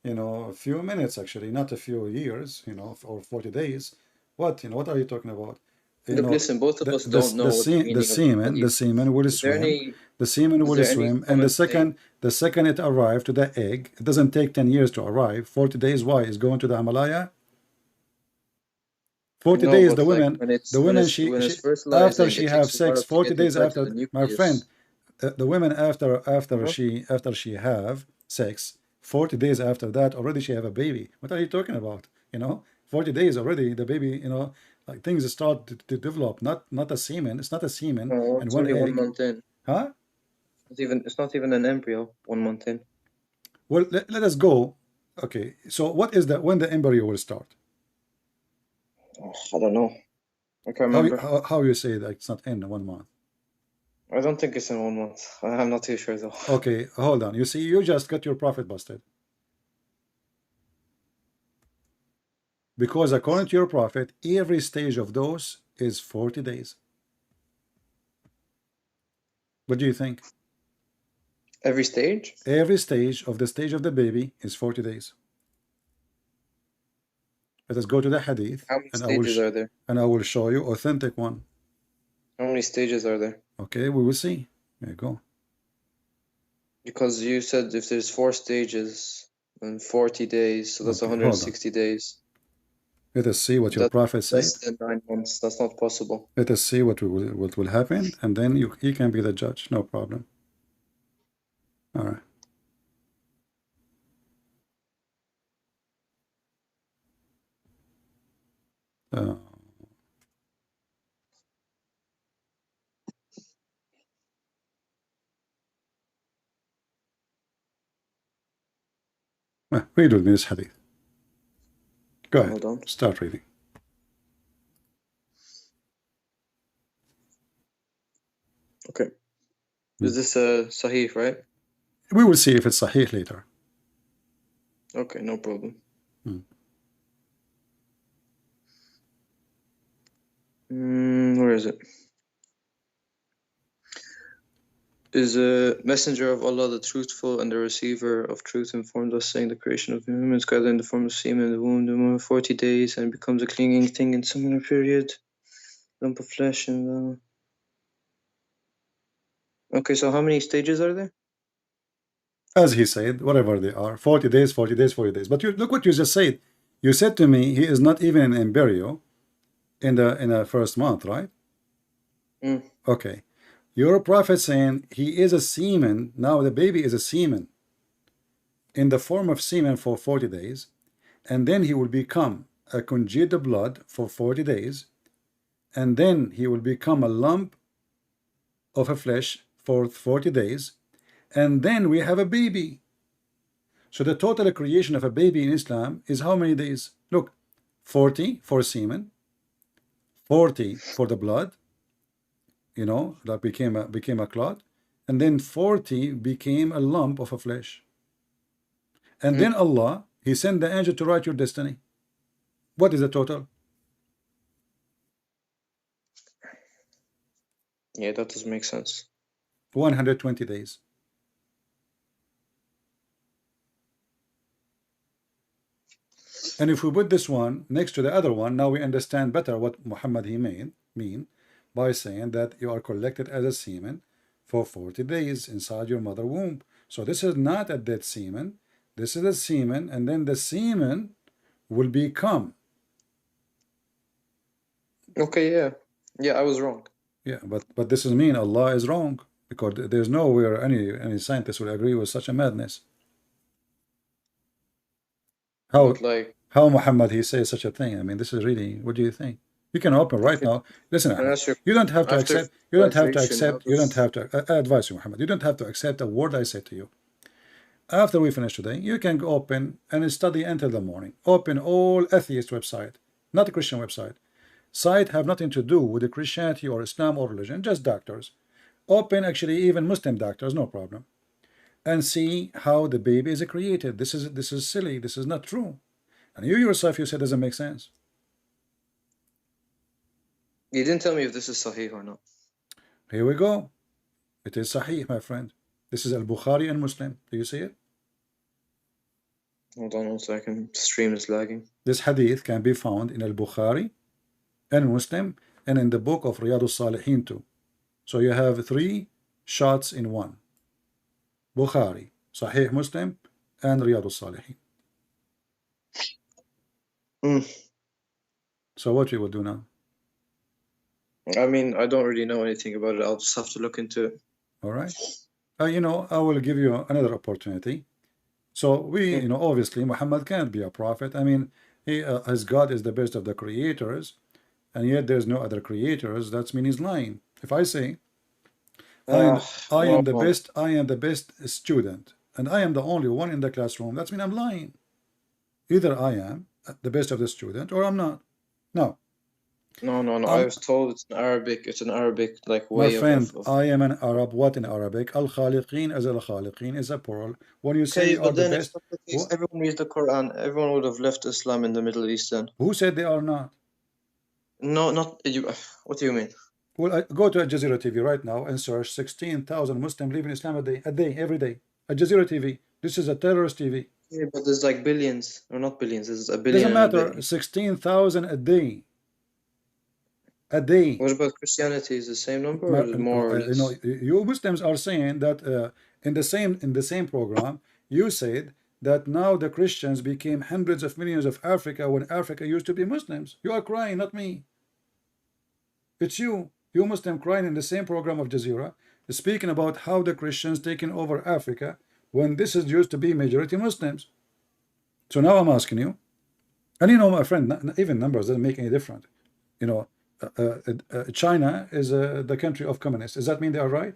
Speaker 7: know, a few minutes actually, not a few years, you know, or 40 days. What are you talking about?
Speaker 9: Look, listen, both of us don't know
Speaker 7: the semen will swim. The semen will swim, and the second it arrives to the egg, it doesn't take 10 years to arrive. 40 days. Why? Is going to the Himalaya. 40 days. The women, she after she have sex. 40 days after, my friend. The women after she have sex. 40 days after that, already she have a baby. What are you talking about? You know, 40 days already the baby. You know, like things start to develop. Not a semen. It's not a semen.
Speaker 9: No,
Speaker 7: and
Speaker 9: it's
Speaker 7: one
Speaker 9: only
Speaker 7: egg.
Speaker 9: 1 month in.
Speaker 7: Huh?
Speaker 9: It's not even an embryo. 1 month in.
Speaker 7: Well, let us go. Okay. So what is when the embryo will start?
Speaker 9: I don't know. I can't remember.
Speaker 7: How you say that it's not in 1 month?
Speaker 9: I don't think it's in 1 month. I'm not too sure though.
Speaker 7: Okay, hold on. You see, you just got your prophet busted. Because according to your prophet, every stage of those is 40 days. What do you think?
Speaker 9: Every stage?
Speaker 7: Every stage of the baby is 40 days. Let us go to the hadith.
Speaker 9: How many stages are there?
Speaker 7: And I will show you authentic one.
Speaker 9: How many stages are there?
Speaker 7: Okay, we will see. There you go.
Speaker 9: Because you said if there's 4 stages and 40 days, so that's
Speaker 7: Okay,
Speaker 9: 160 days.
Speaker 7: Let us see what your prophet said.
Speaker 9: Less than 9 months. That's not possible.
Speaker 7: Let us see what will happen, and then he can be the judge. No problem. All right. Read with me this hadith. Go ahead.
Speaker 9: Hold on.
Speaker 7: Start reading.
Speaker 9: Okay. Is this Sahih, right?
Speaker 7: We will see if it's Sahih later.
Speaker 9: Okay, no problem. Where is it? Is a messenger of Allah the truthful and the receiver of truth informed us, saying the creation of humans gathered in the form of semen in the womb 40 days and becomes a clinging thing in similar period, lump of flesh and Okay, so how many stages are there?
Speaker 7: As he said, whatever they are, 40 days, 40 days, 40 days. But look what you just said. You said to me, he is not even an embryo in the first month, right? Okay. Your prophet saying he is a semen. Now the baby is a semen in the form of semen for 40 days, and then he will become a congealed blood for 40 days, and then he will become a lump of a flesh for 40 days, and then we have a baby. So the total creation of a baby in Islam is how many days? Look, 40 for semen, 40 for the blood, you know, that became a clot, and then 40 became a lump of a flesh. And then Allah, he sent the angel to write your destiny. What is the total?
Speaker 9: Yeah, that doesn't make sense.
Speaker 7: 120 days. And if we put this one next to the other one, now we understand better what Muhammad he mean by saying that you are collected as a semen for 40 days inside your mother womb. So this is not a dead semen. This is a semen, and then the semen will become.
Speaker 9: Okay, yeah, I was wrong.
Speaker 7: Yeah, but this is mean Allah is wrong, because there's nowhere any scientist will agree with such a madness. How Muhammad he says such a thing? I mean, this is really. What do you think? You can open right now. Listen, you don't have to accept. You don't have to accept. You don't have to. I advise you, Muhammad. You don't have to accept a word I say to you. After we finish today, you can go open and study until the morning. Open all atheist website, not a Christian website. Site have nothing to do with the Christianity or Islam or religion, just doctors. Open actually even Muslim doctors, no problem. And see how the baby is created. This is silly. This is not true. And you yourself, you said doesn't make sense.
Speaker 9: You didn't tell me if this is Sahih or not.
Speaker 7: Here we go. It is Sahih, my friend. This is Al-Bukhari and Muslim. Do you see it?
Speaker 9: Hold on one second. Stream is lagging.
Speaker 7: This hadith can be found in Al-Bukhari and Muslim and in the book of Riyadh al-Salihin too. So you have 3 shots in one. Bukhari, Sahih Muslim, and Riyadh al-Salihin. So what we will do now?
Speaker 9: I mean, I don't really know anything about it. I'll just have to look into it.
Speaker 7: All right. You know, I will give you another opportunity. So we, you know, obviously Muhammad can't be a prophet. I mean, his God is the best of the creators, and yet there's no other creators. That means he's lying. If I say, I am the best student, and I am the only one in the classroom, that means I'm lying. Either I am the best of the student, or I'm not. Now,
Speaker 9: No, no, no. I was told it's an Arabic. It's an Arabic like
Speaker 7: My
Speaker 9: way
Speaker 7: friend,
Speaker 9: of.
Speaker 7: I am an Arab. What in Arabic? Al-Khaliqeen as al-Khaliqeen is a plural. When you say
Speaker 9: Okay,
Speaker 7: you are
Speaker 9: but
Speaker 7: the
Speaker 9: then if
Speaker 7: best,
Speaker 9: that's the case, everyone reads the Quran. Everyone would have left Islam in the Middle East then.
Speaker 7: who said they are not?
Speaker 9: No, not you. What do you mean?
Speaker 7: Well, go to Al Jazeera TV right now and search 16,000 Muslims leaving Islam a day, every day. Al Jazeera TV. This is a terrorist TV.
Speaker 9: Yeah, but there's like billions, or not billions. There's a billion.
Speaker 7: Doesn't
Speaker 9: and a
Speaker 7: matter.
Speaker 9: billion.
Speaker 7: 16,000 a day. A day.
Speaker 9: What about Christianity? Is the same number or is it more or less?
Speaker 7: You know, you Muslims are saying that in the same program, you said that now the Christians became hundreds of millions of Africa when Africa used to be Muslims. You are crying, not me. It's you Muslim crying in the same program of Jazeera, speaking about how the Christians taken over Africa when this is used to be majority Muslims. So now I'm asking you, and you know, my friend, even numbers doesn't make any difference. You know, China is the country of communists. Does that mean they are right?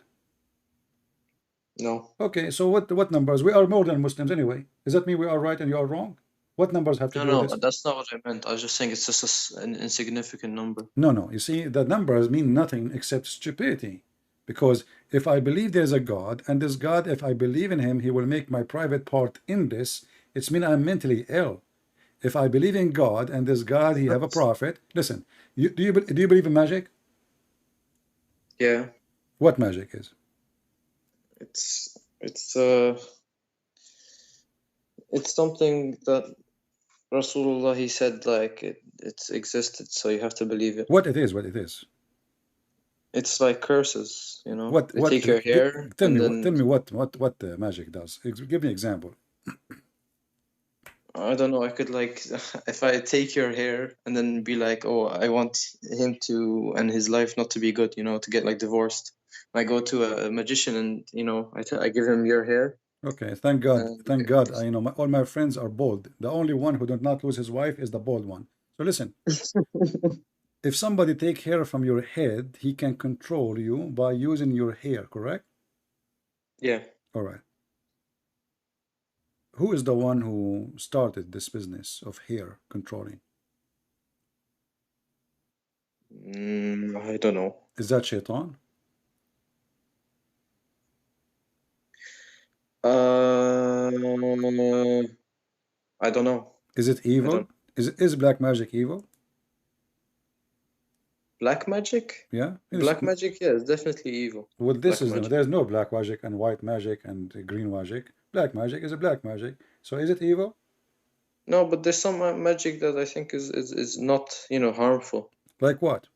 Speaker 9: No.
Speaker 7: Okay, so what numbers? We are more than Muslims anyway. Does that mean we are right and you are wrong? What numbers have to do with this?
Speaker 9: No, that's not what I meant. I was just saying it's just an insignificant number.
Speaker 7: No. You see, the numbers mean nothing except stupidity. Because if I believe there's a God, and this God, if I believe in him, he will make my private part in this, it's mean I'm mentally ill. If I believe in God, and this God, he have a prophet. Listen, do you believe in magic?
Speaker 9: Yeah.
Speaker 7: What magic is?
Speaker 9: It's something that Rasulullah, he said like it's existed, so you have to believe it.
Speaker 7: What it is?
Speaker 9: It's like curses, you know.
Speaker 7: What
Speaker 9: take your hair.
Speaker 7: Tell me what magic does. Give me an example.
Speaker 9: I don't know. I could like, if I take your hair and then be like, oh, I want him to and his life not to be good, you know, to get like divorced. I go to a magician and you know, I give him your hair.
Speaker 7: Okay, thank God. Thank God. You know, all my friends are bald. The only one who did not lose his wife is the bald one. So listen, if somebody take hair from your head, he can control you by using your hair, correct?
Speaker 9: Yeah.
Speaker 7: All right. Who is the one who started this business of hair controlling?
Speaker 9: I don't know.
Speaker 7: Is that Shaitan?
Speaker 9: I don't know.
Speaker 7: Is it evil? Is black magic evil?
Speaker 9: Black magic?
Speaker 7: Yeah.
Speaker 9: Black magic, yeah, it's definitely evil.
Speaker 7: Well, there's no black magic and white magic and green magic. Black magic is a black magic. So is it evil?
Speaker 9: No, but there's some magic that I think is not, you know, harmful.
Speaker 7: Like what?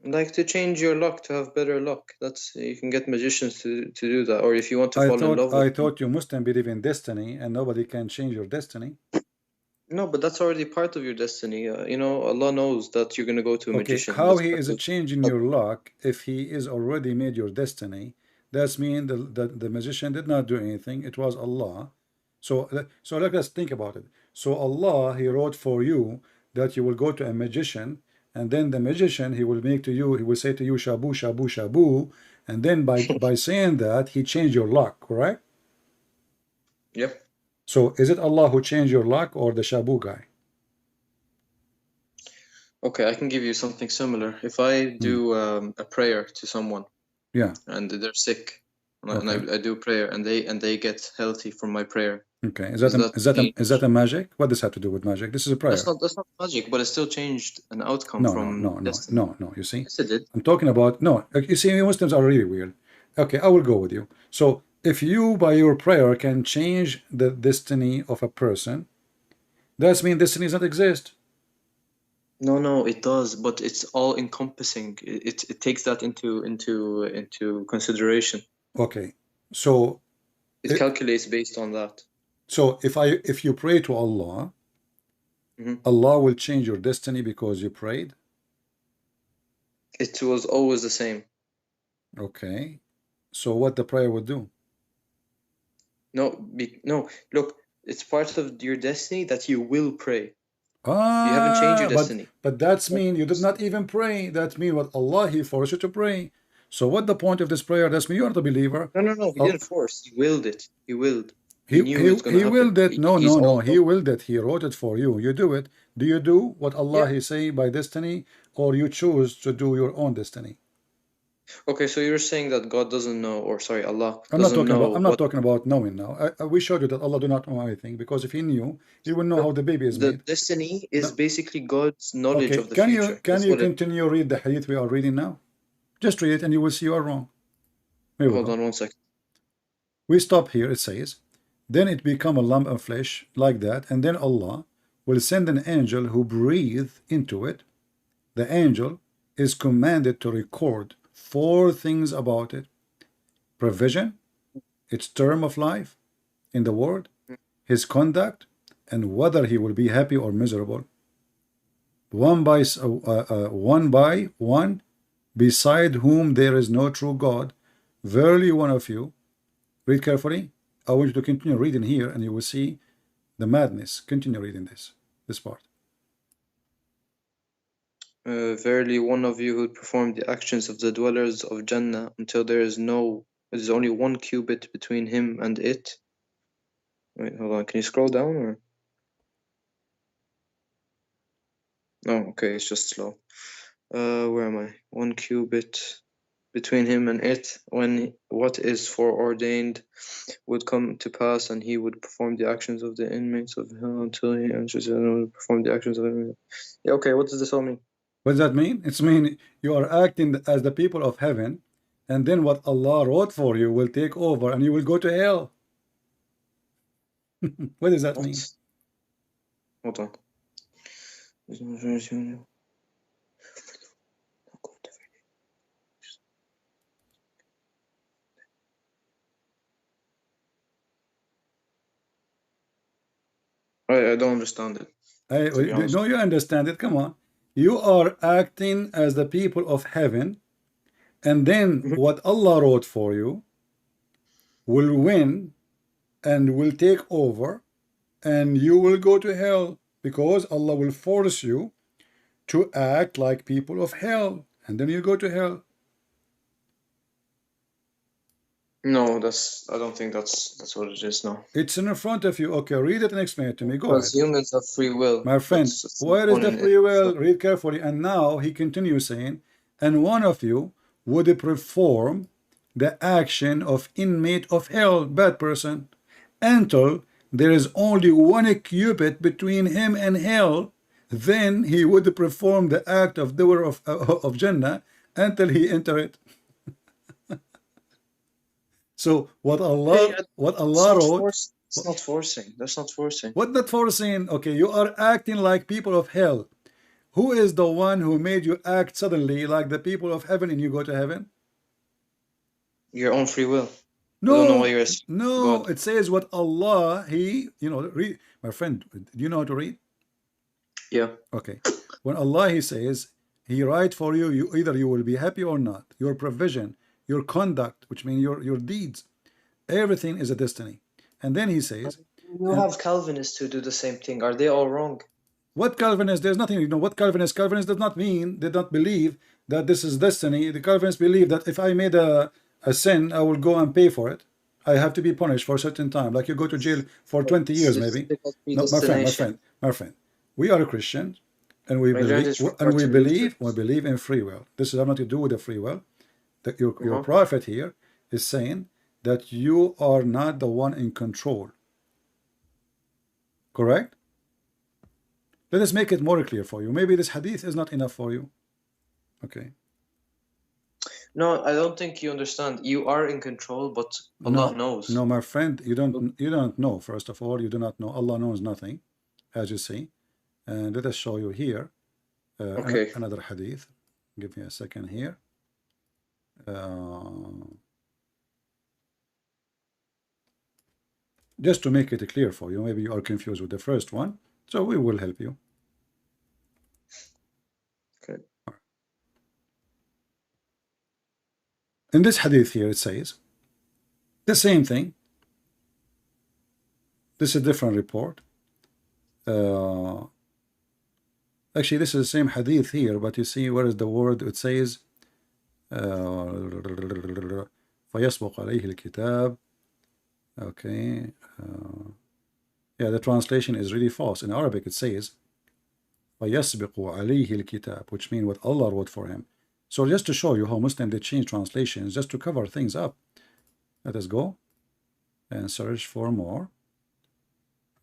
Speaker 9: Like to change your luck, to have better luck. That's, you can get magicians to do that. Or if you want to fall in love with
Speaker 7: I thought you Muslim believe in destiny and nobody can change your destiny.
Speaker 9: No, but that's already part of your destiny. You know, Allah knows that you're going to go to a magician.
Speaker 7: How he is changing your luck if he is already made your destiny? That means the magician did not do anything. It was Allah. So let us think about it. So Allah, he wrote for you that you will go to a magician, and then the magician, he will make to you, he will say to you, shabu, shabu, shabu, and then by saying that, he changed your luck, correct?
Speaker 9: Yep.
Speaker 7: So is it Allah who changed your luck or the shabu guy?
Speaker 9: Okay, I can give you something similar. If I do a prayer to someone,
Speaker 7: yeah,
Speaker 9: and they're sick, and I do prayer, and they get healthy from my prayer.
Speaker 7: Okay, is that a magic? What does that have to do with magic? This is a prayer.
Speaker 9: That's not magic, but it still changed an outcome from destiny.
Speaker 7: No. You see,
Speaker 9: yes, it did.
Speaker 7: I'm talking about You see, Muslims are really weird. Okay, I will go with you. So if you by your prayer can change the destiny of a person, that means destiny does not exist.
Speaker 9: No, it does, but it's all encompassing. It takes that into consideration.
Speaker 7: Okay, so
Speaker 9: it calculates based on that.
Speaker 7: So if you pray to Allah, Allah will change your destiny because you prayed?
Speaker 9: It was always the same.
Speaker 7: Okay, so what the prayer would do?
Speaker 9: No, look, it's part of your destiny that you will pray. You
Speaker 7: Ah,
Speaker 9: haven't changed your destiny.
Speaker 7: but that's mean you did not even pray. That mean what Allah, he forced you to pray. So what the point of this prayer? That's mean you are the believer.
Speaker 9: No, he didn't force. He willed it. He willed. He knew it was going to
Speaker 7: He
Speaker 9: happen.
Speaker 7: willed it. No,
Speaker 9: He's
Speaker 7: no, no.
Speaker 9: all
Speaker 7: He willed it. He wrote it for you. You do it. Do you do what Allah
Speaker 9: Yeah.
Speaker 7: He say by destiny, or you choose to do your own destiny?
Speaker 9: Okay, so you're saying that God doesn't know, or sorry, Allah
Speaker 7: I'm not
Speaker 9: doesn't
Speaker 7: talking
Speaker 9: know
Speaker 7: about. I'm not
Speaker 9: what
Speaker 7: talking about knowing now. We showed you that Allah do not know anything, because if He knew, He would know how the baby is
Speaker 9: the
Speaker 7: made.
Speaker 9: destiny is
Speaker 7: No.
Speaker 9: basically God's knowledge
Speaker 7: Okay.
Speaker 9: of the
Speaker 7: Can
Speaker 9: future.
Speaker 7: you
Speaker 9: That's what it.
Speaker 7: continue read the hadith we are reading now? Just read it, and you will see you are wrong. Here we
Speaker 9: Hold
Speaker 7: go.
Speaker 9: on 1 second.
Speaker 7: We stop here. It says, then it become a lump of flesh like that, and then Allah will send an angel who breathe into it. The angel is commanded to record 4 things about it: provision, its term of life in the world, his conduct, and whether he will be happy or miserable. One by one, beside whom there is no true God, verily one of you. Read carefully. I want you to continue reading here, and you will see the madness. Continue reading this part.
Speaker 9: Verily, one of you who performed the actions of the dwellers of Jannah until there is only 1 cubit between him and it. Wait, hold on. Can you scroll down or? No, okay, it's just slow. Where am I? 1 cubit between him and it, when what is foreordained would come to pass, and he would perform the actions of the inmates of hell until he enters and would perform the actions of the inmates. Yeah, okay, what does this all mean?
Speaker 7: What does that mean? It's mean you are acting as the people of heaven, and then what Allah wrote for you will take over, and you will go to hell. What does that mean?
Speaker 9: Hold on. I don't understand it.
Speaker 7: No, you understand it. Come on. You are acting as the people of heaven, and then what Allah wrote for you will win and will take over, and you will go to hell, because Allah will force you to act like people of hell, and then you go to hell.
Speaker 9: No, I don't think that's what it is. No,
Speaker 7: it's in front of you. Okay, read it and explain it to me. Go ahead.
Speaker 9: Because humans have free will.
Speaker 7: My friend, where is the free will? Read carefully. And now he continues saying, and one of you would perform the action of inmate of hell, bad person, until there is only 1 cubit between him and hell. Then he would perform the act of doer of Jannah until he enter it. So what Allah wrote.
Speaker 9: It's not forcing. That's not forcing.
Speaker 7: What not forcing? Okay, you are acting like people of hell. Who is the one who made you act suddenly like the people of heaven and you go to heaven?
Speaker 9: Your own free will.
Speaker 7: No,
Speaker 9: I don't know why you're
Speaker 7: no.
Speaker 9: God.
Speaker 7: It says what Allah, read. My friend, do you know how to read?
Speaker 9: Yeah.
Speaker 7: Okay. When Allah, He says, He write for you, either you will be happy or not. Your provision, your conduct, which means your deeds, everything is a destiny. And then He says,
Speaker 9: you have Calvinists who do the same thing. Are they all wrong?
Speaker 7: What Calvinists? There's nothing. What Calvinists? Calvinists does not mean, they don't believe that this is destiny. The Calvinists believe that if I made a sin, I will go and pay for it. I have to be punished for a certain time. Like you go to jail for 20 years, maybe. No, my friend. We are Christians, and we believe in free will. This has nothing to do with the free will. That your prophet here is saying that you are not the one in control. Correct? Let us make it more clear for you. Maybe this hadith is not enough for you. Okay.
Speaker 9: No, I don't think you understand. You are in control, but Allah knows.
Speaker 7: No, my friend, you don't know. First of all, you do not know. Allah knows nothing, as you see. And let us show you here another hadith. Give me a second here. Just to make it clear for you. Maybe you are confused with the first one. So we will help you.
Speaker 9: Okay.
Speaker 7: In this hadith here, it says the same thing. This is a different report. Actually, this is the same hadith here, but you see where is the word? It says فَيَسْبُقْ عَلَيْهِ الْكِتَابِ Okay. Yeah, the translation is really false. In Arabic, it says, فَيَسْبِقُ عَلَيْهِ الْكِتَابِ, which means what Allah wrote for him. So just to show you how Muslims, they change translations, just to cover things up. Let us go and search for more.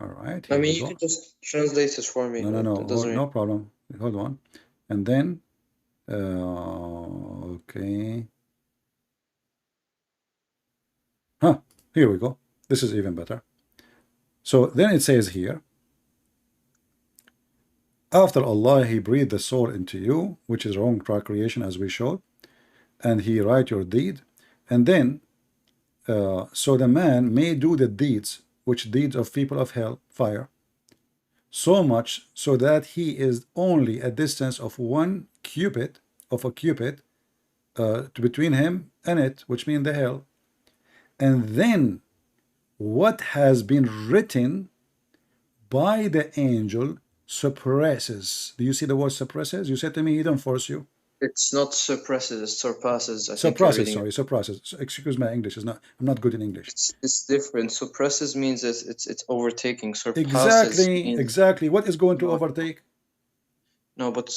Speaker 7: All right.
Speaker 9: I mean, you can just translate it for me.
Speaker 7: No, no problem. Hold on. And then, okay. Here we go. This is even better. So then it says here, after Allah, He breathed the soul into you, which is wrong creation, as we showed, and He write your deed, and then, so the man may do the deeds, which deeds of people of hell, fire, so much so that he is only a distance of one cubit, between him and it, which means the hell. And then what has been written by the angel suppresses. Do you see the word suppresses? You said to me, He don't force you.
Speaker 9: It's not suppresses, it surpasses.
Speaker 7: Suppresses. Excuse my English. I'm not good in English.
Speaker 9: It's different. Suppresses means it's overtaking. Surpasses
Speaker 7: exactly. What is going to overtake?
Speaker 9: No, but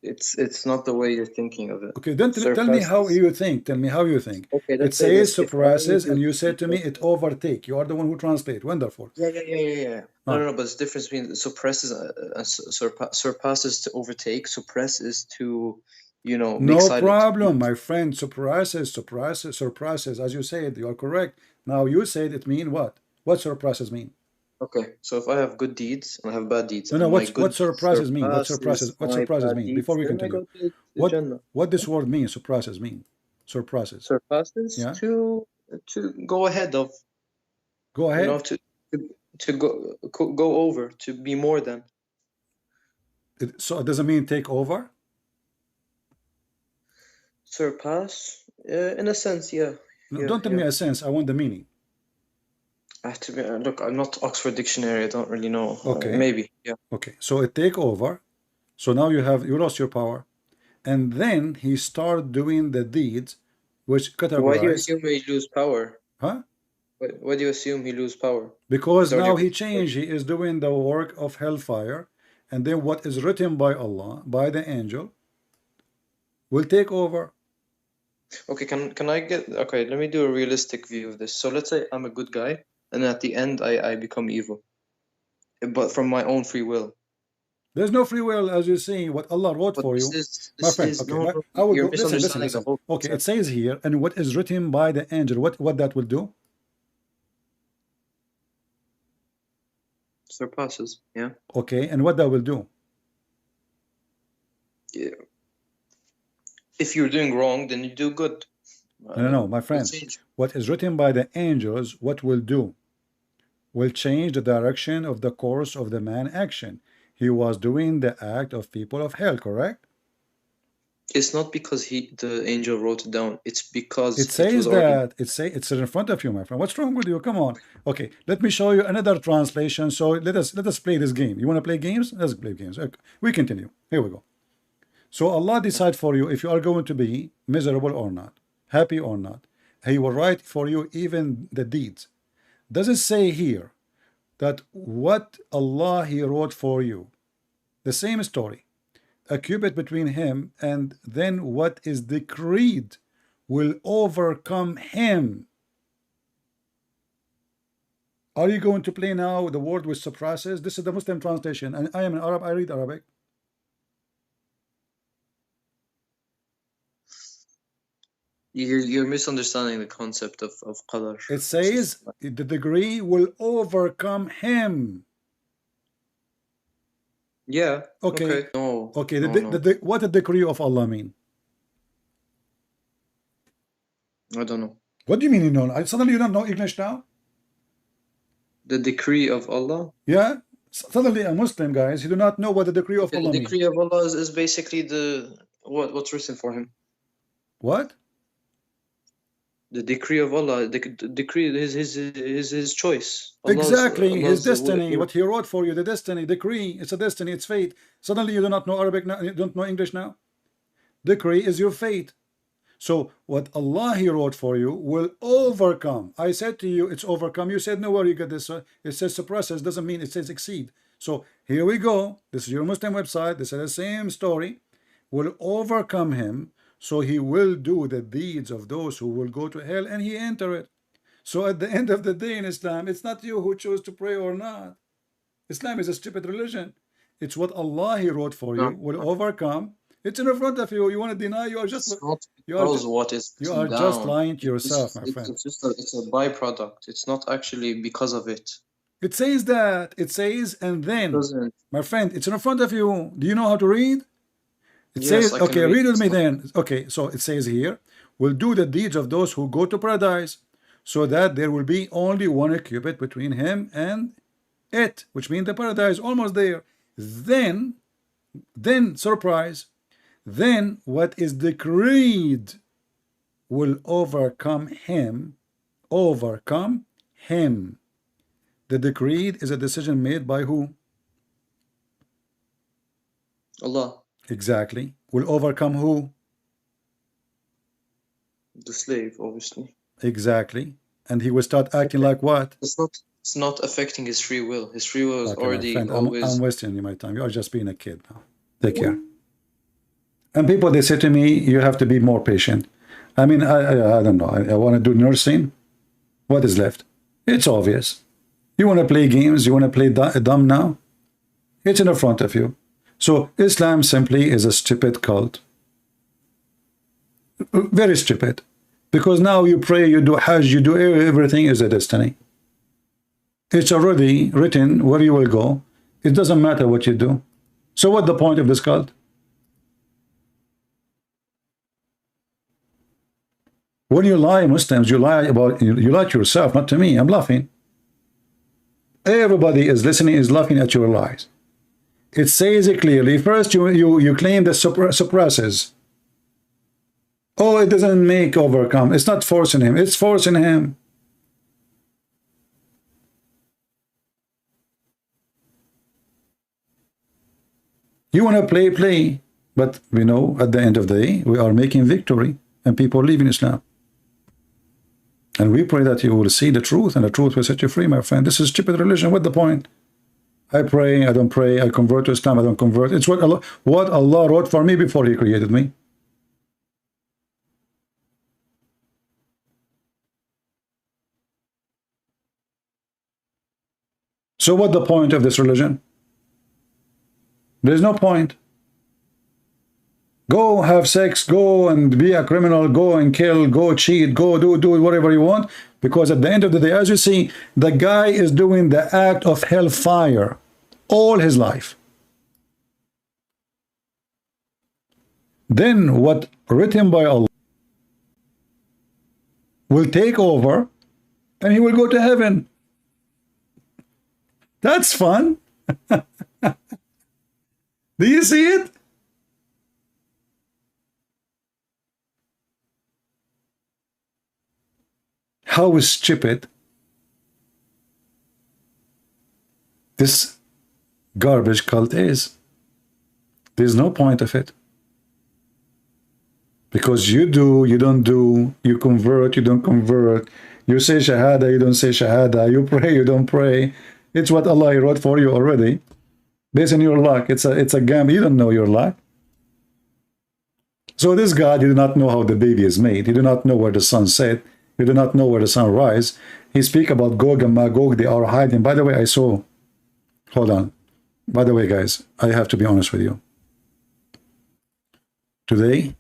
Speaker 9: it's not the way you're thinking of it.
Speaker 7: Okay, then tell me how you think. Tell me how you think. Okay, it says suppresses, and you said to me it overtake. You are the one who translate. Wonderful.
Speaker 9: Yeah. No, but it's the difference between suppresses and surpasses to overtake. Suppresses to,
Speaker 7: No problem, my friend. Surpasses. As you said, you are correct. Now you said it mean what? What surpasses mean?
Speaker 9: Okay, so if I have good deeds and I have bad deeds,
Speaker 7: no, what surprises mean? What surprises mean? Before we continue, what this word means? Surprises mean. Surprises.
Speaker 9: Yeah. To go ahead of.
Speaker 7: Go ahead.
Speaker 9: To go over, to be more than.
Speaker 7: So it doesn't mean take over.
Speaker 9: Surpass, in a sense, yeah.
Speaker 7: No, don't tell me a sense. I want the meaning.
Speaker 9: I have to be, look, I'm not Oxford Dictionary. I don't really know.
Speaker 7: Okay.
Speaker 9: Maybe, yeah.
Speaker 7: Okay, so it take over. So now you lost your power, and then he start doing the deeds, which categorize.
Speaker 9: Why do you assume he lose power?
Speaker 7: Huh?
Speaker 9: Why do you assume he lose power?
Speaker 7: Because now he changed. He is doing the work of hellfire, and then what is written by Allah, by the angel, will take over.
Speaker 9: Okay, can I get? Okay, let me do a realistic view of this. So let's say I'm a good guy. And at the end, I become evil, but from my own free will.
Speaker 7: There's no free will, as you see. What Allah wrote for you, my friend. Okay, I will go. Listen. Okay, it says here, and what is written by the angel, what that will do?
Speaker 9: Surpasses, yeah.
Speaker 7: Okay, and what that will do?
Speaker 9: Yeah. If you're doing wrong, then you do good.
Speaker 7: No, my friend. What is written by the angels, what will do? Will change the direction of the course of the man action. He was doing the act of people of hell, correct?
Speaker 9: It's not because the angel wrote it down. It's because
Speaker 7: it says that it's in front of you, my friend. What's wrong with you? Come on. Okay, let me show you another translation. So let us play this game. You want to play games? Let's play games. Okay. We continue. Here we go. So Allah decide for you if you are going to be miserable or not, happy or not. He will write for you even the deeds. Does it say here that what Allah He wrote for you, the same story, a cubit between him, and then what is decreed will overcome him? Are you going to play now the word with surprises? This is the Muslim translation, and I am an Arab. I read Arabic.
Speaker 9: You're misunderstanding the concept of qadar.
Speaker 7: It says the degree will overcome him.
Speaker 9: Yeah.
Speaker 7: Okay.
Speaker 9: No.
Speaker 7: Okay. What the decree of Allah mean?
Speaker 9: I don't know.
Speaker 7: What do you mean you know? Suddenly you don't know English now?
Speaker 9: The decree of Allah?
Speaker 7: Yeah. Suddenly a Muslim, guys, you do not know what the decree of Allah means.
Speaker 9: The decree of Allah is basically what's written for him.
Speaker 7: What?
Speaker 9: The decree of Allah, the decree is his choice.
Speaker 7: Exactly, his destiny, what he wrote for you, the destiny, decree, it's a destiny, it's fate. Suddenly you do not know Arabic now, you don't know English now. Decree is your fate. So what Allah He wrote for you will overcome. I said to you, it's overcome. You said, no, where you get this? It says suppresses, doesn't mean it says exceed. So here we go. This is your Muslim website. This is the same story. Will overcome him. So he will do the deeds of those who will go to hell, and he enter it. So at the end of the day in Islam, it's not you who choose to pray or not. Islam is a stupid religion. It's what Allah He wrote for you will overcome. It's in front of you. You want to deny? You are just just lying to yourself, my friend.
Speaker 9: It's a byproduct. It's not actually because of it.
Speaker 7: It says that. It says, and then, my friend, it's in front of you. Do you know how to read? It says, okay, read with me then. Okay, so it says here, will do the deeds of those who go to paradise, so that there will be only one cubit between him and it, which means the paradise, almost there. Then surprise, then what is decreed will overcome him. Overcome him. The decreed is a decision made by who?
Speaker 9: Allah.
Speaker 7: Exactly. Will overcome who?
Speaker 9: The slave, obviously.
Speaker 7: Exactly. And he will start acting like what?
Speaker 9: It's not affecting his free will. His free will is already always...
Speaker 7: I'm wasting you my time. You are just being a kid now. Take care. And people, they say to me, you have to be more patient. I mean, I don't know. I want to do nursing. What is left? It's obvious. You want to play games? You want to play dumb now? It's in the front of you. So Islam simply is a stupid cult. Very stupid. Because now you pray, you do Hajj, you do everything is a destiny. It's already written where you will go. It doesn't matter what you do. So what's the point of this cult? When you lie, Muslims, you lie to yourself, not to me. I'm laughing. Everybody is listening, is laughing at your lies. It says it clearly. First, you claim that suppresses. Oh, it doesn't make overcome. It's not forcing him. It's forcing him. You want to play. But we know at the end of the day, we are making victory and people leave in Islam. And we pray that you will see the truth and the truth will set you free, my friend. This is stupid religion. What's the point? I pray, I don't pray. I convert to Islam, I don't convert. It's what Allah wrote for me before He created me. So what's the point of this religion? There's no point. Go have sex, go and be a criminal, go and kill, go cheat, go do whatever you want. Because at the end of the day, as you see, the guy is doing the act of hellfire all his life. Then what written by Allah will take over and he will go to heaven. That's fun. Do you see it? How stupid this garbage cult is. There's no point of it. Because you do, you don't do, you convert, you don't convert, you say shahada, you don't say shahada, you pray, you don't pray. It's what Allah wrote for you already. Based on your luck, it's a game. You don't know your luck. So this God, you do not know how the baby is made. You do not know where the sun set. You do not know where the sun rise. He speak about Gog and Magog. They are hiding. By the way, I saw. Hold on. By the way, guys, I have to be honest with you. Today,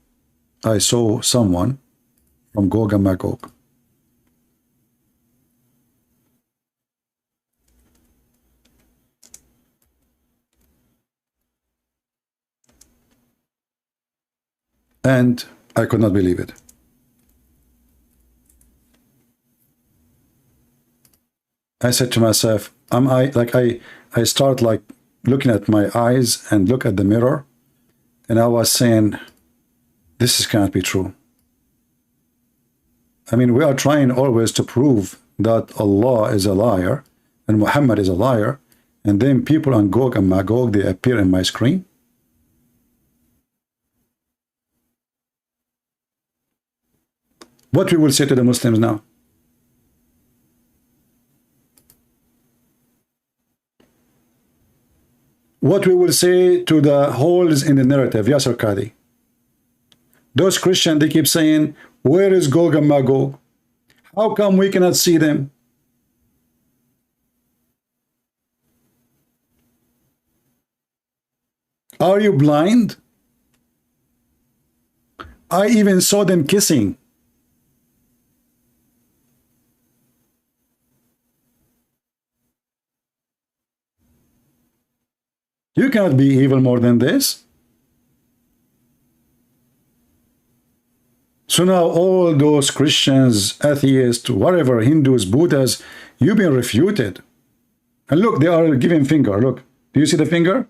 Speaker 7: I saw someone from Gog and Magog. And I could not believe it. I said to myself, I start like looking at my eyes and look at the mirror, and I was saying, this can't be true. I mean, we are trying always to prove that Allah is a liar and Muhammad is a liar, and then people on Gog and Magog, they appear in my screen. What we will say to the Muslims now? What we will say to the holes in the narrative? Yasser Qadi. Those Christians, they keep saying, where is Gog and Magog? How come we cannot see them? Are you blind? I even saw them kissing. You cannot be evil more than this. So now all those Christians, atheists, whatever, Hindus, Buddhas, you've been refuted. And look, they are giving finger. Look, do you see the finger?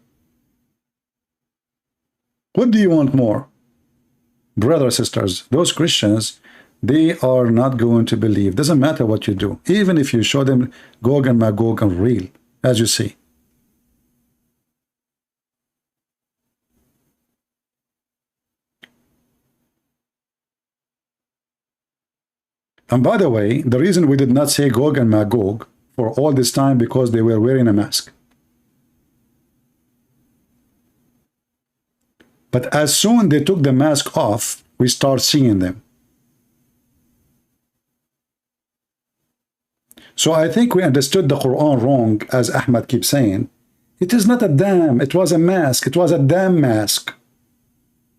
Speaker 7: What do you want more? Brothers, sisters, those Christians, they are not going to believe. Doesn't matter what you do. Even if you show them Gog and Magog and real, as you see. And by the way, the reason we did not say Gog and Magog for all this time because they were wearing a mask. But as soon they took the mask off, we start seeing them. So I think we understood the Quran wrong, as Ahmad keeps saying. It is not a dam, it was a mask. It was a dam mask.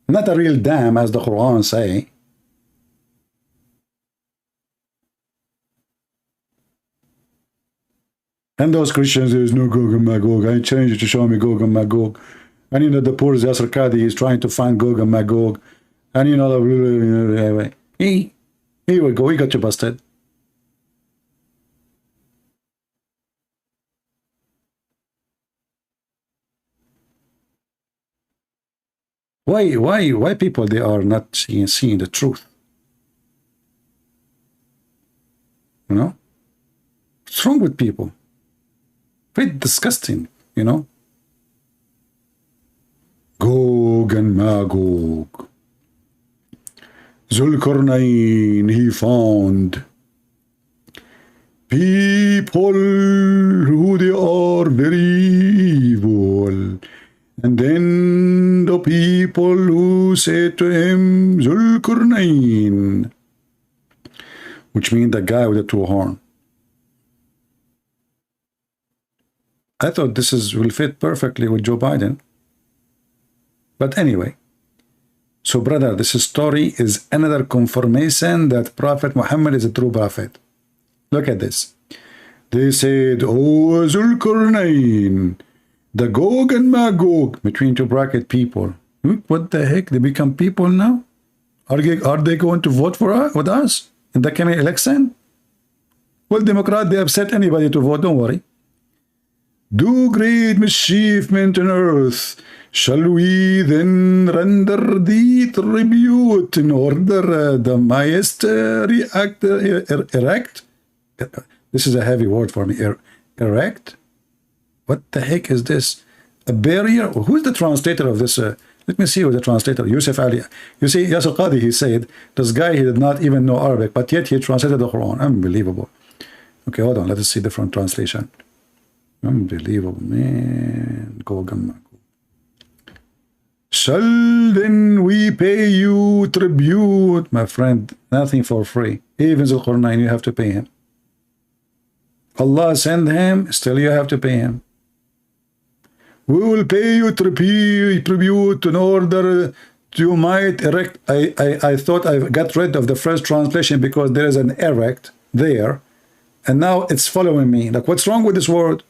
Speaker 7: Not a real dam, as the Quran say. And those Christians, there is no Gog and Magog. I changed it to show me Gog and Magog. And you know, the poor Yasser Qadi is trying to find Gog and Magog. And you know, here we go, he got you busted. Why people, they are not seeing the truth? You know? What's wrong with people? Very disgusting, you know? Gog and Magog. Zulkarnain, he found people who they are very evil. And then the people who said to him, Zulkarnain, which means the guy with the two horns. I thought this will fit perfectly with Joe Biden. But anyway, so brother, this story is another confirmation that Prophet Muhammad is a true prophet. Look at this. They said, oh, Zulkarnain, the Gog and Magog, between two bracket people. What the heck? They become people now? Are they going to vote for us, with us in the coming election? Well, Democrat, they upset anybody to vote, don't worry. Do great mischievement on earth. Shall we then render thee tribute in order the highest erect? This is a heavy word for me. Erect? What the heck is this? A barrier? Who's the translator of this? Let me see who the translator. Yusuf Ali. You see, Yasser Qadi, he said, this guy, he did not even know Arabic, but yet he translated the Quran. Unbelievable. Okay, hold on. Let us see different translation. Unbelievable, man. Gog and Magog. Shall then we pay you tribute? My friend, nothing for free. Even Zulkarnain, you have to pay him. Allah send him, still you have to pay him. We will pay you tribute in order you might erect. I thought I got rid of the first translation because there is an erect there. And now it's following me. Like, what's wrong with this word?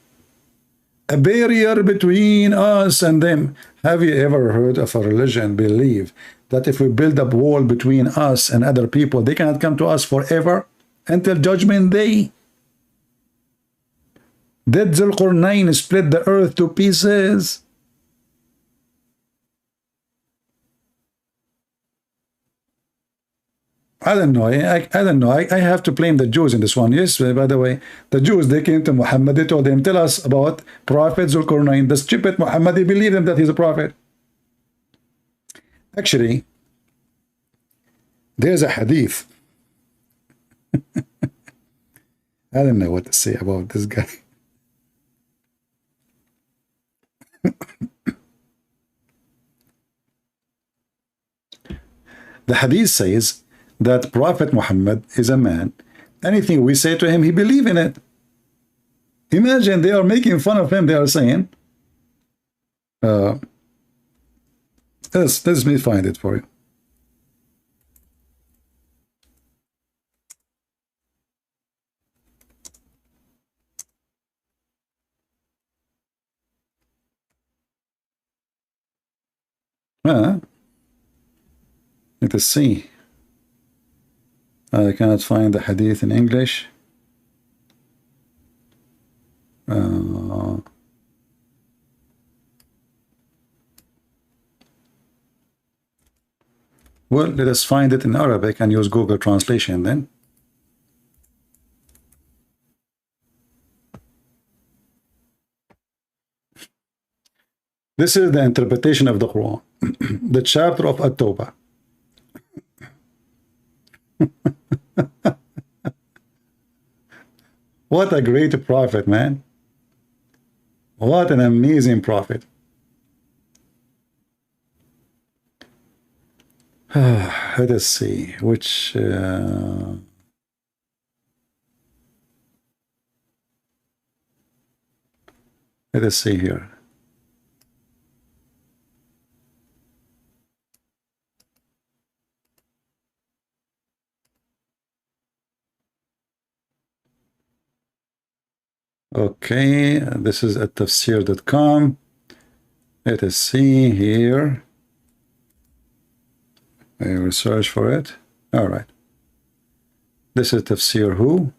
Speaker 7: A barrier between us and them. Have you ever heard of a religion believe that if we build up a wall between us and other people, they cannot come to us forever until judgment day? Did Zulkarnain split the earth to pieces? I don't know. I don't know. I have to blame the Jews in this one. Yes, by the way, the Jews, they came to Muhammad. They told him, tell us about Prophet Zulkarnain. The stupid Muhammad, they believe him that he's a prophet. Actually, there's a hadith I don't know what to say about this guy. The hadith says that Prophet Muhammad is a man. Anything we say to him, he believes in it. Imagine they are making fun of him. They are saying, let me find it for you. Let us see. I cannot find the hadith in English. Well, let us find it in Arabic and use Google translation then. This is the interpretation of the Quran, the chapter of At-Tawbah. What a great prophet, man. What an amazing prophet. Let us see which let us see here. Okay, this is at tafsir.com. Let us see here. I will search for it. All right. This is tafsir who?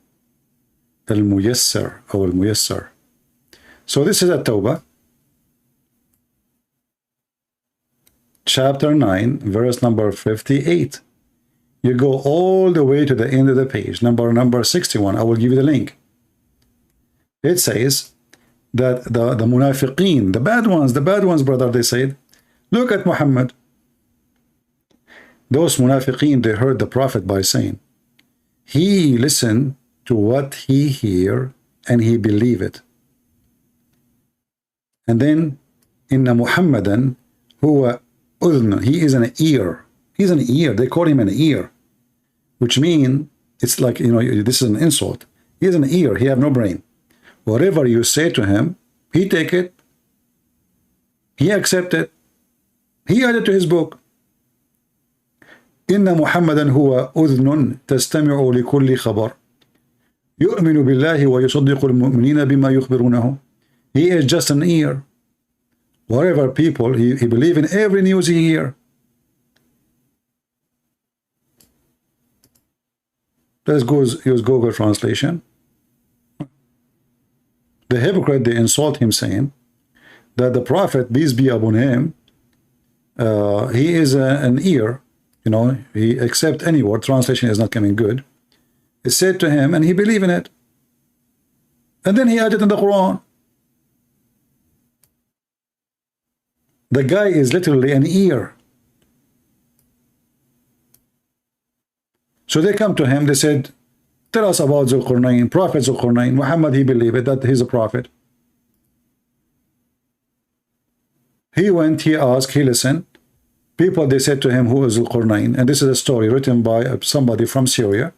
Speaker 7: Al-Muyassar or Al-Muyassar. So this is At-Tawbah, chapter 9, verse number 58. You go all the way to the end of the page, number 61. I will give you the link. It says that the munafiqeen, the bad ones, brother, they said, look at Muhammad. Those munafiqeen, they heard the Prophet by saying, he listened to what he hear and he believe it. And then, inna Muhammadan huwa udhn, he is an ear. He's an ear. They call him an ear, which means it's like, you know, this is an insult. He is an ear. He have no brain. Whatever you say to him, he take it, he accept it, he add it to his book. Inna Muhammadan huwa udhnun tastami'u li kulli khabar yu'minu billahi wa yusaddiqu al-mu'minina bima yukhbirunahu. He is just an ear. Whatever people, he believe in every news he hear. Let's go use Google translation. The hypocrite, they insult him, saying that the Prophet, peace be upon him, he is an ear, you know, he accept any word, translation is not coming good. It's said to him, and he believe in it. And then he added in the Quran. The guy is literally an ear. So they come to him, they said, tell us about Zulqarnain, Prophet Zulqarnain. Muhammad, he believed it, that he's a prophet. He went, he asked, he listened. People, they said to him, who is Zulqarnain? And this is a story written by somebody from Syria.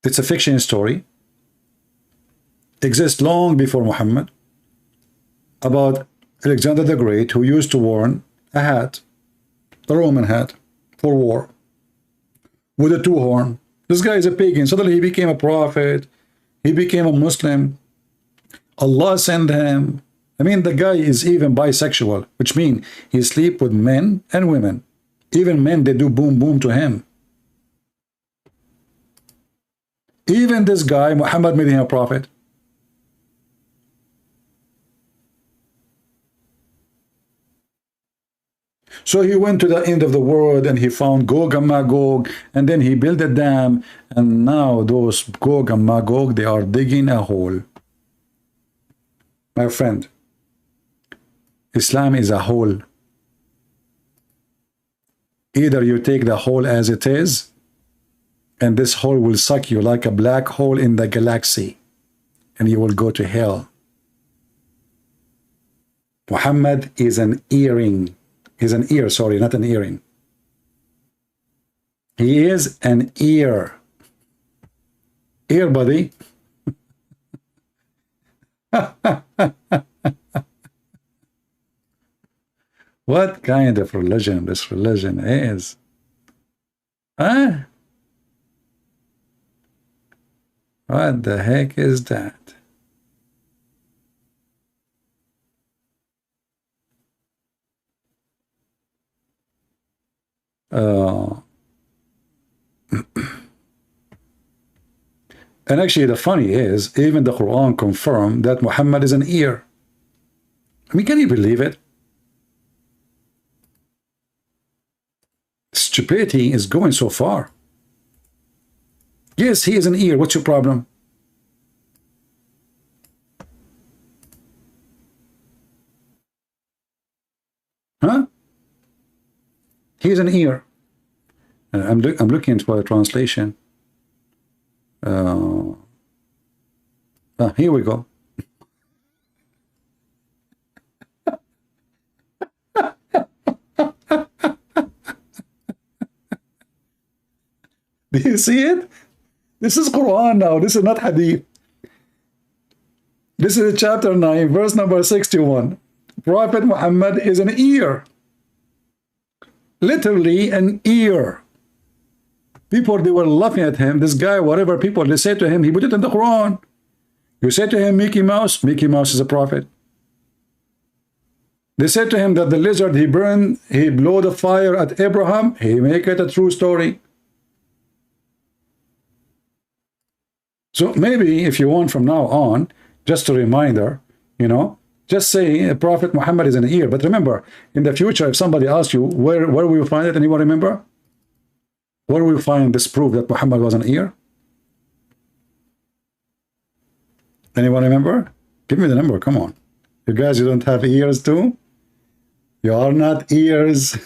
Speaker 7: It's a fiction story. Exists long before Muhammad. About Alexander the Great, who used to wear a hat, a Roman hat, for war, with a two horn. This guy is a pagan. Suddenly he became a prophet. He became a Muslim. Allah sent him. I mean, the guy is even bisexual, which means he sleep with men and women. Even men, they do boom boom to him. Even this guy, Muhammad, made him a prophet. So he went to the end of the world and he found Gog and Magog, and then he built a dam, and now those Gog and Magog, they are digging a hole. My friend, Islam is a hole. Either you take the hole as it is, and this hole will suck you like a black hole in the galaxy, and you will go to hell. Muhammad is an earring. He's an ear, sorry, not an earring. He is an ear. Ear, buddy. What kind of religion this religion is? Huh? What the heck is that? And actually, the funny is, even the Quran confirmed that Muhammad is an ear. I mean, can you believe it? Stupidity is going so far. Yes, he is an ear. What's your problem? Huh? He is an ear. I'm looking into a translation. Here we go. Do you see it? This is Quran now. This is not Hadith. This is chapter 9, verse number 61. Prophet Muhammad is an ear. Literally an ear. People, they were laughing at him. This guy, whatever people, they say to him, he put it in the Quran. You say to him, Mickey Mouse is a prophet. They said to him that the lizard he burned, he blew the fire at Abraham, he make it a true story. So maybe if you want from now on, just a reminder, you know, just say Prophet Muhammad is an ear. But remember, in the future, if somebody asks you, where will you find it? Anyone remember? Where will you find this proof that Muhammad was an ear? Anyone remember? Give me the number, come on. You guys, you don't have ears too? You are not ears.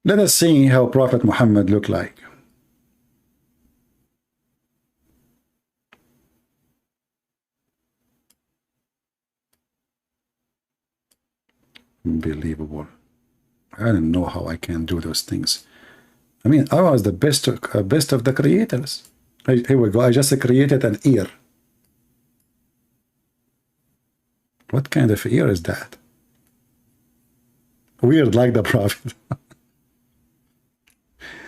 Speaker 7: Let us see how Prophet Muhammad looked like. Unbelievable. I don't know how I can do those things. I mean, I was the best of the creators. Here we go. I just created an ear. What kind of ear is that? Weird, like the Prophet.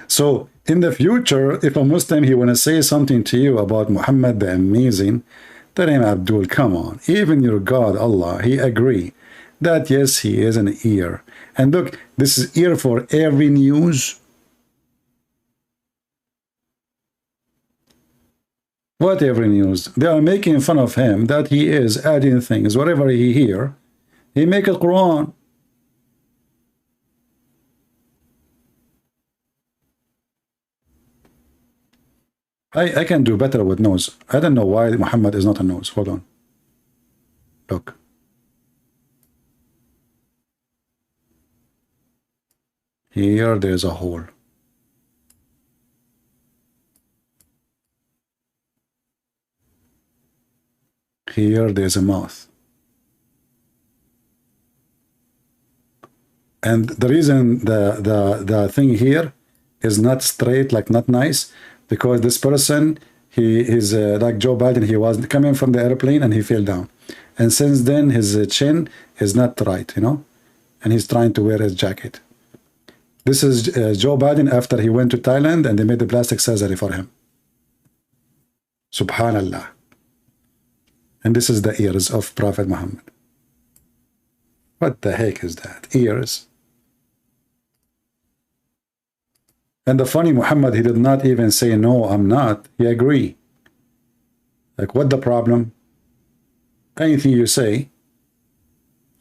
Speaker 7: So, in the future, if a Muslim, he want to say something to you about Muhammad the Amazing, tell him, Abdul, come on. Even your God, Allah, he agree that yes, he is an ear. And look, this is ear for every news. What every news? They are making fun of him that he is adding things. Whatever he hear, he make it Quran. I can do better with nose. I don't know why Muhammad is not a nose. Hold on. Look. Here there's a hole. Here there's a mouth. And the reason the thing here is not straight, like not nice, because this person, he is like Joe Biden, he was coming from the airplane and he fell down. And since then his chin is not right, you know, and he's trying to wear his jacket. This is Joe Biden after he went to Thailand and they made the plastic surgery for him. Subhanallah. And this is the ears of Prophet Muhammad. What the heck is that? Ears. And the funny, Muhammad, he did not even say, no, I'm not. He agreed. Like, what the problem? Anything you say,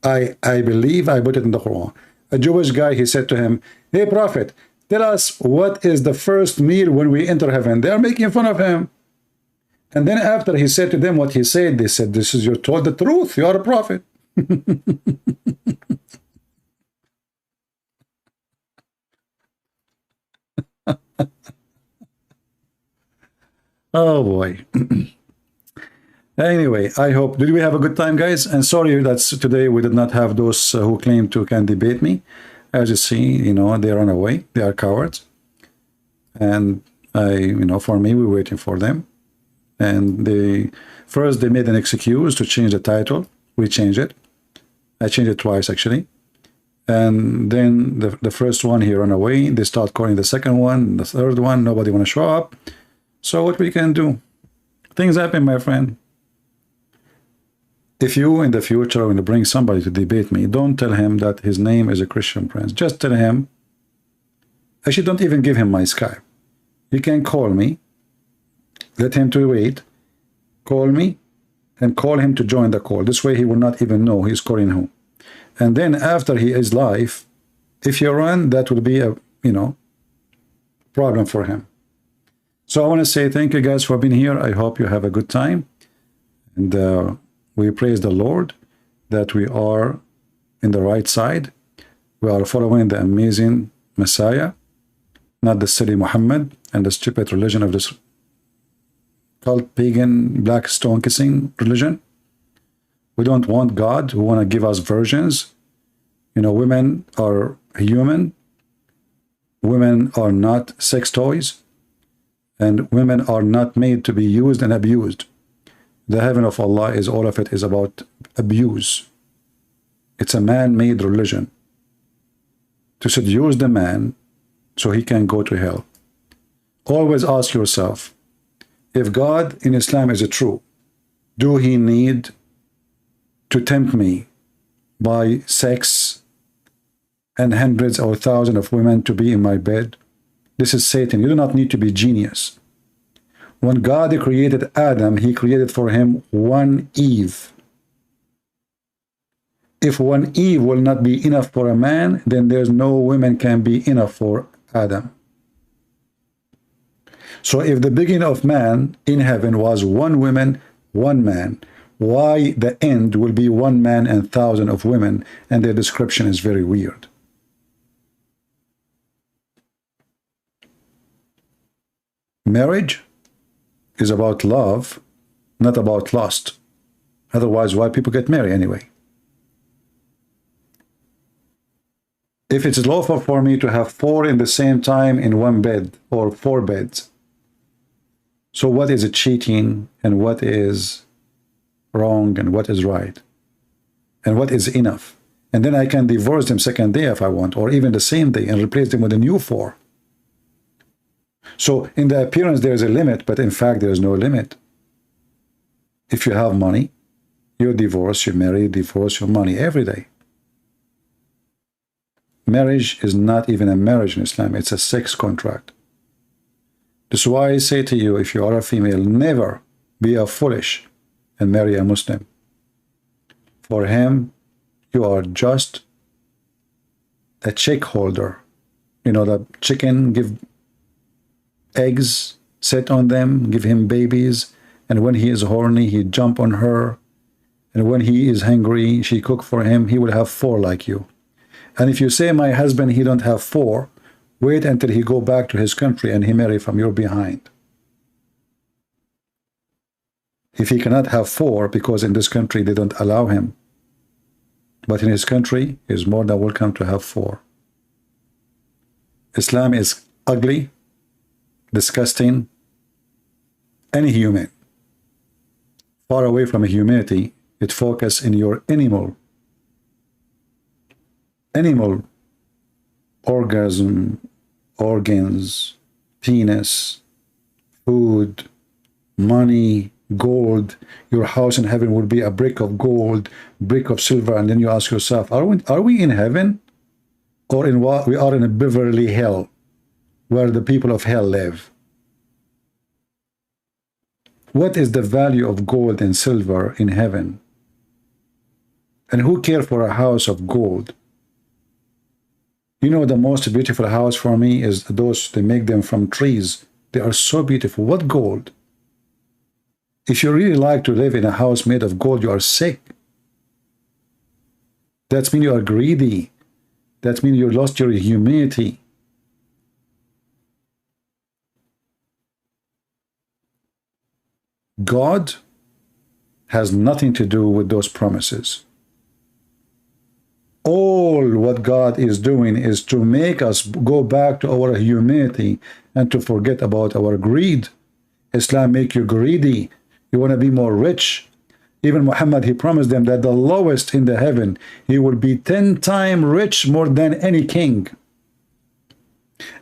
Speaker 7: I believe I put it in the Quran. A Jewish guy, he said to him, hey, Prophet, tell us what is the first meal when we enter heaven. They are making fun of him. And then after he said to them what he said, they said, this is, you're told the truth. You are a prophet. Oh boy. Anyway, I hope, did we have a good time, guys? And sorry that today we did not have those who claim to can debate me. As you see, you know, they run away. They are cowards. And you know, for me, we're waiting for them. And first they made an excuse to change the title. We changed it. I changed it twice, actually. And then the first one, he ran away. They start calling the second one, the third one. Nobody want to show up. So what we can do? Things happen, my friend. If you in the future want to bring somebody to debate me, don't tell him that his name is a Christian prince. Just tell him, actually don't even give him my Skype. He can call me, let him to wait, call me, and call him to join the call. This way he will not even know he's calling who. And then after he is live, if you run, that will be a, you know, problem for him. So I want to say thank you guys for being here. I hope you have a good time. And we praise the Lord that we are in the right side. We are following the amazing Messiah, not the silly Muhammad and the stupid religion of this cult, pagan, black stone kissing religion. We don't want God who want to give us versions. You know, women are human. Women are not sex toys. And women are not made to be used and abused. The heaven of Allah is all of it is about abuse. It's a man-made religion to seduce the man so he can go to hell. Always ask yourself, if God in Islam is true, do he need to tempt me by sex and hundreds or thousands of women to be in my bed? This is Satan. You do not need to be genius. When God created Adam, he created for him one Eve. If one Eve will not be enough for a man, then there's no women can be enough for Adam. So if the beginning of man in heaven was one woman, one man, why the end will be one man and thousand of women, and their description is very weird. Marriage is about love, not about lust. Otherwise, why people get married anyway? If it's lawful for me to have 4 in the same time in one bed or 4 beds, so what is cheating and what is wrong and what is right? And what is enough? And then I can divorce them second day if I want, or even the same day, and replace them with a new 4. So in the appearance there is a limit, but in fact there is no limit. If you have money, you divorce, you marry, divorce, your money every day. Marriage is not even a marriage in Islam, it's a sex contract. This is why I say to you, if you are a female, never be a foolish and marry a Muslim. For him, you are just a chick holder. You know, the chicken give eggs, sit on them, give him babies, and when he is horny, he jump on her, and when he is hungry, she cook for him. He will have 4 like you. And if you say, my husband, he don't have 4, wait until he go back to his country and he marry from your behind. If he cannot have 4, because in this country they don't allow him, but in his country, he is more than welcome to have 4. Islam is ugly, disgusting, inhuman. Far away from humanity, it focuses in your animal orgasm, organs, penis, food, money, gold. Your house in heaven will be a brick of gold, brick of silver, and then you ask yourself, are we in heaven, or in what we are in a Beverly Hell, where the people of hell live? What is the value of gold and silver in heaven? And who cares for a house of gold? You know, the most beautiful house for me is those, they make them from trees. They are so beautiful. What gold? If you really like to live in a house made of gold, you are sick. That means you are greedy. That means you lost your humanity. God has nothing to do with those promises. All what God is doing is to make us go back to our humanity and to forget about our greed. Islam make you greedy. You want to be more rich. Even Muhammad, he promised them that the lowest in the heaven, he will be 10 times rich more than any king.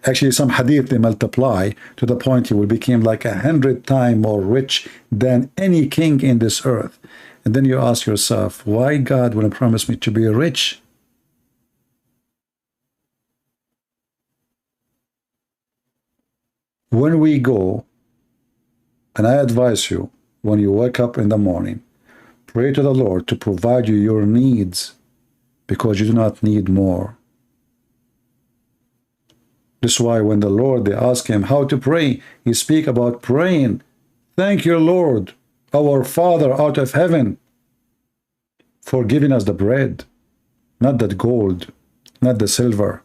Speaker 7: Actually, some hadith, they multiply to the point he will become like 100 times more rich than any king in this earth. And then you ask yourself, why God will promise me to be rich? When we go, and I advise you, when you wake up in the morning, pray to the Lord to provide you your needs, because you do not need more. This is why when the Lord, they ask him how to pray, he speak about praying. Thank your Lord, our Father out of heaven, for giving us the bread, not the gold, not the silver.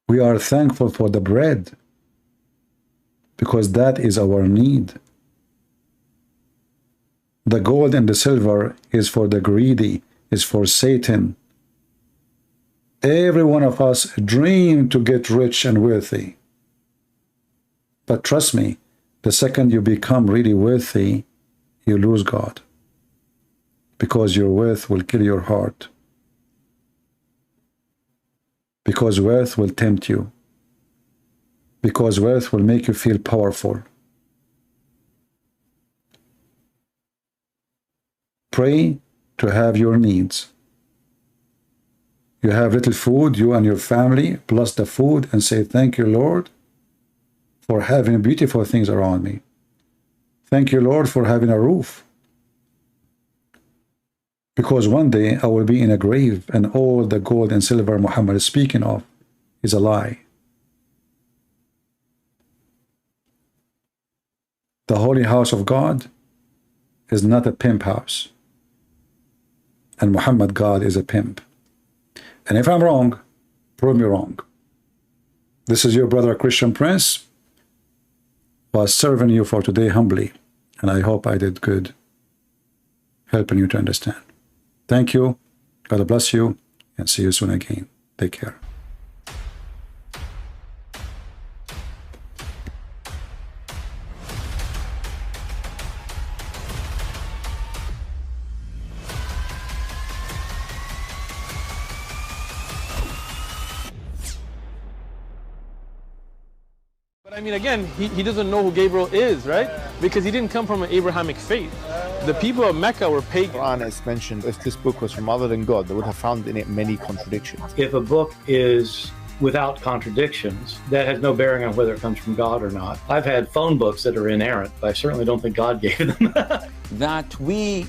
Speaker 7: We are thankful for the bread, because that is our need. The gold and the silver is for the greedy, is for Satan. Every one of us dream to get rich and wealthy. But trust me, the second you become really wealthy, you lose God. Because your wealth will kill your heart. Because wealth will tempt you. Because wealth will make you feel powerful. Pray to have your needs. You have little food, you and your family, plus the food, and say, thank you, Lord, for having beautiful things around me. Thank you, Lord, for having a roof. Because one day I will be in a grave, and all the gold and silver Muhammad is speaking of is a lie. The holy house of God is not a pimp house. And Muhammad, God, is a pimp. And if I'm wrong, prove me wrong. This is your brother Christian Prince, was serving you for today humbly. And I hope I did good helping you to understand. Thank you. God bless you. And see you soon again. Take care.
Speaker 1: But I mean, again, he doesn't know who Gabriel is, right? Because he didn't come from an Abrahamic faith. The people of Mecca were pagan.
Speaker 2: Qur'an is mentioned. If this book was from other than God, they would have found in it many contradictions.
Speaker 3: If a book is without contradictions, that has no bearing on whether it comes from God or not. I've had phone books that are inerrant, but I certainly don't think God gave them.
Speaker 4: That we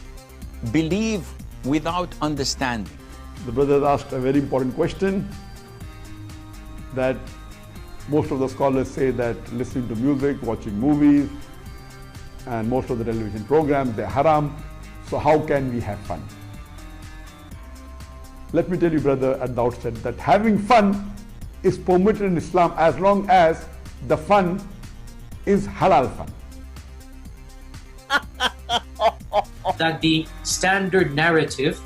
Speaker 4: believe without understanding.
Speaker 5: The brother asked a very important question, that most of the scholars say that listening to music, watching movies, and most of the television programs, they're haram. So how can we have fun? Let me tell you, brother, at the outset that having fun is permitted in Islam as long as the fun is halal fun.
Speaker 6: That the standard narrative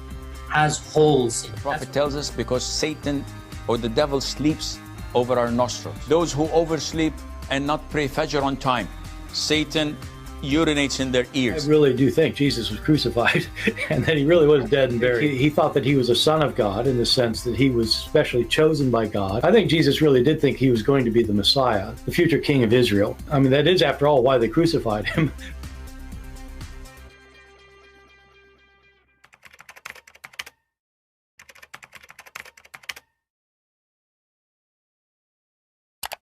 Speaker 6: has holes in it.
Speaker 4: The Prophet tells us because Satan or the devil sleeps over our nostrils. Those who oversleep and not pray Fajr on time, Satan urinates in their ears.
Speaker 3: I really do think Jesus was crucified and that he really was dead and buried. He thought that he was a son of God in the sense that he was specially chosen by God. I think Jesus really did think he was going to be the Messiah, the future king of Israel. I mean, that is, after all, why they crucified him,